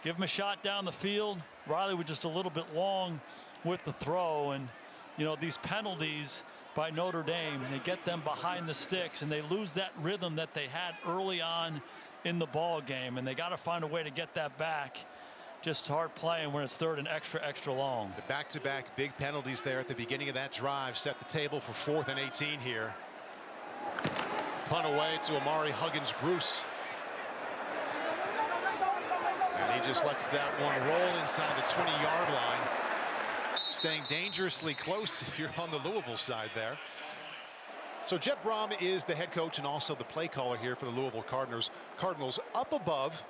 Give him a shot down the field. Riley was just a little bit long with the throw. And, you know, these penalties by Notre Dame, they get them behind the sticks and they lose that rhythm that they had early on in the ball game, and they got to find a way to get that back. Just hard playing when it's 3rd and extra long. The back-to-back big penalties there at the beginning of that drive set the table for 4th and 18 here. Punt away to Amari Huggins-Bruce. And he just lets that one roll inside the 20-yard line. Staying dangerously close if you're on the Louisville side there. So Jet Brom is the head coach and also the play caller here for the Louisville Cardinals. Up above,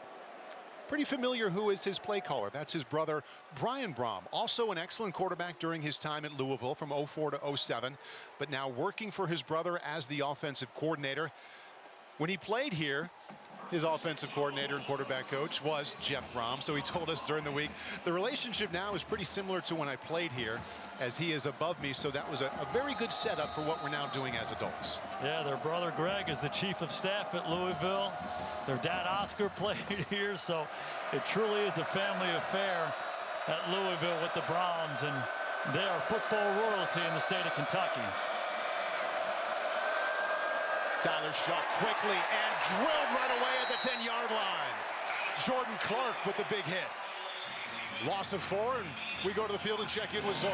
pretty familiar who is his play caller. That's his brother, Brian Brom. Also an excellent quarterback during his time at Louisville from 04 to 07, but now working for his brother as the offensive coordinator. When he played here, his offensive coordinator and quarterback coach was Jeff Brom. So he told us during the week, the relationship now is pretty similar to when I played here, as he is above me. So that was a very good setup for what we're now doing as adults. Yeah, their brother Greg is the chief of staff at Louisville. Their dad Oscar played here, so it truly is a family affair at Louisville with the Broms, and they are football royalty in the state of Kentucky. Tyler Shuck quickly and drilled right away at the 10-yard line. Jordan Clark with the big hit. Loss of 4, and we go to the field and check in with Zora.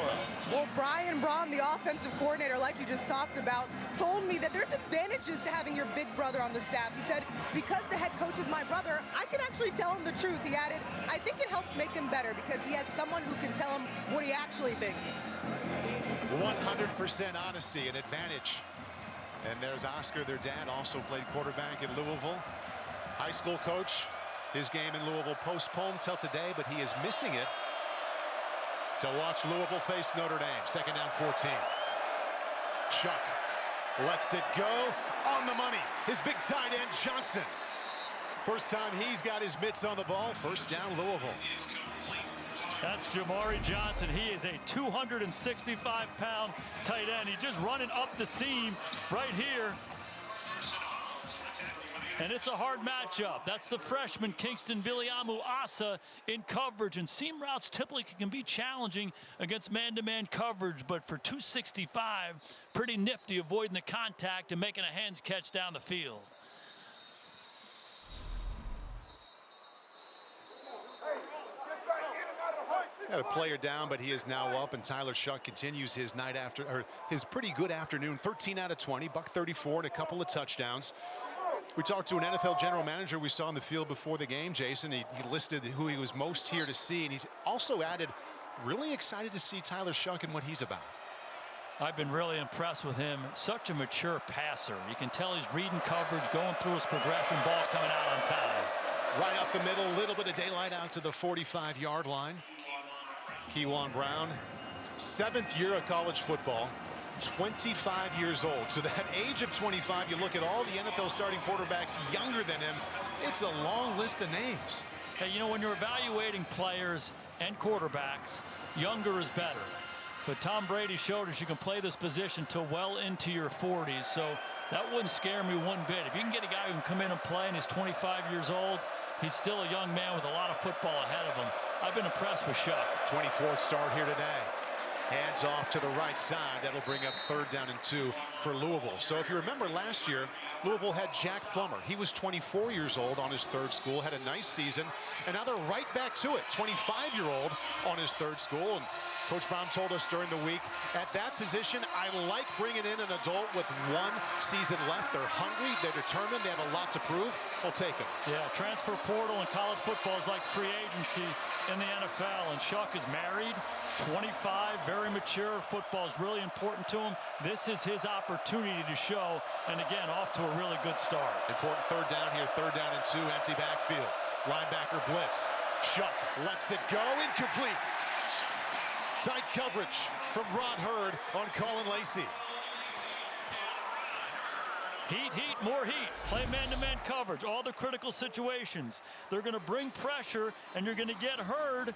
Well, Brian Brom, the offensive coordinator, like you just talked about, told me that there's advantages to having your big brother on the staff. He said, because the head coach is my brother, I can actually tell him the truth. He added, I think it helps make him better because he has someone who can tell him what he actually thinks. 100% honesty, an advantage. And there's Oscar, their dad, also played quarterback in Louisville. High school coach. His game in Louisville postponed till today, but he is missing it to watch Louisville face Notre Dame. 2nd down, 14. Chuck lets it go on the money. His big tight end, Johnson. First time he's got his mitts on the ball. 1st down, Louisville. That's Jamari Johnson. He is a 265-pound tight end. He's just running up the seam right here. And it's a hard matchup. That's the freshman, Kingston Biliamu Asa, in coverage. And seam routes typically can be challenging against man-to-man coverage. But for 265, pretty nifty, avoiding the contact and making a hands catch down the field. Got a player down, but he is now up, and Tyler Shuck continues his his pretty good afternoon. 13 out of 20, $134 and a couple of touchdowns. We talked to an NFL general manager we saw on the field before the game, Jason. He listed who he was most here to see, and he's also added really excited to see Tyler Shuck and what he's about. I've been really impressed with him. Such a mature passer. You can tell he's reading coverage, going through his progression, ball coming out on time. Right up the middle, a little bit of daylight out to the 45-yard line. Kewan Brown, 7th year of college football, 25 years old. So that age of 25, you look at all the NFL starting quarterbacks younger than him, it's a long list of names. Hey, you know, when you're evaluating players and quarterbacks, younger is better. But Tom Brady showed us you can play this position till well into your 40s, so that wouldn't scare me one bit. If you can get a guy who can come in and play and he's 25 years old, he's still a young man with a lot of football ahead of him. I've been impressed with Shuck. 24th start here today. Hands off to the right side. That'll bring up 3rd down and 2 for Louisville. So if you remember last year, Louisville had Jack Plummer. He was 24 years old on his 3rd school, had a nice season, and now they're right back to it. 25-year-old on his 3rd school. And Coach Brown told us during the week, at that position, I like bringing in an adult with 1 season left. They're hungry, they're determined, they have a lot to prove. We'll take them. Yeah, transfer portal in college football is like free agency in the NFL, and Shuck is married, 25, very mature. Football is really important to him. This is his opportunity to show, and again, off to a really good start. Important 3rd down here, 3rd down and 2, empty backfield. Linebacker blitz. Shuck lets it go, incomplete. Tight coverage from Rod Hurd on Colin Lacey. Heat, more heat. Play man-to-man coverage, all the critical situations. They're going to bring pressure, and you're going to get Hurd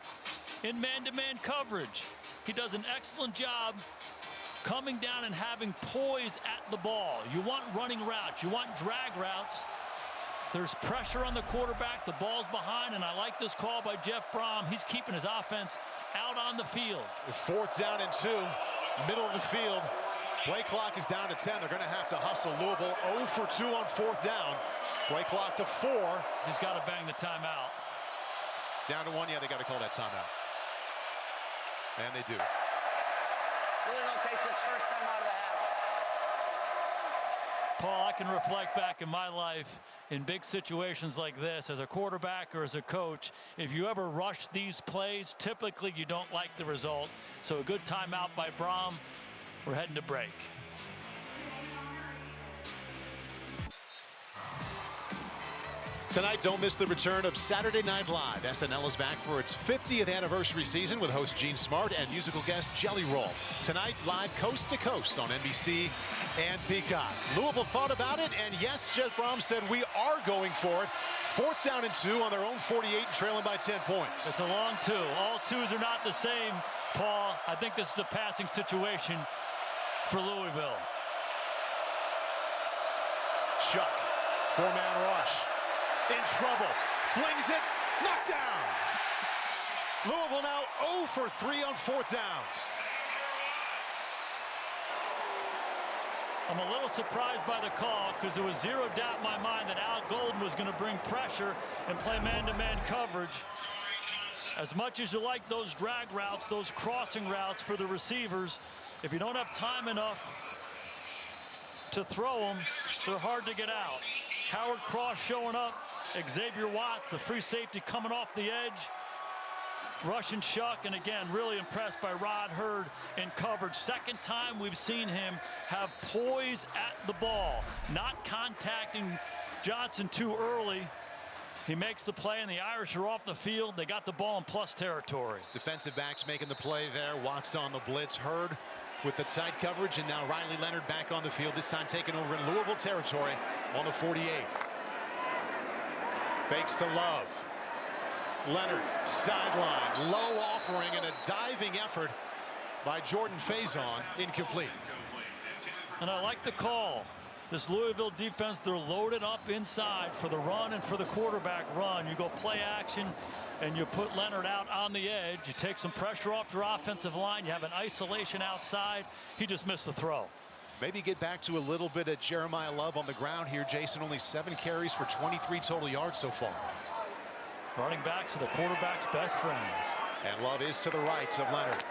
in man-to-man coverage. He does an excellent job coming down and having poise at the ball. You want running routes. You want drag routes. There's pressure on the quarterback. The ball's behind, and I like this call by Jeff Brom. He's keeping his offense out on the field. 4th down and 2, middle of the field. Play clock is down to 10. They're going to have to hustle. Louisville 0 for 2 on 4th down. Play clock to 4. He's got to bang the timeout. Down to 1. Yeah, they got to call that timeout. And they do. Louisville takes its first time out of the half. Paul, I can reflect back in my life in big situations like this as a quarterback or as a coach. If you ever rush these plays, typically you don't like the result. So a good timeout by Brom. We're heading to break. Tonight, don't miss the return of Saturday Night Live. SNL is back for its 50th anniversary season with host Gene Smart and musical guest Jelly Roll. Tonight, live coast to coast on NBC and Peacock. Louisville thought about it, and yes, Jeff Brom said we are going for it. 4th down and 2 on their own 48, trailing by 10 points. It's a long 2. All 2s are not the same, Paul. I think this is a passing situation for Louisville. Shuck, 4-man rush. In trouble, flings it, knocked down. Louisville now 0 for 3 on 4th downs. I'm a little surprised by the call because there was zero doubt in my mind that Al Golden was going to bring pressure and play man-to-man coverage. As much as you like those drag routes, those crossing routes for the receivers, if you don't have time enough to throw them, they're hard to get out. Howard Cross showing up. Xavier Watts, the free safety, coming off the edge. Russian Shuck, and again, really impressed by Rod Hurd in coverage. Second time we've seen him have poise at the ball, not contacting Johnson too early. He makes the play, and the Irish are off the field. They got the ball in plus territory. Defensive backs making the play there. Watts on the blitz. Hurd with the tight coverage, and now Riley Leonard back on the field, this time taking over in Louisville territory on the 48. Fakes to Love. Leonard, sideline, low offering, and a diving effort by Jordan Faison, incomplete. And I like the call. This Louisville defense, they're loaded up inside for the run and for the quarterback run. You go play action, and you put Leonard out on the edge. You take some pressure off your offensive line. You have an isolation outside. He just missed the throw. Maybe get back to a little bit of Jeremiah Love on the ground here. Jason, only 7 carries for 23 total yards so far. Running backs are the quarterback's best friends. And Love is to the right of Leonard.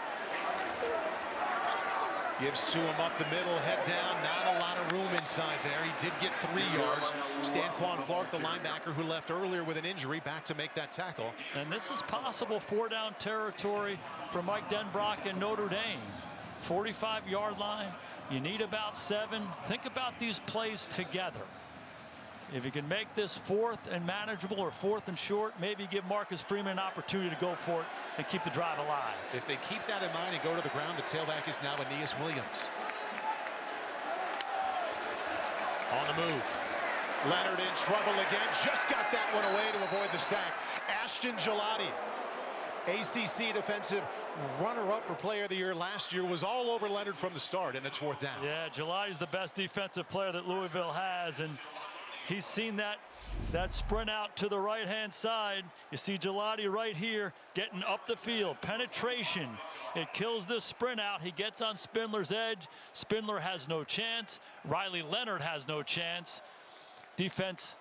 Gives to him up the middle, head down, not a lot of room inside there. He did get 3 yards. Stanquan Clark, the linebacker who left earlier with an injury, back to make that tackle. And this is possible 4-down territory for Mike Denbrock and Notre Dame. 45-yard line, you need about 7. Think about these plays together. If you can make this 4th and manageable or 4th and short, maybe give Marcus Freeman an opportunity to go for it and keep the drive alive. If they keep that in mind and go to the ground, the tailback is now Aeneas Williams. On the move. Leonard in trouble again. Just got that one away to avoid the sack. Ashton Gelati, ACC defensive runner-up for player of the year last year, was all over Leonard from the start, and it's 4th down. Yeah, Gelati's the best defensive player that Louisville has, and he's seen that sprint out to the right-hand side. You see Gelati right here getting up the field. Penetration. It kills this sprint out. He gets on Spindler's edge. Spindler has no chance. Riley Leonard has no chance. Defense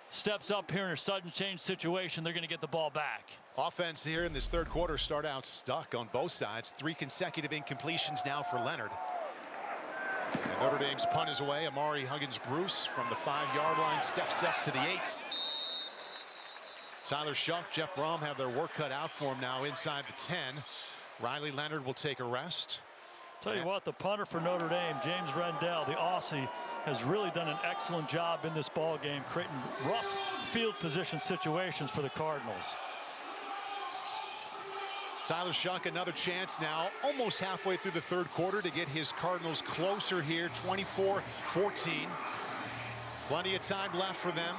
steps up here in a sudden change situation. They're going to get the ball back. Offense here in this 3rd quarter start out stuck on both sides. 3 consecutive incompletions now for Leonard. And Notre Dame's punt is away. Amari Huggins-Bruce from the 5-yard line steps up to the 8. Tyler Shuck, Jeff Brom have their work cut out for him now inside the 10. Riley Leonard will take a rest. Tell you what, the punter for Notre Dame, James Rendell, the Aussie, has really done an excellent job in this ball game, creating rough field position situations for the Cardinals. Tyler Shuck, another chance now, almost halfway through the 3rd quarter to get his Cardinals closer here, 24-14. Plenty of time left for them.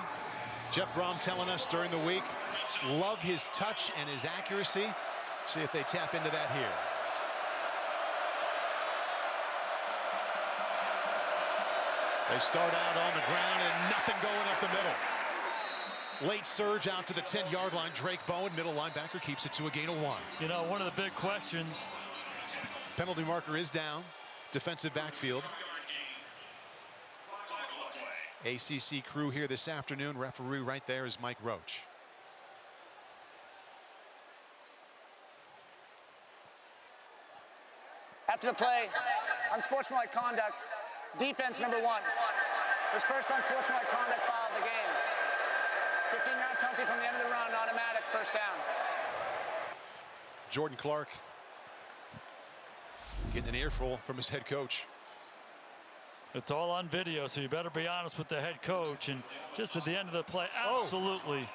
Jeff Brom telling us during the week, love his touch and his accuracy. See if they tap into that here. They start out on the ground and nothing going up the middle. Late surge out to the 10-yard line. Drake Bowen, middle linebacker, keeps it to a gain of 1. You know, one of the big questions. Penalty marker is down. Defensive backfield. ACC crew here this afternoon. Referee right there is Mike Roach. After the play, unsportsmanlike conduct, defense number 1. His first unsportsmanlike conduct foul of the game. 15-yard penalty from the end of the run, automatic, 1st down. Jordan Clark getting an earful from his head coach. It's all on video, so you better be honest with the head coach. And just at the end of the play, absolutely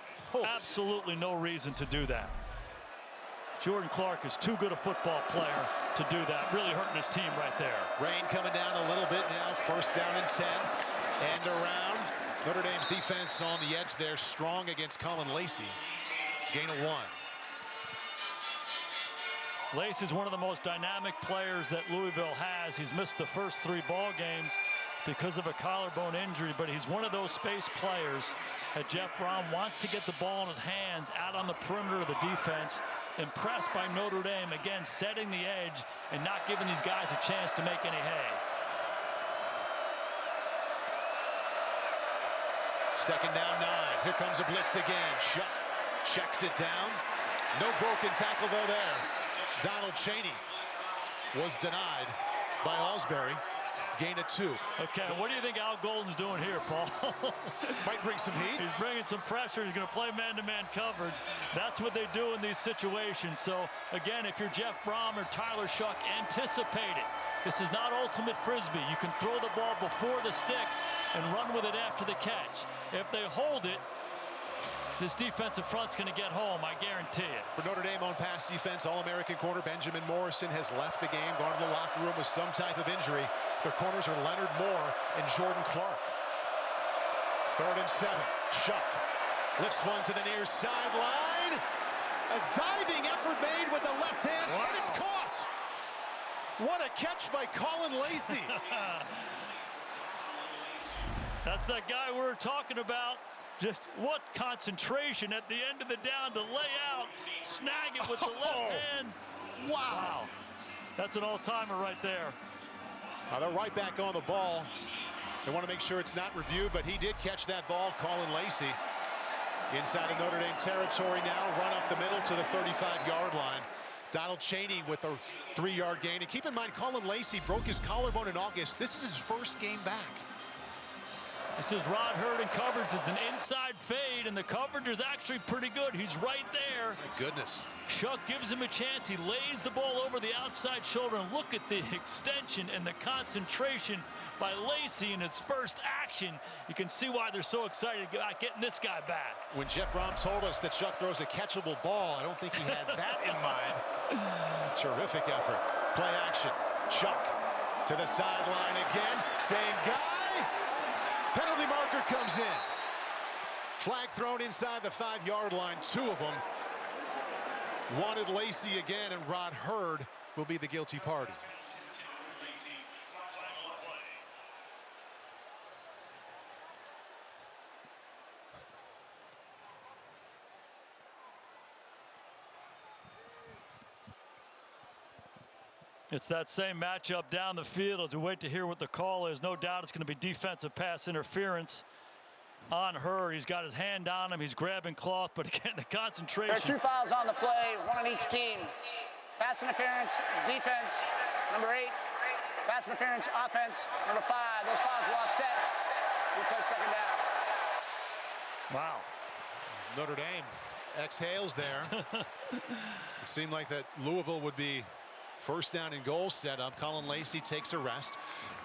no reason to do that. Jordan Clark is too good a football player to do that. Really hurting his team right there. Rain coming down a little bit now. 1st down and 10. And around. Notre Dame's defense on the edge there, strong against Colin Lacey. Gain of 1. Lacey's one of the most dynamic players that Louisville has. He's missed the first 3 ball games because of a collarbone injury, but he's one of those space players that Jeff Brom wants to get the ball in his hands out on the perimeter of the defense. Impressed by Notre Dame, again, setting the edge and not giving these guys a chance to make any hay. 2nd down 9. Here comes a blitz again. Shuck checks it down. No broken tackle though there. Donald Chaney was denied by Alsbury. Gain of 2. Okay, what do you think Al Golden's doing here, Paul? Might bring some heat. He's bringing some pressure. He's going to play man-to-man coverage. That's what they do in these situations. So, again, if you're Jeff Brom or Tyler Shuck, anticipate it. This is not ultimate frisbee. You can throw the ball before the sticks and run with it after the catch. If they hold it, this defensive front's going to get home, I guarantee it. For Notre Dame on pass defense, All-American corner Benjamin Morrison has left the game, gone to the locker room with some type of injury. Their corners are Leonard Moore and Jordan Clark. 3rd and 7. Shuck lifts one to the near sideline. A diving effort made with the left hand, and it's caught. What a catch by Colin Lacey. That's that guy we were talking about. Just what concentration at the end of the down to lay out, snag it with the left hand. Wow. That's an all-timer right there. They're right back on the ball. They want to make sure it's not reviewed, but he did catch that ball, Colin Lacey. Inside of Notre Dame territory now, run up the middle to the 35-yard line. Donald Chaney with a 3-yard gain. And keep in mind, Colin Lacey broke his collarbone in August. This is his first game back. This is Rod Hurd in coverage. It's an inside fade, and the coverage is actually pretty good. He's right there. My goodness. Shuck gives him a chance. He lays the ball over the outside shoulder, and look at the extension and the concentration by Lacey in his first action. You can see why they're so excited about getting this guy back. When Jeff Brom told us that Shuck throws a catchable ball, I don't think he had that in mind. Terrific effort. Play action. Shuck to the sideline again. Same guy. Penalty marker comes in. Flag thrown inside the 5-yard line. 2 of them wanted Lacey again, and Rod Hurd will be the guilty party. It's that same matchup down the field as we wait to hear what the call is. No doubt it's going to be defensive pass interference on Hurd. He's got his hand on him. He's grabbing cloth, but again, the concentration. There are 2 fouls on the play, 1 on each team. Pass interference, defense, number 8. Pass interference, offense, number 5. Those fouls will offset. We play second down. Wow. Notre Dame exhales there. It seemed like that Louisville would be first down and goal set up. Colin Lacey takes a rest.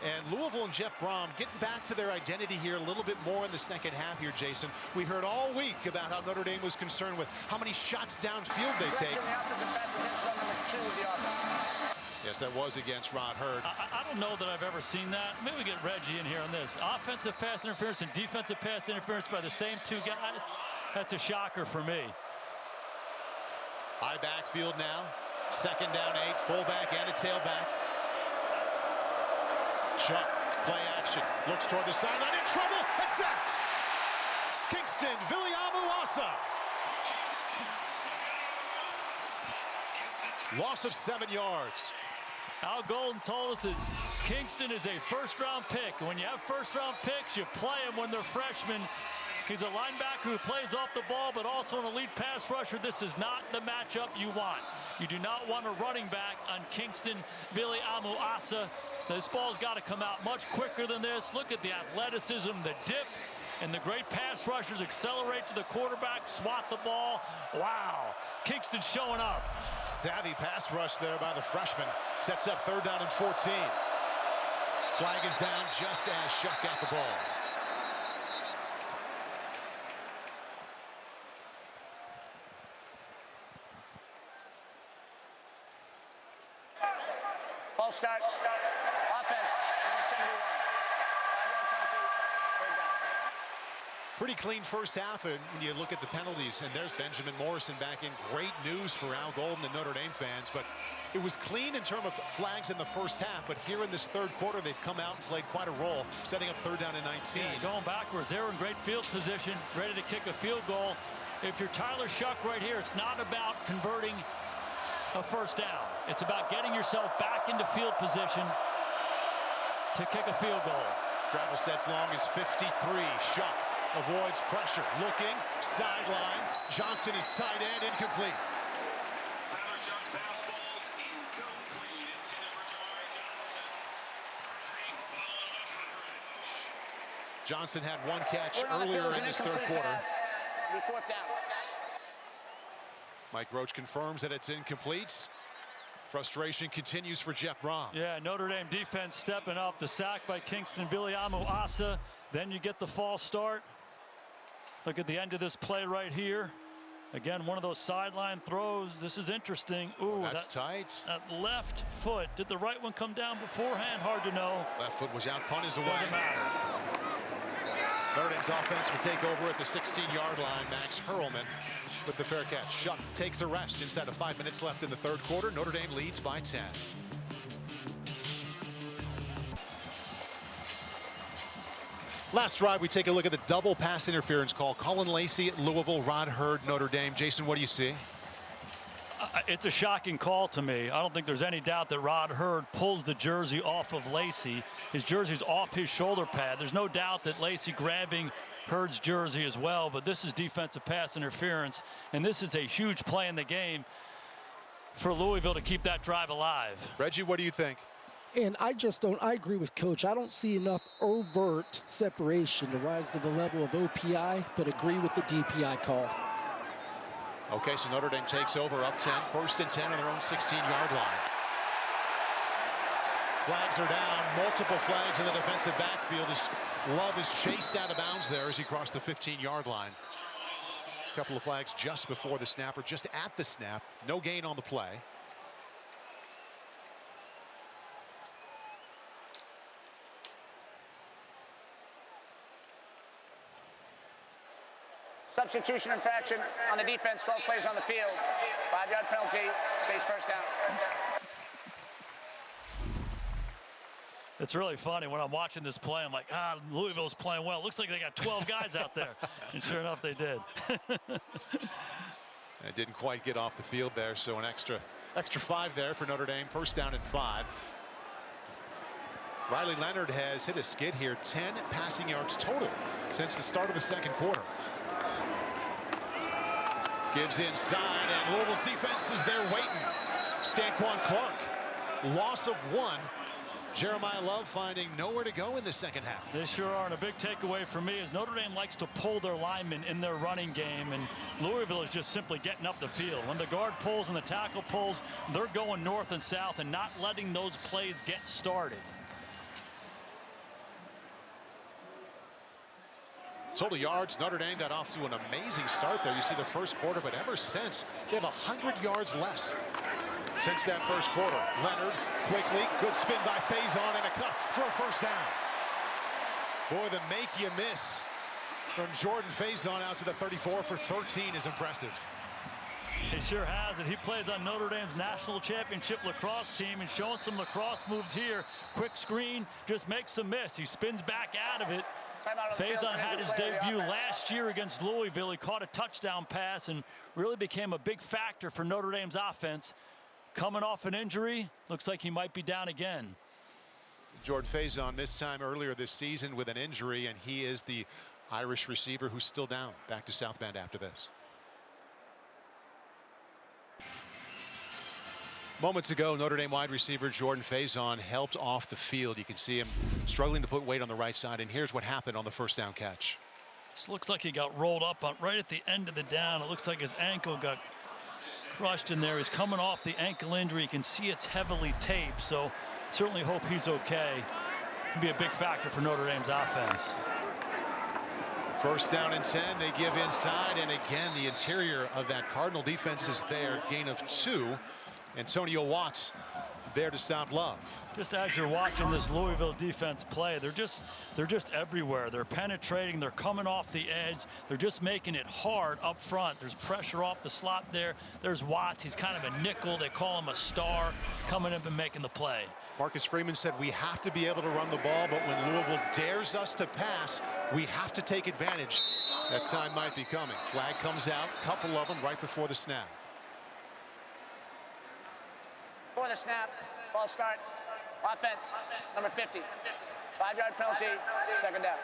And Louisville and Jeff Brom getting back to their identity here a little bit more in the second half here, Jason. We heard all week about how Notre Dame was concerned with how many shots downfield they take. Yes, that was against Rod Hurd. I don't know that I've ever seen that. Maybe we get Reggie in here on this. Offensive pass interference and defensive pass interference by the same 2 guys. That's a shocker for me. High backfield now. Second down 8, fullback and a tailback. Shuck, play action, looks toward the sideline, in trouble, and sacked. Kingston Viliamu-Asa. Loss of 7 yards. Al Golden told us that Kingston is a first-round pick. When you have first-round picks, you play them when they're freshmen. He's a linebacker who plays off the ball, but also an elite pass rusher. This is not the matchup you want. You do not want a running back on Kingston Viliamu-Asa. This ball's got to come out much quicker than this. Look at the athleticism, the dip, and the great pass rushers accelerate to the quarterback, swat the ball. Wow, Kingston showing up. Savvy pass rush there by the freshman. Sets up 3rd down and 14. Flag is down just as Shuck got the ball. False start. Offense. Pretty clean first half, and when you look at the penalties, and there's Benjamin Morrison back in. Great news for Al Golden and Notre Dame fans, but it was clean in terms of flags in the first half, but here in this 3rd quarter, they've come out and played quite a role, setting up 3rd down and 19. Yeah, going backwards. They're in great field position, ready to kick a field goal. If you're Tyler Shuck right here, it's not about converting a first down. It's about getting yourself back into field position to kick a field goal. Travel sets long as 53. Shuck avoids pressure. Looking, sideline. Johnson is tight end, incomplete. Johnson had 1 catch earlier in this 3rd quarter. Fourth down. Mike Roach confirms that it's incomplete. Frustration continues for Jeff Brom. Yeah, Notre Dame defense stepping up. The sack by Kingston Viliamu-Asa. Then you get the false start. Look at the end of this play right here. Again, one of those sideline throws. This is interesting. Ooh, that's tight. That left foot. Did the right one come down beforehand? Hard to know. Left foot was out. Punt is away. Doesn't matter. Notre Dame's offense will take over at the 16-yard line. Max Hurlman with the fair catch. Shuck takes a rest inside of 5 minutes left in the 3rd quarter. Notre Dame leads by 10. Last drive, we take a look at the double pass interference call. Colin Lacey at Louisville, Rod Hurd, Notre Dame. Jason, what do you see? It's a shocking call to me. I don't think there's any doubt that Rod Hurd pulls the jersey off of Lacey. His jersey's off his shoulder pad. There's no doubt that Lacey grabbing Hurd's jersey as well, but this is defensive pass interference, and this is a huge play in the game. for Louisville to keep that drive alive. Reggie, what do you think? And I agree with Coach. I don't see enough overt separation to rise to the level of OPI, but agree with the DPI call. Okay, so Notre Dame takes over up 10, 1st and 10 on their own 16-yard line. Flags are down, multiple flags in the defensive backfield. Love is chased out of bounds there as he crossed the 15-yard line. A couple of flags just before the snap, or just at the snap. No gain on the play. Substitution infraction on the defense, 12 plays on the field. 5-yard penalty, stays first down. It's really funny when I'm watching this play. I'm like, Louisville's playing well. Looks like they got 12 guys out there. And sure enough, they did. It didn't quite get off the field there, so an extra 5 there for Notre Dame. 1st down and 5. Riley Leonard has hit a skid here. 10 passing yards total since the start of the 2nd quarter. Gives inside, and Louisville's defense is there waiting. Stanquan Clark, loss of 1. Jeremiah Love finding nowhere to go in the 2nd half. They sure are, and a big takeaway for me is Notre Dame likes to pull their linemen in their running game, and Louisville is just simply getting up the field. When the guard pulls and the tackle pulls, they're going north and south and not letting those plays get started. Total yards, Notre Dame got off to an amazing start there. You see the 1st quarter, but ever since, they have 100 yards less since that 1st quarter. Leonard quickly, good spin by Faison, and a cut for a 1st down. Boy, the make you miss from Jordan Faison out to the 34 for 13 is impressive. He sure has it. He plays on Notre Dame's national championship lacrosse team and showing some lacrosse moves here. Quick screen, just makes the miss. He spins back out of it. Faison had his debut last year against Louisville. He caught a touchdown pass and really became a big factor for Notre Dame's offense. Coming off an injury, looks like he might be down again. Jordan Faison missed time earlier this season with an injury, and he is the Irish receiver who's still down. Back to South Bend after this. Moments ago, Notre Dame wide receiver Jordan Faison helped off the field. You can see him struggling to put weight on the right side, and here's what happened on the 1st down catch. This looks like he got rolled up right at the end of the down. It looks like his ankle got crushed in there. He's coming off the ankle injury. You can see it's heavily taped, so certainly hope he's okay. Can be a big factor for Notre Dame's offense. 1st down and 10. They give inside, and again, the interior of that Cardinal defense is there. Gain of 2. Antonio Watts there to stop Love. Just as you're watching this Louisville defense play, they're just everywhere. They're penetrating, they're coming off the edge, they're just making it hard up front. There's pressure off the slot there. There's Watts, he's kind of a nickel, they call him a star, coming up and making the play. Marcus Freeman said we have to be able to run the ball, but when Louisville dares us to pass, we have to take advantage. That time might be coming. Flag comes out, couple of them right before the snap. Before the snap, ball start, offense, number 50. 5-yard penalty, 2nd down.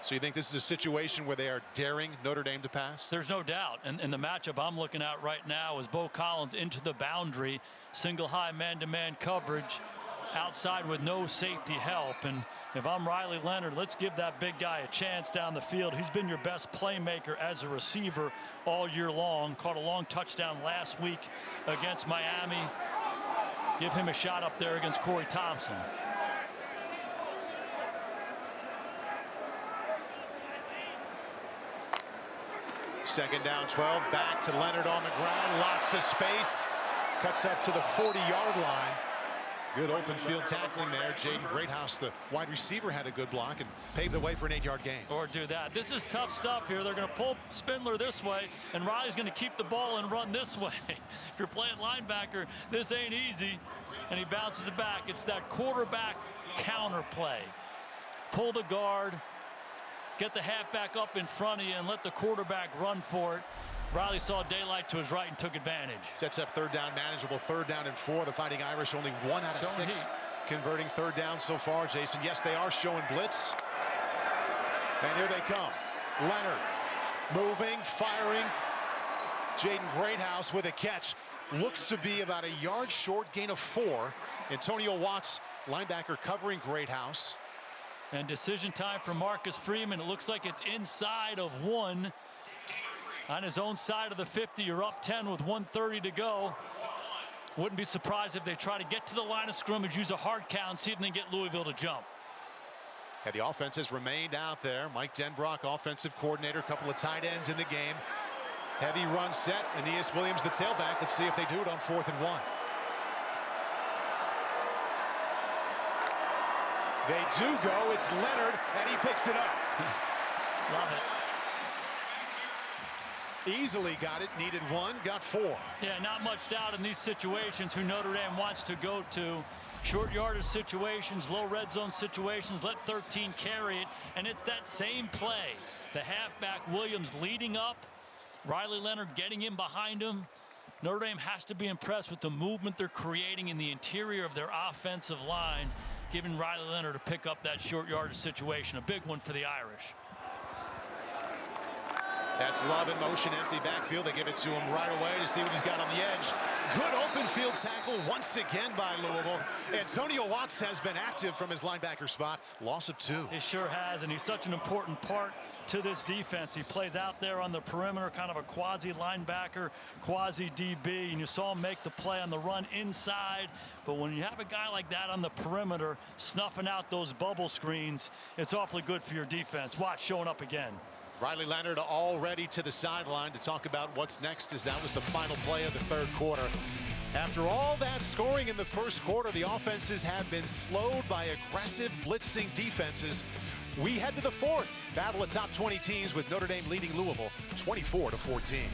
So you think this is a situation where they are daring Notre Dame to pass? There's no doubt. And the matchup I'm looking at right now is Bo Collins into the boundary, single high man-to-man coverage, outside with no safety help. And if I'm Riley Leonard, let's give that big guy a chance down the field. He's been your best playmaker as a receiver all year long. Caught a long touchdown last week against Miami. Give him a shot up there against Corey Thompson. Second down 12, back to Leonard on the ground, lots of space, cuts up to the 40-yard line. Good open field tackling there. Jaden Greathouse, the wide receiver, had a good block and paved the way for an 8-yard gain. Or do that. This is tough stuff here. They're going to pull Spindler this way, and Riley's going to keep the ball and run this way. If you're playing linebacker, this ain't easy. And he bounces it back. It's that quarterback counter play. Pull the guard, get the halfback up in front of you, and let the quarterback run for it. Riley saw daylight to his right and took advantage. Sets up 3rd down manageable. 3rd down and 4. The Fighting Irish only 1 out of 6 converting 3rd down so far, Jason. Yes, they are showing blitz. And here they come. Leonard moving, firing. Jaden Greathouse with a catch. looks to be about a yard short, gain of 4. Antonio Watts, linebacker, covering Greathouse. And decision time for Marcus Freeman. It looks like it's inside of 1. On his own side of the 50, you're up 10 with 1:30 to go. Wouldn't be surprised if they try to get to the line of scrimmage, use a hard count, see if they can get Louisville to jump. Yeah, the offense has remained out there. Mike Denbrock, offensive coordinator, a couple of tight ends in the game. Heavy run set. Aeneas Williams, the tailback. Let's see if they do it on 4th and 1. They do go. It's Leonard, and he picks it up. Love it. Easily got it. Needed 1, got 4. Yeah, not much doubt in these situations who Notre Dame wants to go to. Short yardage situations, low red zone situations, let 13 carry it, and it's that same play. The halfback Williams leading up, Riley Leonard getting in behind him. Notre Dame has to be impressed with the movement they're creating in the interior of their offensive line, giving Riley Leonard to pick up that short yardage situation. A big one for the Irish. That's Love in motion, empty backfield. They give it to him right away to see what he's got on the edge. Good open field tackle once again by Louisville. Antonio Watts has been active from his linebacker spot. Loss of 2. He sure has, and he's such an important part to this defense. He plays out there on the perimeter, kind of a quasi linebacker, quasi DB, and you saw him make the play on the run inside. But when you have a guy like that on the perimeter snuffing out those bubble screens, it's awfully good for your defense. Watch showing up again. Riley Leonard already to the sideline to talk about what's next, as that was the final play of the 3rd quarter. After all that scoring in the 1st quarter, the offenses have been slowed by aggressive blitzing defenses. We head to the 4th. Battle of top 20 teams with Notre Dame leading Louisville 24-14.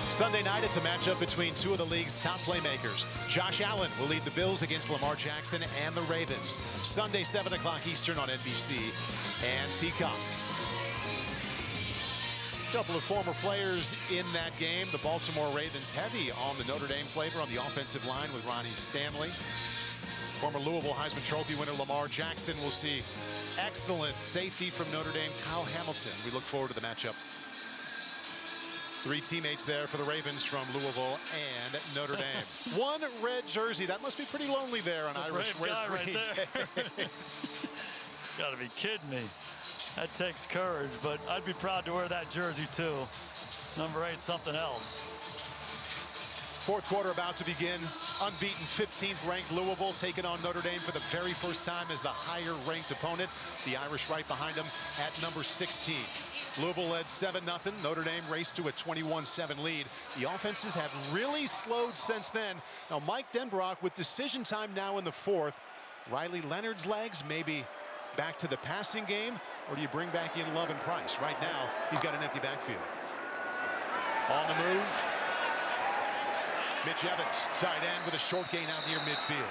Sunday night, it's a matchup between 2 of the league's top playmakers. Josh Allen will lead the Bills against Lamar Jackson and the Ravens. Sunday, 7 o'clock Eastern on NBC and Peacock. A couple of former players in that game. The Baltimore Ravens heavy on the Notre Dame flavor on the offensive line with Ronnie Stanley. Former Louisville Heisman Trophy winner Lamar Jackson will see excellent safety from Notre Dame, Kyle Hamilton. We look forward to the matchup. 3 teammates there for the Ravens from Louisville and Notre Dame. 1 red jersey. That must be pretty lonely there on Irish Red right Green there. Gotta be kidding me. That takes courage, but I'd be proud to wear that jersey too. Number 8, something else. 4th quarter about to begin. Unbeaten 15th ranked Louisville taking on Notre Dame for the very first time as the higher ranked opponent. The Irish right behind them at number 16. Louisville led 7-0. Notre Dame raced to a 21-7 lead. The offenses have really slowed since then. Now Mike Denbrock with decision time now in the 4th. Riley Leonard's legs maybe back to the passing game, or do you bring back in Love and Price? Right now he's got an empty backfield. On the move, Mitch Evans, tight end with a short gain out near midfield.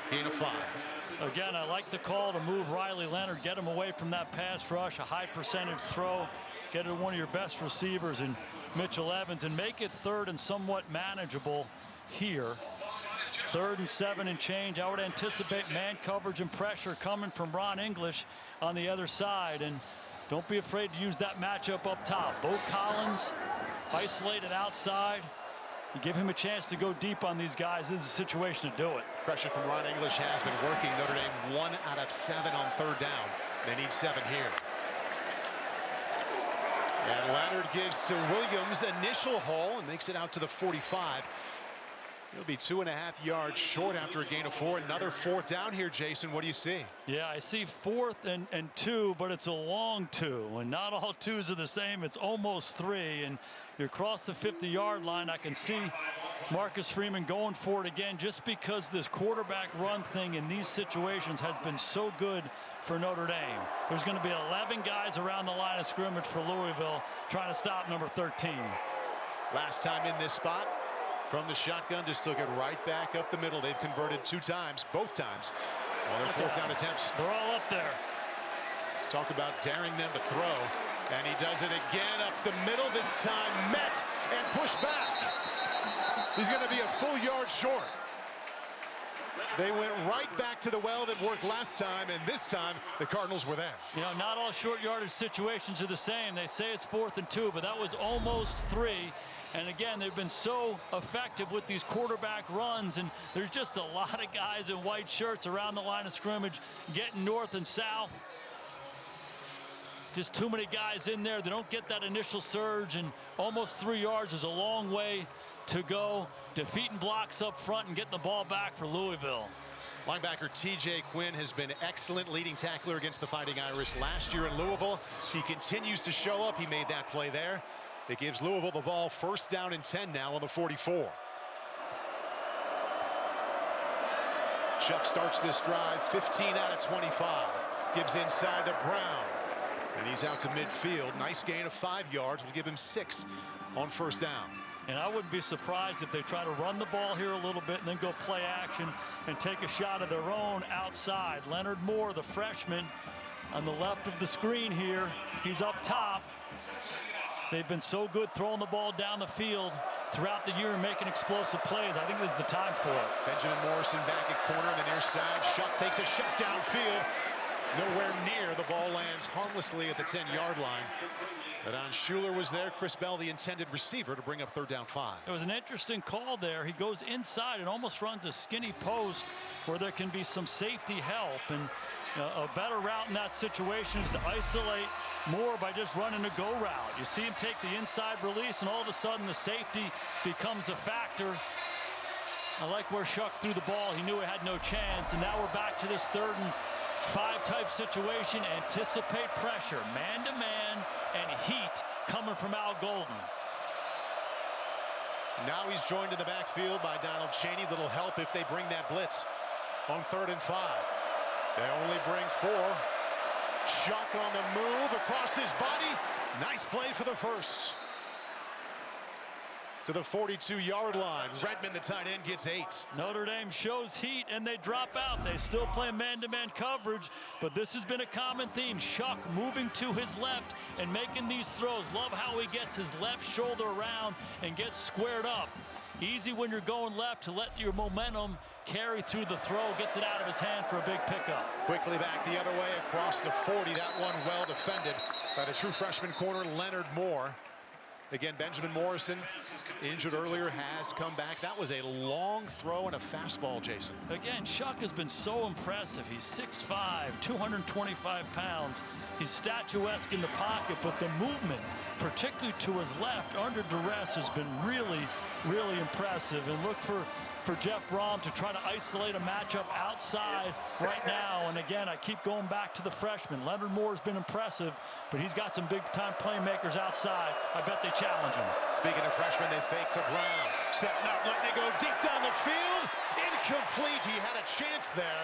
Gain of 5. Again, I like the call to move Riley Leonard, get him away from that pass rush, a high percentage throw, get it to one of your best receivers in Mitchell Evans, and make it 3rd and somewhat manageable here. 3rd and 7 and change. I would anticipate man coverage and pressure coming from Ron English on the other side, and don't be afraid to use that matchup up top. Bo Collins isolated outside. You give him a chance to go deep on these guys. This is a situation to do it. Pressure from Ron English has been working. Notre Dame 1 out of 7 on 3rd down. They need 7 here. And Leonard gives to Williams, initial hole, and makes it out to the 45. He'll be 2.5 yards short after a gain of 4. Another 4th down here, Jason. What do you see? Yeah, I see 4th and 2, but it's a long 2, and not all 2s are the same. It's almost 3, and you're across the 50-yard line. I can see Marcus Freeman going for it again, just because this quarterback run thing in these situations has been so good for Notre Dame. There's going to be 11 guys around the line of scrimmage for Louisville trying to stop number 13. Last time in this spot, from the shotgun, just took it right back up the middle. They've converted 2 times, both times. Well, their 4th down attempts. They're all up there. Talk about daring them to throw. And he does it again up the middle, this time met and pushed back. He's going to be a full yard short. They went right back to the well that worked last time, and this time the Cardinals were there. You know, not all short yardage situations are the same. They say it's 4th and 2, but that was almost 3. And again, they've been so effective with these quarterback runs, and there's just a lot of guys in white shirts around the line of scrimmage getting north and south. Just too many guys in there. They don't get that initial surge, and almost 3 yards is a long way to go. Defeating blocks up front and getting the ball back for Louisville. Linebacker T.J. Quinn has been excellent leading tackler against the Fighting Irish last year in Louisville. He continues to show up. He made that play there. It gives Louisville the ball, 1st down and 10 now on the 44. Chuck starts this drive 15 out of 25. Gives inside to Brown. And he's out to midfield. Nice gain of 5 yards. Will give him 6 on 1st down. And I wouldn't be surprised if they try to run the ball here a little bit and then go play action and take a shot of their own outside. Leonard Moore, the freshman, on the left of the screen here. He's up top. They've been so good throwing the ball down the field throughout the year and making explosive plays. I think this is the time for it. Benjamin Morrison back at corner on the near side. Shuck takes a shot downfield. Nowhere near. The ball lands harmlessly at the 10-yard line. But on Schuler was there. Chris Bell, the intended receiver, to bring up 3rd down 5. It was an interesting call there. He goes inside and almost runs a skinny post where there can be some safety help. And a better route in that situation is to isolate Moore by just running a go route. You see him take the inside release, and all of a sudden the safety becomes a factor. I like where Shuck threw the ball. He knew he had no chance, and now we're back to this 3rd and 5 type situation. Anticipate pressure, man-to-man, and heat coming from Al Golden. Now he's joined in the backfield by Donald Chaney. Little help if they bring that blitz on 3rd and 5. They only bring 4. Shuck on the move across his body. Nice play for the 1st. To the 42-yard line. Redmond, the tight end, gets 8. Notre Dame shows heat and they drop out. They still play man-to-man coverage, but this has been a common theme. Shuck moving to his left and making these throws. Love how he gets his left shoulder around and gets squared up. Easy when you're going left to let your momentum carry through the throw. Gets it out of his hand for a big pickup. Quickly back the other way across the 40. That one well defended by the true freshman corner, Leonard Moore. Again, Benjamin Morrison, injured earlier, has come back. That was a long throw and a fastball, Jason. Again, Shuck has been so impressive. He's 6'5", 225 pounds. He's statuesque in the pocket, but the movement, particularly to his left, under duress, has been really, really impressive. And look for Jeff Brom to try to isolate a matchup outside right now. And again, I keep going back to the freshman. Leonard Moore's been impressive, but he's got some big-time playmakers outside. I bet they challenge him. Speaking of freshmen, they fake to Brown. Setting up, letting it go deep down the field. Incomplete. He had a chance there.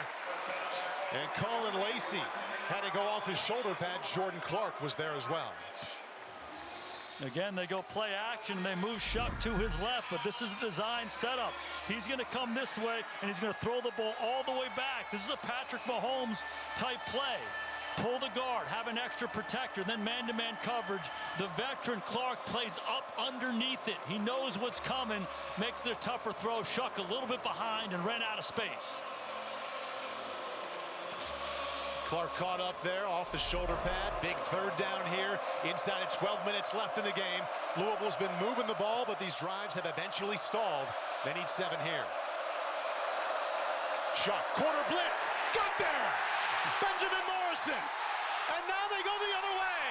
And Colin Lacey had to go off his shoulder pad. Jordan Clark was there as well. Again, they go play action, and they move Shuck to his left, but this is a design setup. He's going to come this way, and he's going to throw the ball all the way back. This is a Patrick Mahomes type play. Pull the guard, have an extra protector, then man-to-man coverage. The veteran Clark plays up underneath it. He knows what's coming, makes it a tougher throw. Shuck a little bit behind and ran out of space. Clark caught up there off the shoulder pad. Big 3rd down here. Inside of 12 minutes left in the game. Louisville's been moving the ball, but these drives have eventually stalled. They need 7 here. Shuck, corner blitz, got there! Benjamin Morrison, and now they go the other way.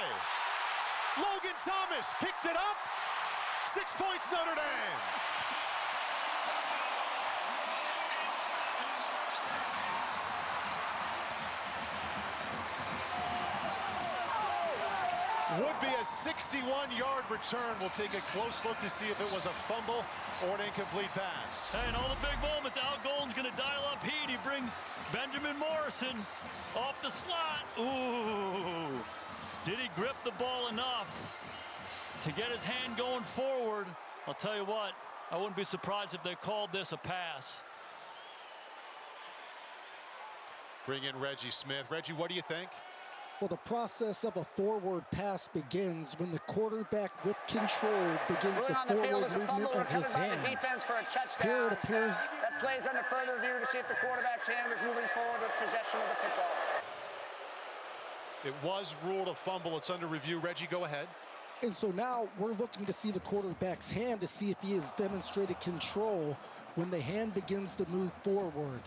Logan Thomas picked it up. 6 points, Notre Dame. Would be a 61-yard return. We'll take a close look to see if it was a fumble or an incomplete pass. Hey, in all the big moments, Al Golden's going to dial up heat. He brings Benjamin Morrison off the slot. Ooh. Did he grip the ball enough to get his hand going forward? I'll tell you what, I wouldn't be surprised if they called this a pass. Bring in Reggie Smith. Reggie, what do you think? Well, the process of a forward pass begins when the quarterback with control begins the forward movement of his hand. Defense for a touchdown. Here it appears that plays under further review to see if the quarterback's hand was moving forward with possession of the football. It was ruled a fumble. It's under review. Reggie, go ahead. And so now we're looking to see the quarterback's hand to see if he has demonstrated control when the hand begins to move forward.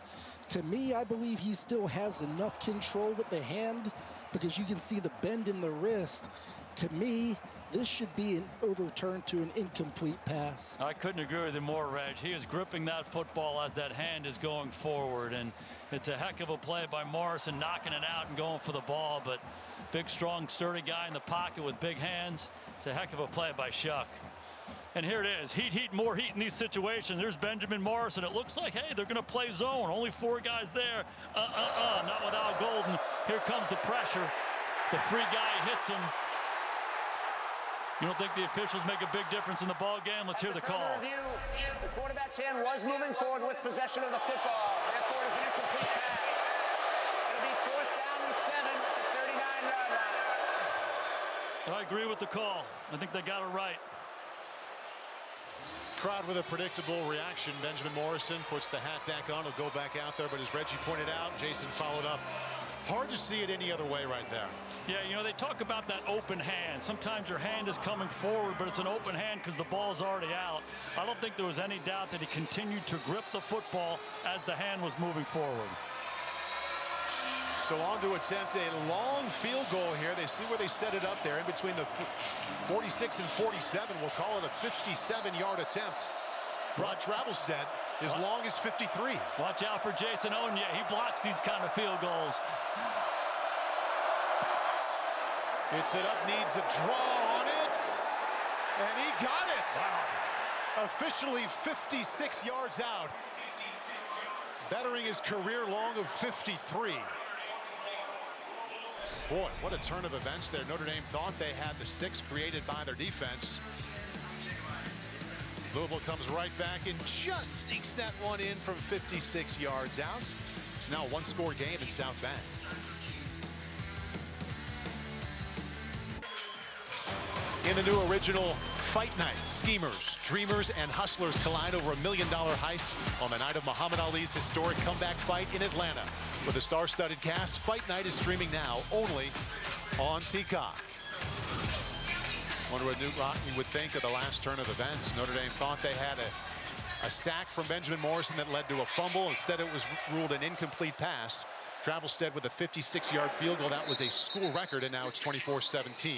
To me, I believe he still has enough control with the hand because you can see the bend in the wrist. To me, this should be an overturned to an incomplete pass. I couldn't agree with you more, Reg. He is gripping that football as that hand is going forward, and it's a heck of a play by Morrison, knocking it out and going for the ball, but big, strong, sturdy guy in the pocket with big hands. It's a heck of a play by Shuck. And here it is. Heat, more heat in these situations. There's Benjamin Morrison. It looks like, hey, they're going to play zone. Only 4 guys there. Not without Golden. Here comes the pressure. The free guy hits him. You don't think the officials make a big difference in the ball game? Let's hear the call. The quarterback's hand was moving forward with possession of the football. Therefore, it is an incomplete pass. It'll be 4th down and 7 at the 39-yard line. I agree with the call. I think they got it right. Crowd with a predictable reaction. Benjamin Morrison puts the hat back on. He'll go back out there, but as Reggie pointed out, Jason followed up. Hard to see it any other way right there. Yeah, you know, they talk about that open hand. Sometimes your hand is coming forward, but it's an open hand because the ball's already out. I don't think there was any doubt that he continued to grip the football as the hand was moving forward. So on to attempt a long field goal here. They see where they set it up there in between the 46 and 47. We'll call it a 57-yard attempt. Rod Travelstead as long as 53. Watch out for Jason Onye. He blocks these kind of field goals. It's it up, needs a draw on it, and he got it. Wow. Officially 56 yards out, bettering his career long of 53. Boy, what a turn of events there. Notre Dame thought they had the 6 created by their defense. Louisville comes right back and just sneaks that one in from 56 yards out. It's now a 1-score game in South Bend. In the new original Fight Night, schemers, dreamers, and hustlers collide over $1 million heist on the night of Muhammad Ali's historic comeback fight in Atlanta. With a star-studded cast, Fight Night is streaming now only on Peacock. Wonder what Newt Rockne would think of the last turn of events. Notre Dame thought they had a sack from Benjamin Morrison that led to a fumble. Instead, it was ruled an incomplete pass. Travelstead with a 56-yard field goal. That was a school record, and now it's 24-17.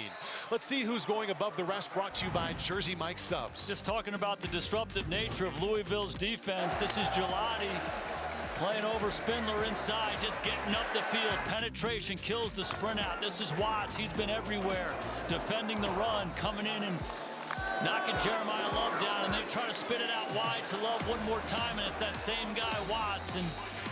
Let's see who's going above the rest, brought to you by Jersey Mike Subs. Just talking about the disruptive nature of Louisville's defense. This is Gelati playing over Spindler inside, just getting up the field. Penetration kills the sprint out. This is Watts. He's been everywhere, defending the run, coming in and knocking Jeremiah Love down, and they try to spit it out wide to Love one more time, and it's that same guy, Watts. And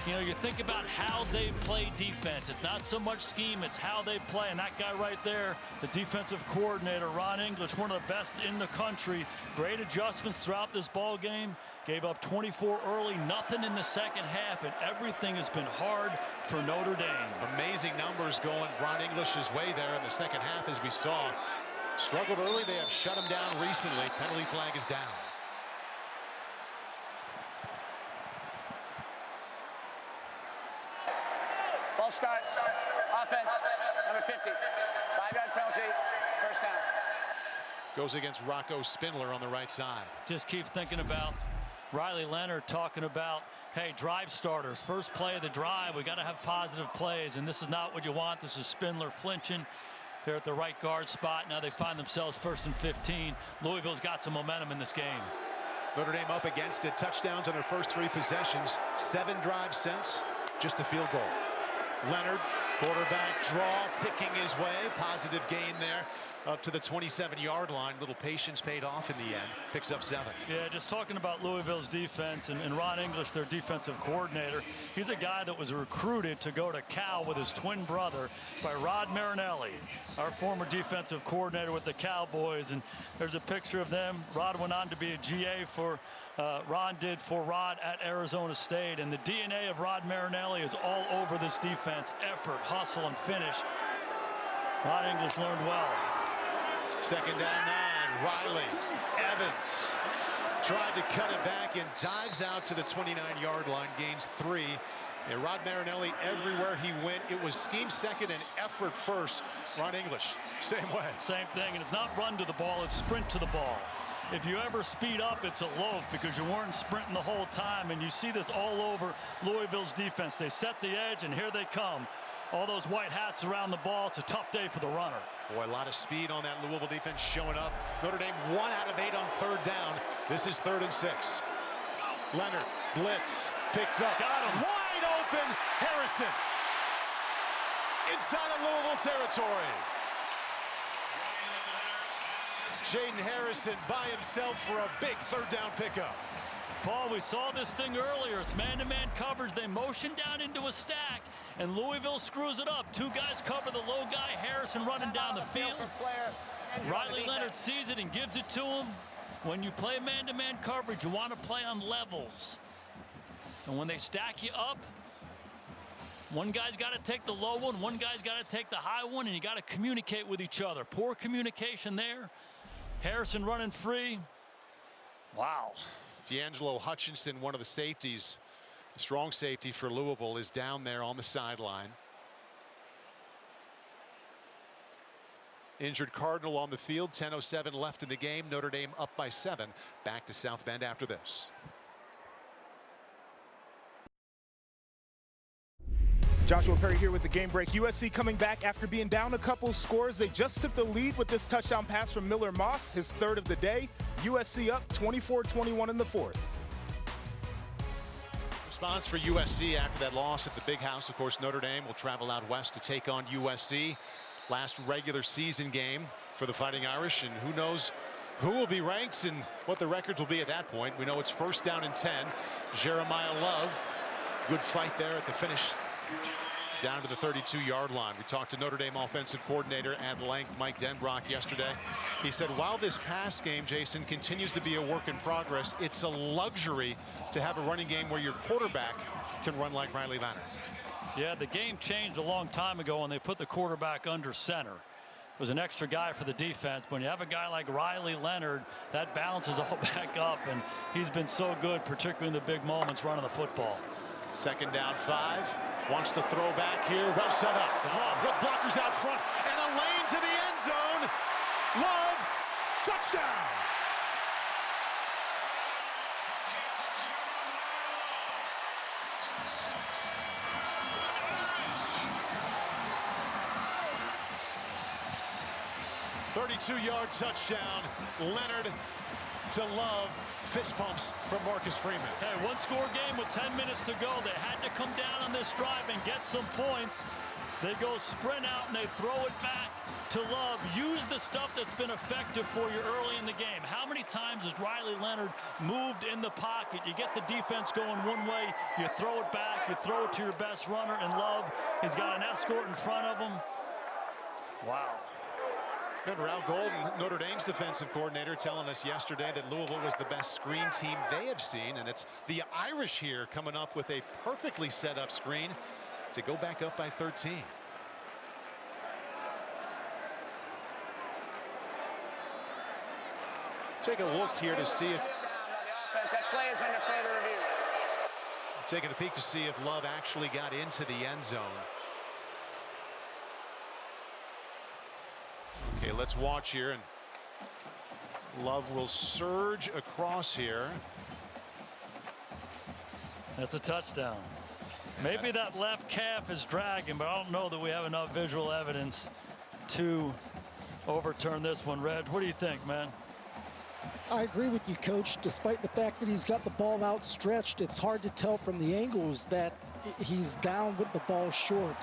you know, you think about how they play defense. It's not so much scheme, it's how they play. And that guy right there, the defensive coordinator, Ron English, one of the best in the country. Great adjustments throughout this ball game. Gave up 24 early, nothing in the second half, and everything has been hard for Notre Dame. Amazing numbers going Ron English's way there in the second half, as we saw. Struggled early, they have shut him down recently. Penalty flag is down. False start. Offense, number 50. 5-yard penalty, first down. Goes against Rocco Spindler on the right side. Just keep thinking about Riley Leonard talking about, hey, drive starters. First play of the drive, we got to have positive plays, and this is not what you want. This is Spindler flinching. They're at the right guard spot. Now they find themselves 1st and 15. Louisville's got some momentum in this game. Notre Dame up against it. Touchdowns on their first 3 possessions. 7 drives since, just a field goal. Leonard, quarterback draw, picking his way. Positive gain there up to the 27-yard line. Little patience paid off in the end. Picks up 7. Yeah, just talking about Louisville's defense and Ron English, their defensive coordinator. He's a guy that was recruited to go to Cal with his twin brother by Rod Marinelli, our former defensive coordinator with the Cowboys. And there's a picture of them. Rod went on to be a GA for Ron did for Rod at Arizona State, and the DNA of Rod Marinelli is all over this defense. Effort, hustle, and finish. Ron English learned well. Second down 9. Riley. Evans tried to cut it back and dives out to the 29-yard line, gains 3. And Rod Marinelli, everywhere he went, it was scheme second and effort first. Ron English, same way. Same thing, and it's not run to the ball, it's sprint to the ball. If you ever speed up, it's a loaf because you weren't sprinting the whole time, and you see this all over Louisville's defense. They set the edge, and here they come. All those white hats around the ball. It's a tough day for the runner. Boy, a lot of speed on that Louisville defense showing up. Notre Dame 1 out of 8 on third down. This is 3rd and 6. Leonard, blitz, picks up. Got him. Wide open, Harrison. Inside of Louisville territory. Jaden Harrison by himself for a big 3rd down pickup. Paul, we saw this thing earlier. It's man-to-man coverage. They motion down into a stack, and Louisville screws it up. 2 guys cover the low guy. Harrison running down the field. Riley Leonard sees it and gives it to him. When you play man-to-man coverage, you want to play on levels. And when they stack you up, one guy's got to take the low one guy's got to take the high one, and you got to communicate with each other. Poor communication there. Harrison running free. Wow. D'Angelo Hutchinson, one of the safeties, the strong safety for Louisville, is down there on the sideline. Injured Cardinal on the field. 10:07 left in the game. Notre Dame up by 7. Back to South Bend after this. Joshua Perry here with the game break. USC coming back after being down a couple scores. They just took the lead with this touchdown pass from Miller Moss, his 3rd of the day. USC up 24-21 in the 4th. Response for USC after that loss at the Big House. Of course, Notre Dame will travel out west to take on USC. Last regular season game for the Fighting Irish, and who knows who will be ranked and what the records will be at that point. We know it's 1st down and 10. Jeremiah Love, good fight there at the finish. Down to the 32-yard line. We talked to Notre Dame offensive coordinator at length, Mike Denbrock, yesterday. He said while this pass game, Jason, continues to be a work in progress, it's a luxury to have a running game where your quarterback can run like Riley Leonard. Yeah, the game changed a long time ago when they put the quarterback under center. It was an extra guy for the defense. When you have a guy like Riley Leonard, that balances all back up, and he's been so good, particularly in the big moments running the football. 2nd down 5. Wants to throw back here. Well set up. Love with blockers out front and a lane to the end zone. Love, touchdown. "32-yard touchdown. Leonard to Love. Fist pumps from Marcus Freeman. Hey, 1-score game with 10 minutes to go. They had to come down on this drive and get some points. They go sprint out and they throw it back to Love. Use the stuff that's been effective for you early in the game. How many times has Riley Leonard moved in the pocket? You get the defense going one way, you throw it back, you throw it to your best runner, and Love has got an escort in front of him. Wow. And Ralph Golden, Notre Dame's defensive coordinator, telling us yesterday that Louisville was the best screen team they have seen, and it's the Irish here coming up with a perfectly set up screen to go back up by 13. Take a look here to see if That play is under further review. taking a peek to see if Love actually got into the end zone. Okay, let's watch here, and Love will surge across here. That's a touchdown. Maybe that left calf is dragging, but I don't know that we have enough visual evidence to overturn this one. Red, what do you think, man? I agree with you, Coach. Despite the fact that he's got the ball outstretched, it's hard to tell from the angles that he's down with the ball short.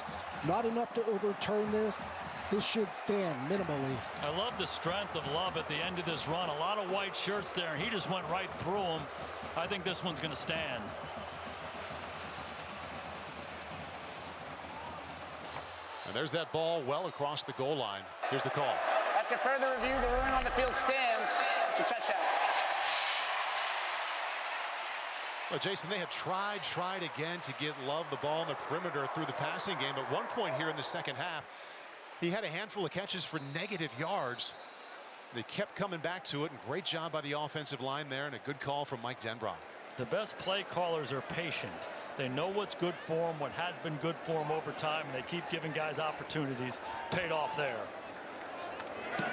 Not enough to overturn this. This should stand minimally. I love the strength of Love at the end of this run. A lot of white shirts there, and he just went right through them. I think this one's going to stand. And there's that ball well across the goal line. Here's the call. After further review, the ruling on the field stands. It's a touchdown. Well, Jason, they have tried again to get Love the ball in the perimeter through the passing game. At one point here in the second half, He had a handful of catches for negative yards. They kept coming back to it, and great job by the offensive line there, and a good call from Mike Denbrock. The best play callers are patient. They know what's good for them, what has been good for them over time, and they keep giving guys opportunities. Paid off there.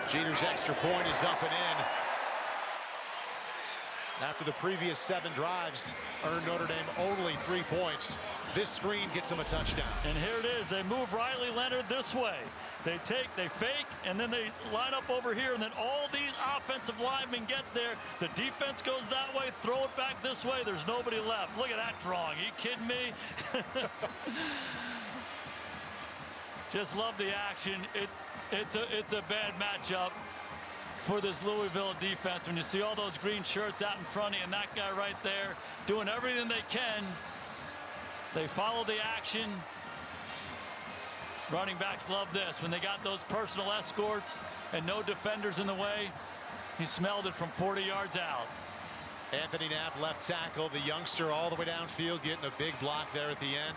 Jeter's extra point is up and in. After the previous 7 drives, earned Notre Dame only 3 points. This screen gets him a touchdown. And here it is. They move Riley Leonard this way. They fake, and then they line up over here, and then all these offensive linemen get there. The defense goes that way, throw it back this way. There's nobody left. Look at that drawing. Are you kidding me? Just love the action. It's a bad matchup for this Louisville defense. When you see all those green shirts out in front of you and that guy right there doing everything they can, they follow the action. Running backs love this. When they got those personal escorts and no defenders in the way, he smelled it from 40 yards out. Anthony Knapp, left tackle, the youngster all the way downfield, getting a big block there at the end.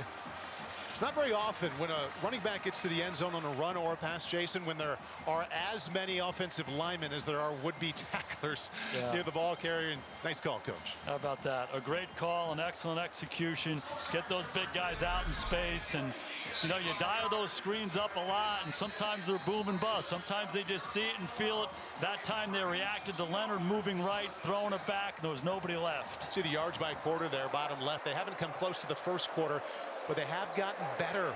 It's not very often when a running back gets to the end zone on a run or a pass, Jason, when there are as many offensive linemen as there are would-be tacklers near the ball carrier. And nice call, Coach. How about that? A great call, an excellent execution. Get those big guys out in space, and you know, you dial those screens up a lot, and sometimes they're boom and bust. Sometimes they just see it and feel it. That time they reacted to Leonard moving right, throwing it back, and there was nobody left. See the yards by quarter there, bottom left. They haven't come close to the first quarter, but they have gotten better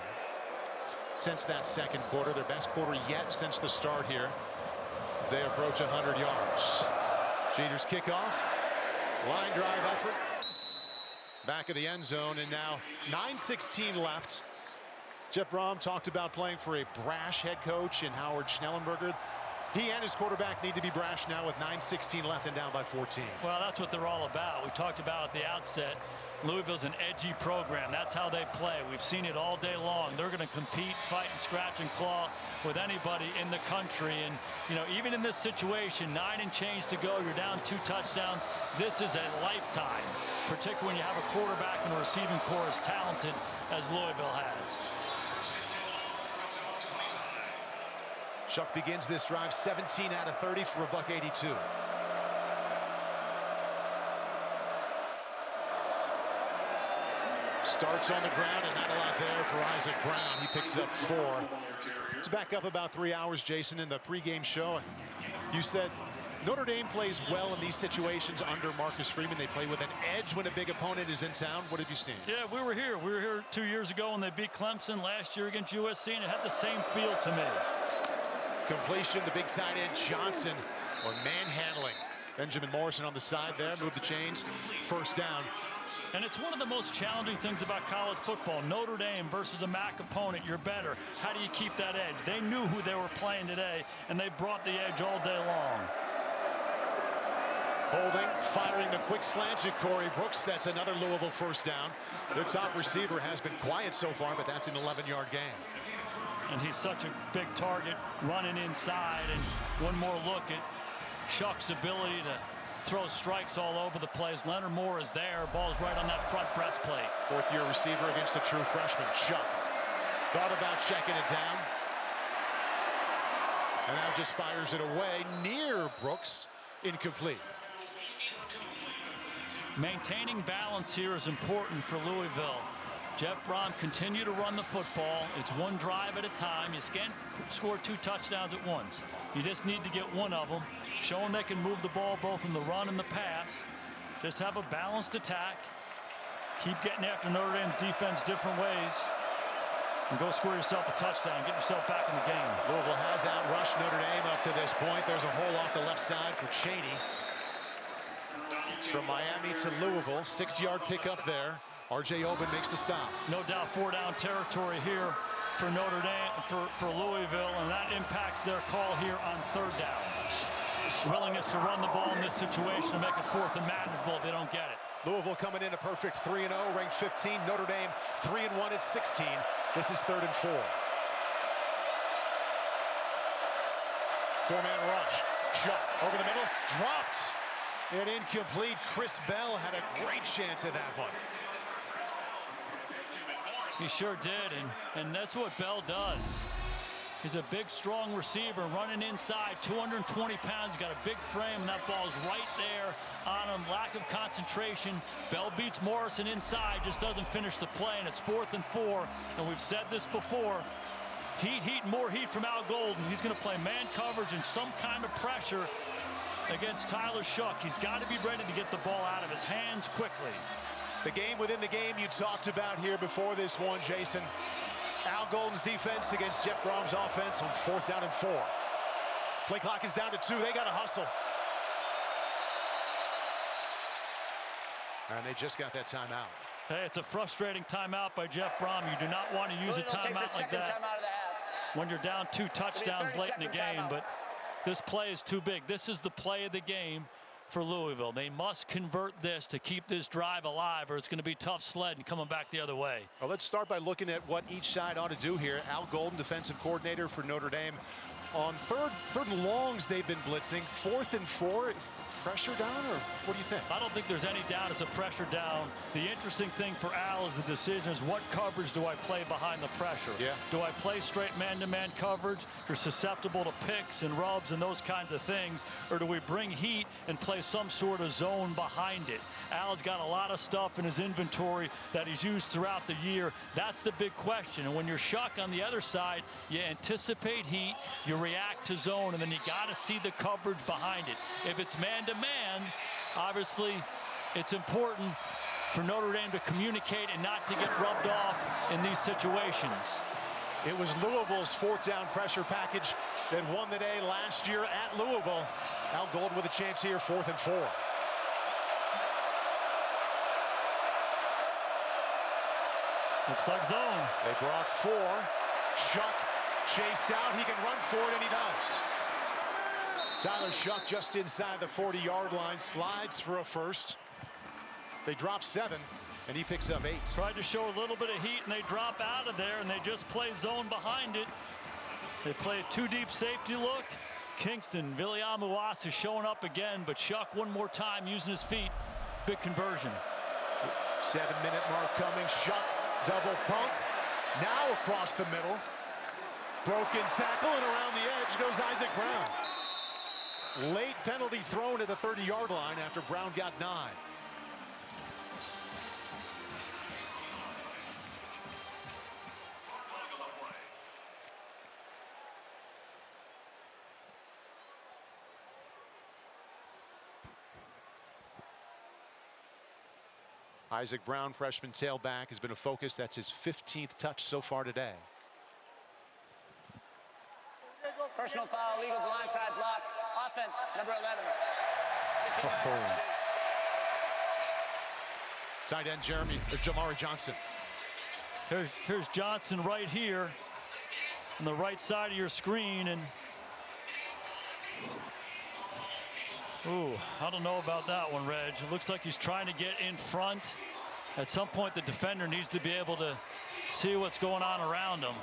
since that second quarter. Their best quarter yet since the start here as they approach 100 yards. Jeter's kickoff, line drive effort, back of the end zone, and now 9:16 left. Jeff Brom talked about playing for a brash head coach in Howard Schnellenberger. He and his quarterback need to be brash now with 9:16 left and down by 14. Well, that's what they're all about. We talked about at the outset, Louisville's an edgy program. That's how they play. We've seen it all day long. They're going to compete, fight, and scratch and claw with anybody in the country. And, you know, even in this situation, 9 and change to go, you're down 2 touchdowns. This is a lifetime, particularly when you have a quarterback and a receiving corps as talented as Louisville has. Shuck begins this drive 17 out of 30 for a $182. Starts on the ground, and not a lot there for Isaac Brown. He picks up 4. It's back up about 3 hours, Jason, in the pregame show. You said Notre Dame plays well in these situations under Marcus Freeman. They play with an edge when a big opponent is in town. What have you seen? Yeah, we were here. We were here 2 years ago when they beat Clemson, last year against USC, and it had the same feel to me. Completion, the big tight end Johnson, or manhandling. Benjamin Morrison on the side there, move the chains, first down. And it's one of the most challenging things about college football. Notre Dame versus a MAC opponent, you're better. How do you keep that edge? They knew who they were playing today, and they brought the edge all day long. Holding, firing the quick slant to Corey Brooks. That's another Louisville first down. Their top receiver has been quiet so far, but that's an 11-yard gain. And he's such a big target running inside. And one more look at Shuck's ability to throw strikes all over the place. Leonard Moore is there. Ball's right on that front breastplate. Fourth-year receiver against a true freshman. Shuck thought about checking it down. And now just fires it away near Brooks. Incomplete. Maintaining balance here is important for Louisville. Jeff Brom continue to run the football. It's one drive at a time. You can't score 2 touchdowns at once. You just need to get one of them. Show them they can move the ball both in the run and the pass. Just have a balanced attack. Keep getting after Notre Dame's defense different ways. And go score yourself a touchdown. Get yourself back in the game. Louisville has outrushed Notre Dame up to this point. There's a hole off the left side for Cheney. From Miami to Louisville, 6-yard pickup there. R.J. Oben makes the stop. No doubt 4-down territory here for Notre Dame, for Louisville, and that impacts their call here on 3rd down. Willingness to run the ball in this situation to make it 4th and manageable if they don't get it. Louisville coming in a perfect 3-0, ranked 15. Notre Dame 3-1 at 16. This is 3rd and 4. 4-man rush. Shot over the middle, dropped. And incomplete. Chris Bell had a great chance at that one. He sure did, and that's what Bell does. He's a big, strong receiver running inside, 220 pounds. He's got a big frame, and that ball is right there on him. Lack of concentration. Bell beats Morrison inside, just doesn't finish the play, and it's 4th and 4. And we've said this before. Heat, more heat from Al Golden. He's going to play man coverage and some kind of pressure against Tyler Shuck. He's got to be ready to get the ball out of his hands quickly. The game within the game you talked about here before this one, Jason. Al Golden's defense against Jeff Brom's offense on 4th down and 4. Play clock is down to 2. They got to hustle. And they just got that timeout. Hey, it's a frustrating timeout by Jeff Brom. You do not want to use a timeout like that when you're down 2 touchdowns late in the game, but this play is too big. This is the play of the game for Louisville. They must convert this to keep this drive alive, or it's going to be tough sledding coming back the other way. Well, let's start by looking at what each side ought to do here. Al Golden, defensive coordinator for Notre Dame. On third and longs, they've been blitzing. 4th and 4. Pressure down, or what do you think? I don't think there's any doubt it's a pressure down. The interesting thing for Al is the decision is what coverage do I play behind the pressure? Yeah. Do I play straight man-to-man coverage? You're susceptible to picks and rubs and those kinds of things. Or do we bring heat and play some sort of zone behind it? Al's got a lot of stuff in his inventory that he's used throughout the year. That's the big question. And when you're Shuck on the other side, you anticipate heat, you react to zone, and then you got to see the coverage behind it. If it's man-to-man, obviously it's important for Notre Dame to communicate and not to get rubbed off in these situations. It was Louisville's 4th down pressure package that won the day last year at Louisville. Al Golden with a chance here, 4th and 4. Looks like zone. They brought 4. Shuck chased out. He can run for it, and he does. Tyler Shuck just inside the 40-yard line, slides for a first. They drop 7, and he picks up 8. Tried to show a little bit of heat, and they drop out of there, and they just play zone behind it. They play a 2-deep safety look. Kingston, Viliamuas is showing up again, but Shuck one more time using his feet. Big conversion. 7-minute mark coming. Shuck, double pump. Now across the middle. Broken tackle, and around the edge goes Isaac Brown. Late penalty thrown at the 30-yard line after Brown got 9. Isaac Brown, freshman tailback, has been a focus. That's his 15th touch so far today. Personal foul, legal blindside block. Offense, number 11. Tight end Jamari Johnson. Here's Johnson right here on the right side of your screen, and ooh, I don't know about that one, Reg. It looks like he's trying to get in front. At some point, the defender needs to be able to see what's going on around him.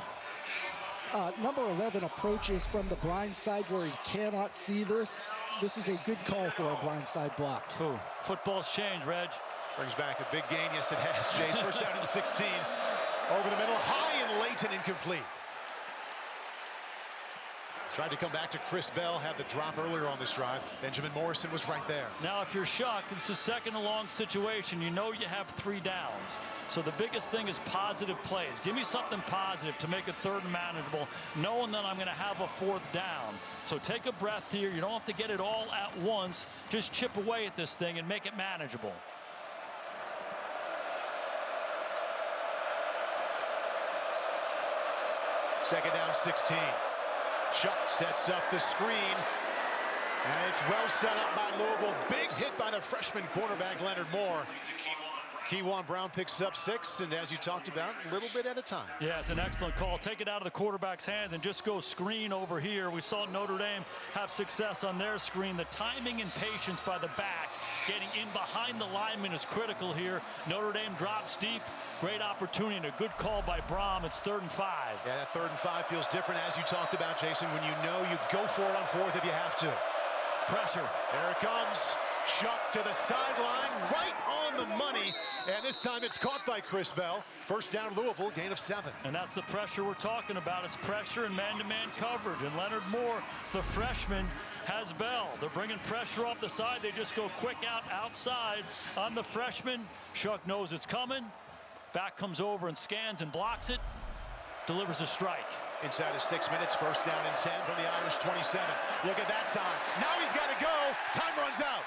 Number 11 approaches from the blind side where he cannot see this. This is a good call for a blindside block. Ooh, football's changed, Reg. Brings back a big gain. Yes, it has. Jace, first down and 16. Over the middle, high and late and incomplete. Tried to come back to Chris Bell, had the drop earlier on this drive. Benjamin Morrison was right there. Now, if you're Shuck, it's a 2nd and long situation. You know you have 3 downs. So the biggest thing is positive plays. Give me something positive to make it 3rd and manageable, knowing that I'm going to have a 4th down. So take a breath here. You don't have to get it all at once. Just chip away at this thing and make it manageable. Second down, 16. Shuck sets up the screen, and it's well set up by Louisville. Big hit by the freshman cornerback, Leonard Moore. Keywan Brown picks up 6, and as you talked about, a little bit at a time. Yeah, it's an excellent call. Take it out of the quarterback's hands and just go screen over here. We saw Notre Dame have success on their screen. The timing and patience by the back, getting in behind the lineman is critical here. Notre Dame drops deep. Great opportunity and a good call by Brom. It's 3rd and 5. Yeah, that 3rd and 5 feels different, as you talked about, Jason, when you know you go for it on 4th if you have to. Pressure. There it comes. Chuck to the sideline, right on the money. And this time it's caught by Chris Bell. First down Louisville, gain of 7. And that's the pressure we're talking about. It's pressure and man-to-man coverage. And Leonard Moore, the freshman, has Bell. They're bringing pressure off the side. They just go quick outside on the freshman. Chuck knows it's coming. Back comes over and scans and blocks it. Delivers a strike. Inside of 6 minutes, first down and 10 from the Irish 27. Look at that time. Now he's got to go. Time runs out.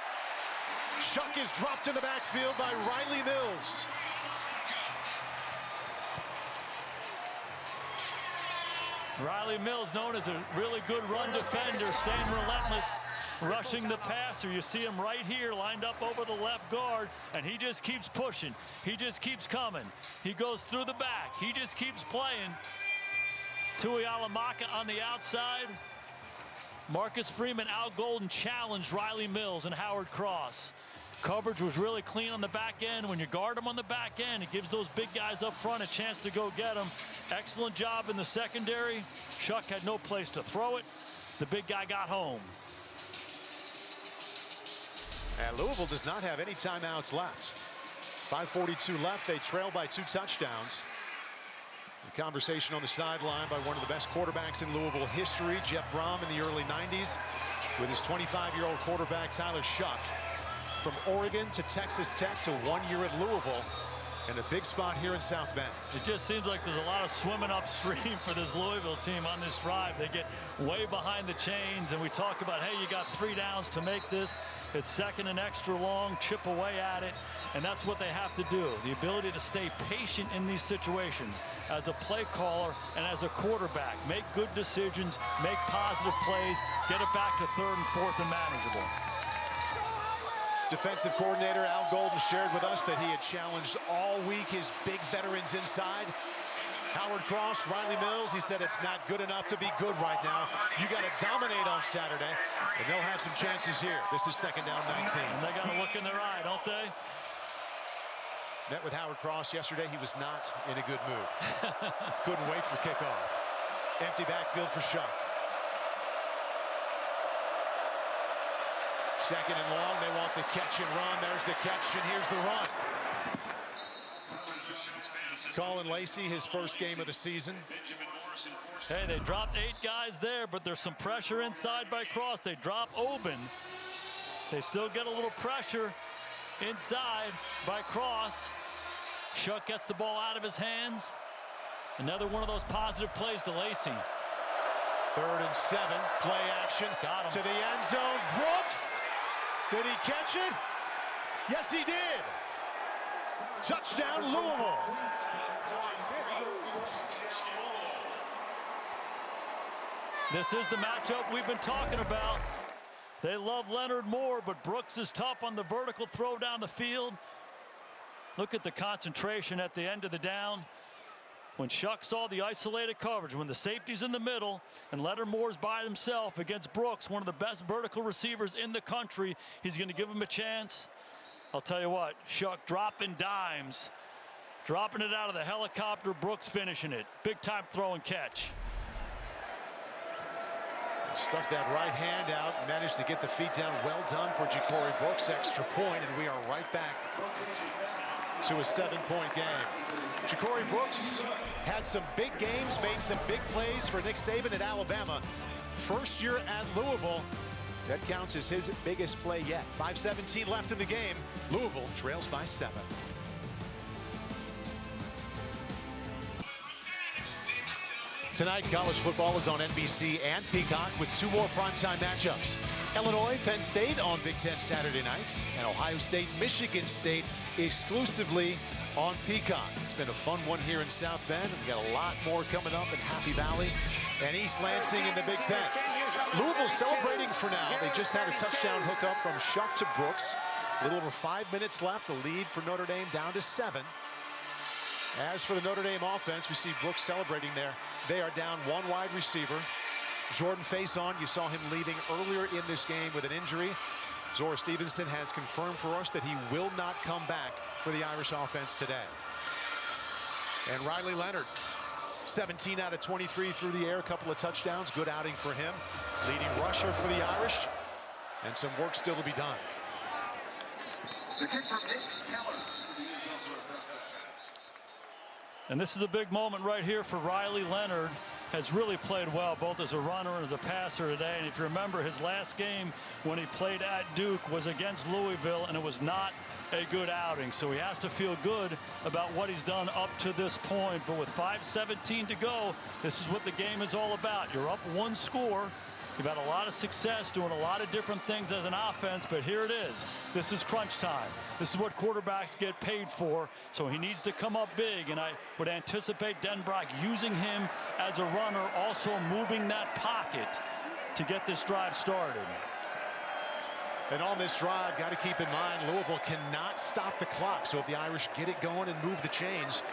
Chuck is dropped in the backfield by Riley Mills. Riley Mills, known as a really good run defender, staying relentless, rushing the passer. You see him right here lined up over the left guard, and he just keeps pushing. He just keeps coming. He goes through the back. He just keeps playing. Tui Alamaka on the outside. Marcus Freeman, Al Golden challenged Riley Mills and Howard Cross. Coverage was really clean on the back end. When you guard him on the back end, it gives those big guys up front a chance to go get him. Excellent job in the secondary. Chuck had no place to throw it. The big guy got home. And Louisville does not have any timeouts left. 5:42 left. They trail by 2 touchdowns. A conversation on the sideline by one of the best quarterbacks in Louisville history, Jeff Brom, in the early 90s, with his 25-year-old quarterback, Tyler Shuck. From Oregon to Texas Tech to 1 year at Louisville, and a big spot here in South Bend. It just seems like there's a lot of swimming upstream for this Louisville team on this drive. They get way behind the chains, and we talk about, hey, you got 3 downs to make this. It's second and extra long, chip away at it, and that's what they have to do. The ability to stay patient in these situations as a play caller and as a quarterback. Make good decisions, make positive plays, get it back to 3rd and 4th and manageable. Defensive coordinator Al Golden shared with us that he had challenged all week his big veterans inside. Howard Cross, Riley Mills, he said it's not good enough to be good right now. You got to dominate on Saturday, and they'll have some chances here. This is second down 19. And they got to look in their eye, don't they? Met with Howard Cross yesterday. He was not in a good mood. Couldn't wait for kickoff. Empty backfield for Shuck. Second and long, they want the catch and run. There's the catch, and here's the run. Colin Lacey, his first game of the season. Hey, they dropped 8 guys there, but there's some pressure inside by Cross. They drop Oben. They still get a little pressure inside by Cross. Shuck gets the ball out of his hands. Another one of those positive plays to Lacey. 3rd and 7, play action. Got him. To the end zone, Brooks. Did he catch it? Yes, he did. Touchdown, Louisville. This is the matchup we've been talking about. They love Leonard Moore, but Brooks is tough on the vertical throw down the field. Look at the concentration at the end of the down. When Shuck saw the isolated coverage, when the safety's in the middle and Leonard Moore's by himself against Brooks, one of the best vertical receivers in the country, he's going to give him a chance. I'll tell you what, Shuck dropping dimes, dropping it out of the helicopter, Brooks finishing it. Big time throw and catch. Stuck that right hand out, managed to get the feet down. Well done for Ja'Cory Brooks. Extra point, and we are right back to a 7-point game. Ja'Cory Brooks had some big games, made some big plays for Nick Saban at Alabama. First year at Louisville, that counts as his biggest play yet. 5:17 left in the game. Louisville trails by 7. Tonight, college football is on NBC and Peacock with 2 more primetime matchups. Illinois, Penn State on Big Ten Saturday nights, and Ohio State, Michigan State exclusively on Peacock. It's been a fun one here in South Bend. We've got a lot more coming up in Happy Valley and East Lansing in the Big Ten. Louisville celebrating for now. They just had a touchdown hookup from Shuck to Brooks. A little over 5 minutes left. The lead for Notre Dame down to 7. As for the Notre Dame offense, we see Brooks celebrating there. They are down 1 wide receiver. Jordan Faison, you saw him leaving earlier in this game with an injury. Zora Stevenson has confirmed for us that he will not come back for the Irish offense today. And Riley Leonard, 17 out of 23 through the air, a couple of touchdowns. Good outing for him. Leading rusher for the Irish, and some work still to be done. And this is a big moment right here for Riley Leonard. Has really played well, both as a runner and as a passer today. And if you remember, his last game when he played at Duke was against Louisville, and it was not a good outing. So he has to feel good about what he's done up to this point. But with 5:17 to go, this is what the game is all about. You're up one score. You've had a lot of success doing a lot of different things as an offense, but here it is. This is crunch time. This is what quarterbacks get paid for, so he needs to come up big, and I would anticipate Denbrock using him as a runner, also moving that pocket to get this drive started. And on this drive, got to keep in mind, Louisville cannot stop the clock, so if the Irish get it going and move the chains,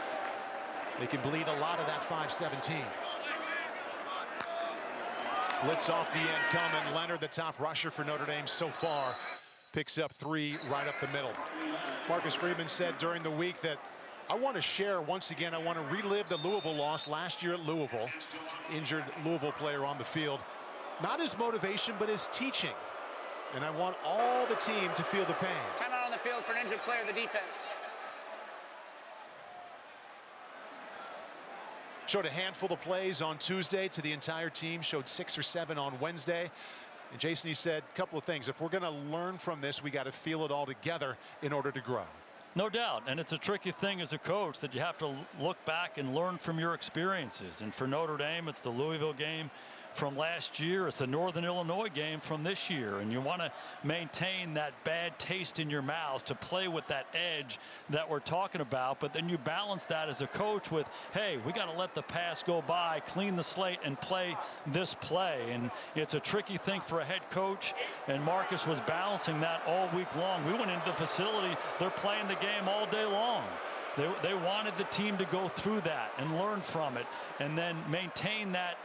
they can bleed a lot of that 5:17. Blitz off the end coming. Leonard, the top rusher for Notre Dame so far, picks up 3 right up the middle. Marcus Freeman said during the week that I want to share once again, I want to relive the Louisville loss last year at Louisville. Injured Louisville player on the field. Not his motivation, but his teaching. And I want all the team to feel the pain. Timeout on the field for an injured player of the defense. Showed a handful of plays on Tuesday to the entire team. Showed 6 or 7 on Wednesday. And Jason, he said a couple of things. If we're going to learn from this, we got to feel it all together in order to grow. No doubt. And it's a tricky thing as a coach that you have to look back and learn from your experiences. And for Notre Dame, it's the Louisville game from last year. It's the Northern Illinois game from this year. And you want to maintain that bad taste in your mouth to play with that edge that we're talking about. But then you balance that as a coach with, hey, we got to let the pass go by, clean the slate, and play this play. And it's a tricky thing for a head coach. And Marcus was balancing that all week long. We went into the facility. They're playing the game all day long. They wanted the team to go through that and learn from it, and then maintain that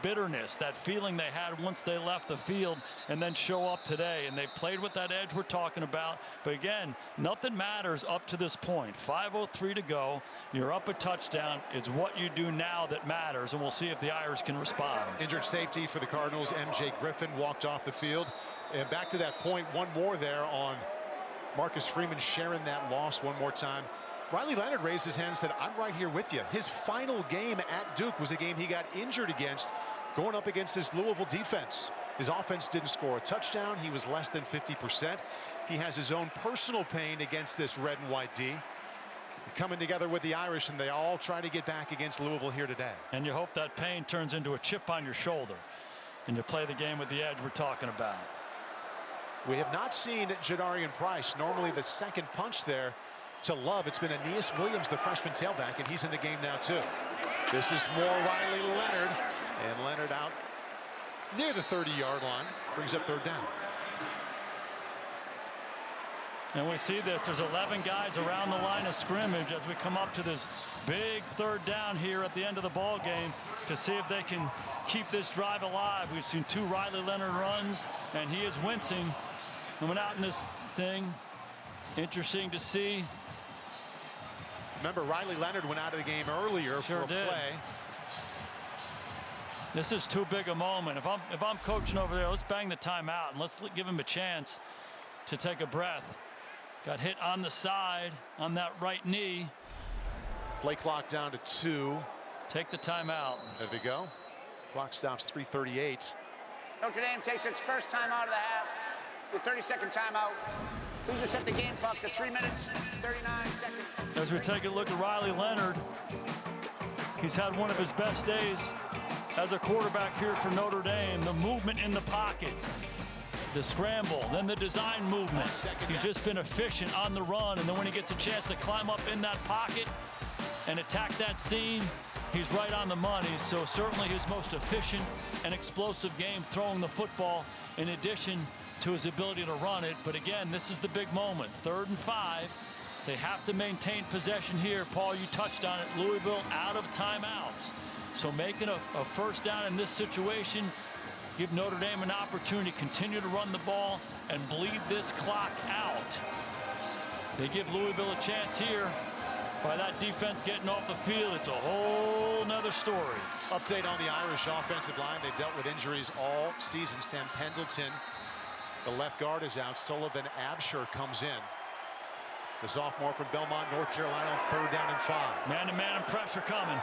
bitterness, that feeling they had once they left the field, and then show up today. And they played with that edge we're talking about. But again, nothing matters up to this point. 5:03 to go. You're up a touchdown. It's what you do now that matters, and we'll see if the Irish can respond. Injured safety for the Cardinals, M.J. Griffin, walked off the field. And back to that point, one more there on Marcus Freeman sharing that loss one more time. Riley Leonard raised his hand and said, I'm right here with you. His final game at Duke was a game he got injured against, going up against this Louisville defense. His offense didn't score a touchdown. He was less than 50%. He has his own personal pain against this red and white D. Coming together with the Irish, and they all try to get back against Louisville here today. And you hope that pain turns into a chip on your shoulder, and you play the game with the edge we're talking about. We have not seen Jadarian Price, normally the second punch there to Love. It's been Aeneas Williams, the freshman tailback, and he's in the game now too. This is more Riley Leonard, and Leonard out near the 30-yard line, brings up 3rd down. And we see this, there's 11 guys around the line of scrimmage as we come up to this big 3rd down here at the end of the ball game to see if they can keep this drive alive. We've seen 2 Riley Leonard runs, and he is wincing coming out in this thing. Interesting to see. Remember, Riley Leonard went out of the game earlier for a play. This is too big a moment. If I'm coaching over there, let's bang the timeout and let's give him a chance to take a breath. Got hit on the side on that right knee. Play clock down to 2. Take the timeout. There we go. Clock stops 3:38. Notre Dame takes its first time out of the half with 30-second timeout. Please just set the game clock to 3 minutes, 39 seconds. As we take a look at Riley Leonard, he's had one of his best days as a quarterback here for Notre Dame. The movement in the pocket, the scramble, then the design movement. He's just been efficient on the run, and then when he gets a chance to climb up in that pocket and attack that seam, he's right on the money. So certainly his most efficient and explosive game throwing the football, in addition to his ability to run it. But again, this is the big moment. 3rd and 5. They have to maintain possession here. Paul, you touched on it. Louisville out of timeouts. So making a first down in this situation, give Notre Dame an opportunity to continue to run the ball and bleed this clock out. They give Louisville a chance here. By that defense getting off the field, it's a whole nother story. Update on the Irish offensive line. They've dealt with injuries all season. Sam Pendleton The left guard is out. Sullivan Absher comes in. The sophomore from Belmont, North Carolina, on 3rd down and 5. Man-to-man and pressure coming.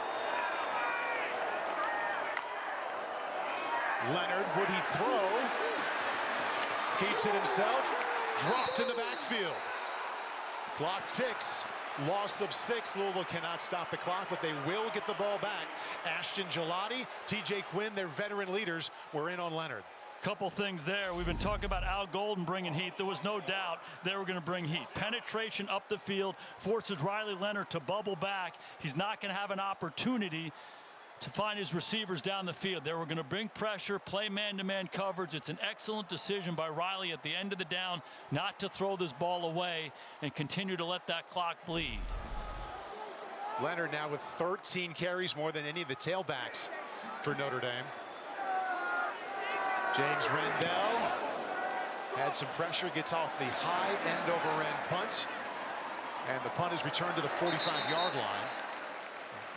Leonard, would he throw? Keeps it himself. Dropped in the backfield. Clock ticks. Loss of 6. Louisville cannot stop the clock, but they will get the ball back. Ashton Gelati, TJ Quinn, their veteran leaders, were in on Leonard. Couple things there. We've been talking about Al Golden bringing heat. There was no doubt they were going to bring heat. Penetration up the field forces Riley Leonard to bubble back. He's not going to have an opportunity to find his receivers down the field. They were going to bring pressure, play man-to-man coverage. It's an excellent decision by Riley at the end of the down not to throw this ball away and continue to let that clock bleed. Leonard now with 13 carries, more than any of the tailbacks for Notre Dame. James Rendell had some pressure, gets off the high end-over-end punt, and the punt is returned to the 45-yard line.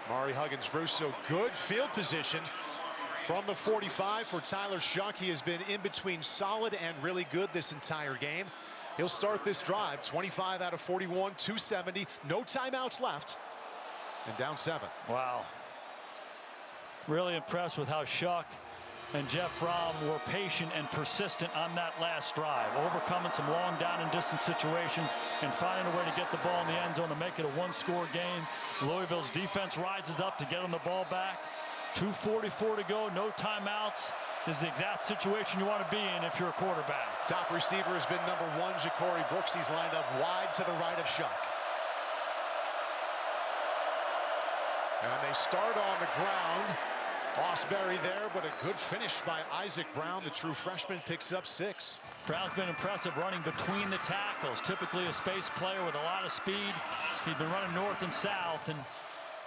Mari Huggins-Russo, good field position from the 45 for Tyler Shuck. He has been in between solid and really good this entire game. He'll start this drive, 25 out of 41, 270, no timeouts left, and down 7. Wow. Really impressed with how Shuck and Jeff Brom were patient and persistent on that last drive, overcoming some long down and distance situations and finding a way to get the ball in the end zone to make it a one-score game. Louisville's defense rises up to get on the ball back. 2:44 to go, no timeouts. This is the exact situation you want to be in if you're a quarterback. Top receiver has been number 1, Ja'Cory Brooks. He's lined up wide to the right of Shuck. And they start on the ground. Osbury there, but a good finish by Isaac Brown. The true freshman picks up 6. Brown's been impressive running between the tackles. Typically a space player with a lot of speed. He's been running north and south, and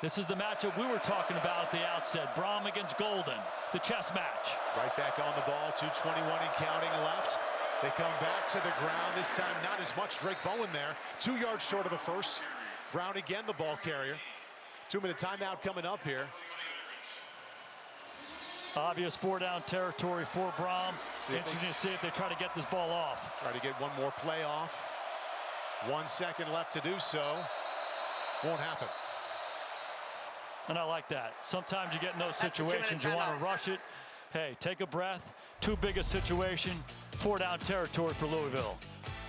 this is the matchup we were talking about at the outset. Brom against Golden, the chess match. Right back on the ball, 2:21 and counting left. They come back to the ground. This time not as much. Drake Bowen there, 2 yards short of the first. Brown again, the ball carrier. 2-minute timeout coming up here. Obvious 4-down territory for Brom. Interesting to see if they try to get this ball off. Try to get one more play off. 1 second left to do so. Won't happen. And I like that. Sometimes you get in those situations, you want to rush it. Hey, take a breath. Too big a situation. 4-down territory for Louisville.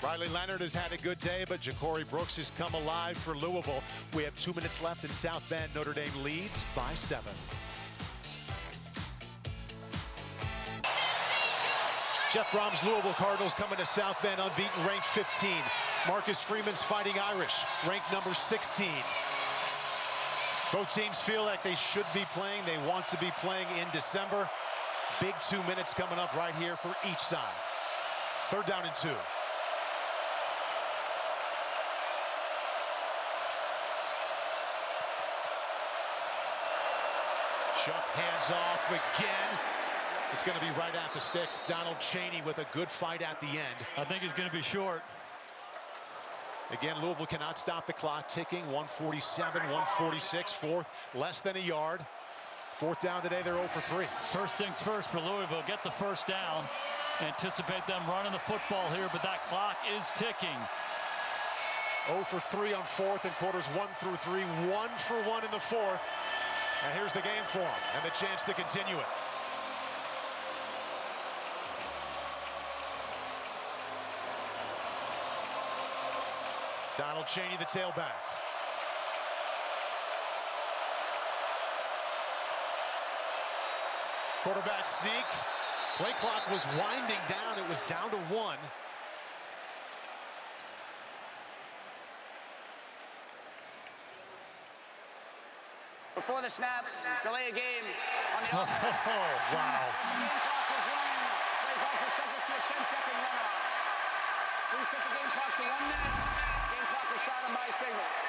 Riley Leonard has had a good day, but Ja'Cory Brooks has come alive for Louisville. We have 2 minutes left in South Bend. Notre Dame leads by 7. Jeff Brom's Louisville Cardinals coming to South Bend unbeaten, ranked 15. Marcus Freeman's Fighting Irish, ranked number 16. Both teams feel like they should be playing. They want to be playing in December. Big 2 minutes coming up right here for each side. 3rd down and 2. Shuck hands off again. It's going to be right at the sticks. Donald Chaney with a good fight at the end. I think it's going to be short. Again, Louisville cannot stop the clock ticking. 147, 146, 4th, less than a yard. 4th down today, they're 0 for 3. First things first for Louisville, get the 1st down. Anticipate them running the football here, but that clock is ticking. 0 for 3 on 4th and quarters 1 through 3. 1 for 1 in the 4th. And here's the game for them and the chance to continue it. Donald Chaney, the tailback. Quarterback sneak. Play clock was winding down. It was down to 1. Before the snap, delay a game on the Oh, wow. Game clock is running. Plays also subject to a 10-second runoff. Please set the game clock to 1 minute. Game clock is silent by signals.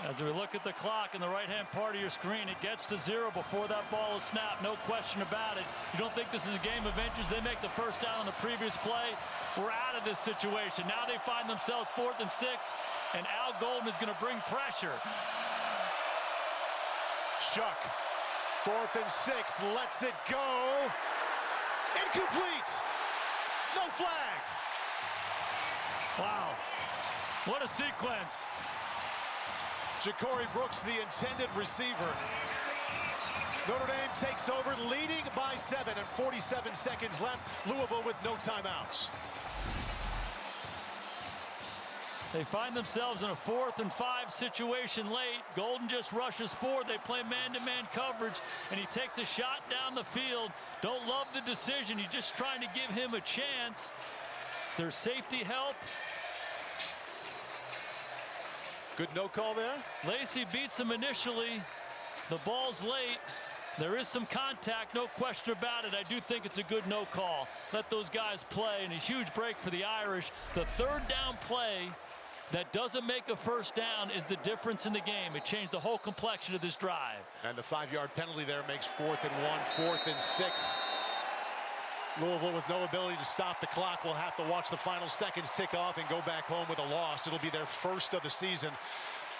As we look at the clock in the right-hand part of your screen, it gets to 0 before that ball is snapped. No question about it. You don't think this is a game of inches? They make the 1st down on the previous play. We're out of this situation. Now they find themselves 4th and 6, and Al Golden is going to bring pressure. Shuck, 4th and 6, lets it go. Incomplete. No flag. Wow. What a sequence. Ja'Cory Brooks, the intended receiver. Notre Dame takes over, leading by 7 and 47 seconds left. Louisville with no timeouts. They find themselves in a 4th and 5 situation late. Golden just rushes forward. They play man-to-man coverage, and he takes a shot down the field. Don't love the decision. He's just trying to give him a chance. There's safety help. Good no call there. Lacey beats him initially. The ball's late. There is some contact, no question about it. I do think it's a good no call. Let those guys play, and a huge break for the Irish. The 3rd down play that doesn't make a 1st down is the difference in the game. It changed the whole complexion of this drive. And the 5-yard penalty there makes 4th and 1, 4th and 6. Louisville with no ability to stop the clock will have to watch the final seconds tick off and go back home with a loss. It'll be their 1st of the season.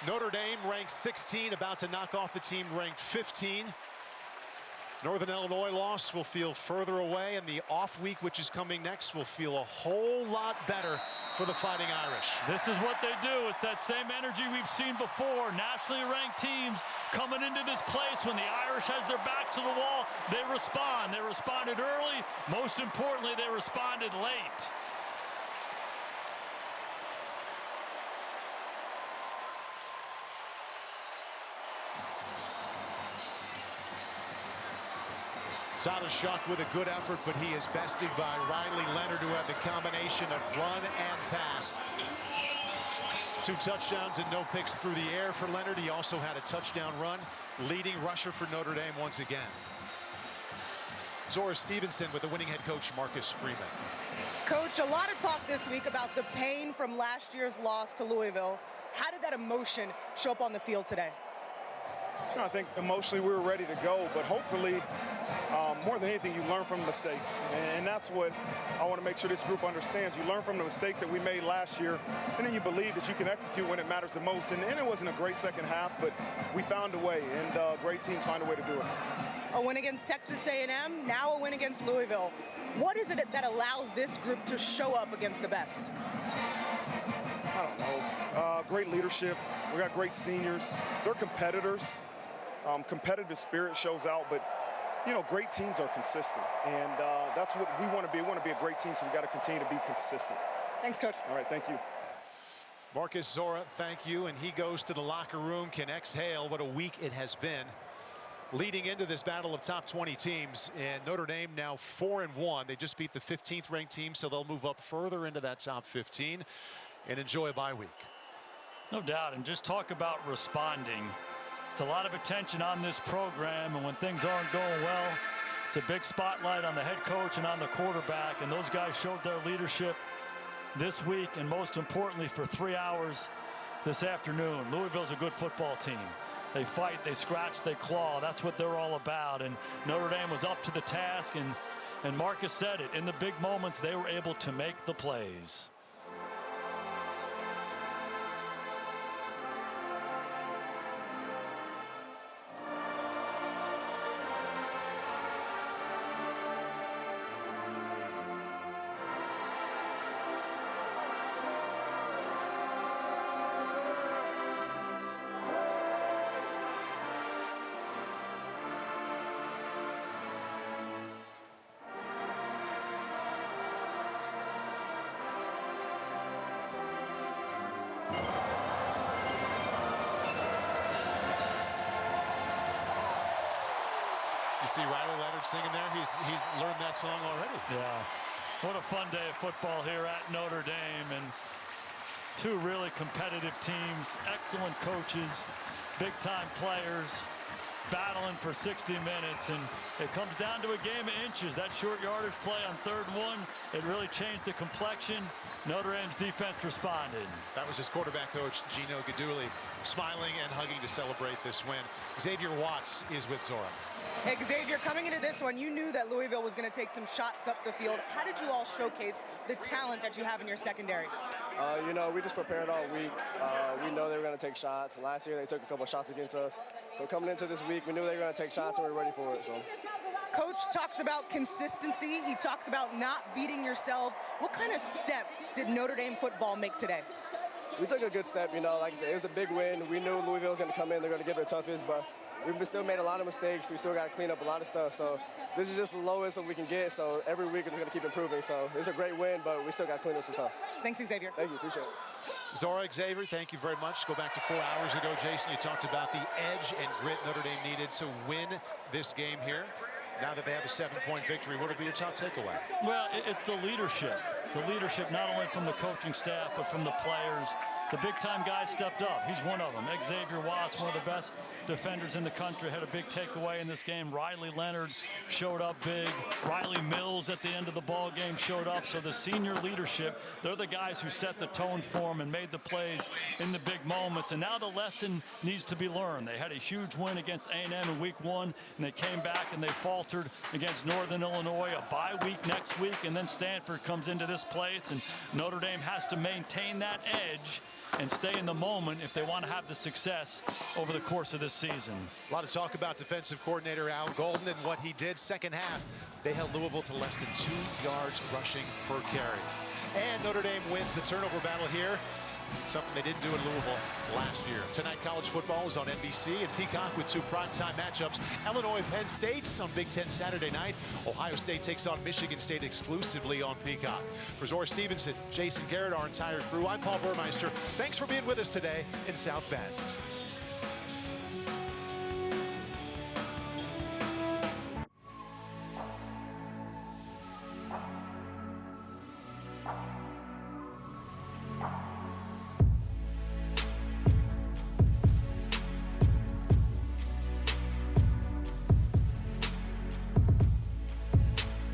Notre Dame ranked 16, about to knock off the team ranked 15. Northern Illinois loss will feel further away, and the off week, which is coming next, will feel a whole lot better for the Fighting Irish. This is what they do. It's that same energy we've seen before. Nationally ranked teams coming into this place when the Irish has their back to the wall, they respond. They responded early. Most importantly, they responded late. Tyler Shuck with a good effort, but he is bested by Riley Leonard, who had the combination of run and pass. 2 touchdowns and no picks through the air for Leonard. He also had a touchdown run. Leading rusher for Notre Dame once again. Zora Stevenson with the winning head coach Marcus Freeman. Coach, a lot of talk this week about the pain from last year's loss to Louisville. How did that emotion show up on the field today? I think emotionally we were ready to go, but hopefully, more than anything, you learn from mistakes. And that's what I want to make sure this group understands. You learn from the mistakes that we made last year, and then you believe that you can execute when it matters the most. And it wasn't a great second half, but we found a way, and great teams find a way to do it. A win against Texas A&M, now a win against Louisville. What is it that allows this group to show up against the best? I don't know. Great leadership. We got great seniors. They're competitors. Competitive spirit shows out, but you know, great teams are consistent, and that's what we want to be. We want to be a great team, so we got to continue to be consistent. Thanks, Coach. All right, thank you. Marcus Zora, thank you, and he goes to the locker room, can exhale. What a week it has been. Leading into this battle of top 20 teams, and Notre Dame now 4-1. They just beat the 15th ranked team, so they'll move up further into that top 15 and enjoy a bye week. No doubt, and just talk about responding. It's a lot of attention on this program, and when things aren't going well, it's a big spotlight on the head coach and on the quarterback, and those guys showed their leadership this week, and most importantly for 3 hours this afternoon. Louisville's a good football team. They fight, they scratch, they claw. That's what they're all about, and Notre Dame was up to the task, and Marcus said it, in the big moments they were able to make the plays. You see Riley Leonard singing there? He's learned that song already. Yeah. What a fun day of football here at Notre Dame, and 2 really competitive teams, excellent coaches, big-time players, battling for 60 minutes, and it comes down to a game of inches. That short yardage play on 3rd and 1, it really changed the complexion. Notre Dame's defense responded. That was his quarterback coach, Gino Guidugli, smiling and hugging to celebrate this win. Xavier Watts is with Zora. Hey, Xavier, coming into this one, you knew that Louisville was going to take some shots up the field. How did you all showcase the talent that you have in your secondary? You know, we just prepared all week. We know they were going to take shots. Last year, they took a couple shots against us. So coming into this week, we knew they were going to take shots, and we were ready for it. So. Coach talks about consistency. He talks about not beating yourselves. What kind of step did Notre Dame football make today? We took a good step, you know. Like I said, it was a big win. We knew Louisville was going to come in. They're going to give their toughest, but we've still made a lot of mistakes. We still got to clean up a lot of stuff. So this is just the lowest that we can get. So every week we're going to keep improving. So it's a great win, but we still got to clean up some stuff. Thanks, Xavier. Thank you. Appreciate it. Zora, Xavier, thank you very much. Go back to 4 hours ago, Jason. You talked about the edge and grit Notre Dame needed to win this game here. Now that they have a 7-point victory, what will be your top takeaway? Well, it's the leadership. The leadership not only from the coaching staff, but from the players. The big-time guys stepped up. He's one of them. Xavier Watts, one of the best defenders in the country, had a big takeaway in this game. Riley Leonard showed up big. Riley Mills at the end of the ball game showed up. So the senior leadership, they're the guys who set the tone for them and made the plays in the big moments. And now the lesson needs to be learned. They had a huge win against A&M in week 1, and they came back and they faltered against Northern Illinois, a bye week next week, and then Stanford comes into this place, and Notre Dame has to maintain that edge and stay in the moment if they want to have the success over the course of this season. A lot of talk about defensive coordinator Al Golden and what he did second half. They held Louisville to less than 2 yards rushing per carry. And Notre Dame wins the turnover battle here, something they didn't do in Louisville last year. Tonight, college football is on NBC and Peacock with 2 primetime matchups. Illinois, Penn State on Big Ten Saturday night. Ohio State takes on Michigan State exclusively on Peacock. For Zora Stevenson, Jason Garrett, our entire crew, I'm Paul Burmeister. Thanks for being with us today in South Bend.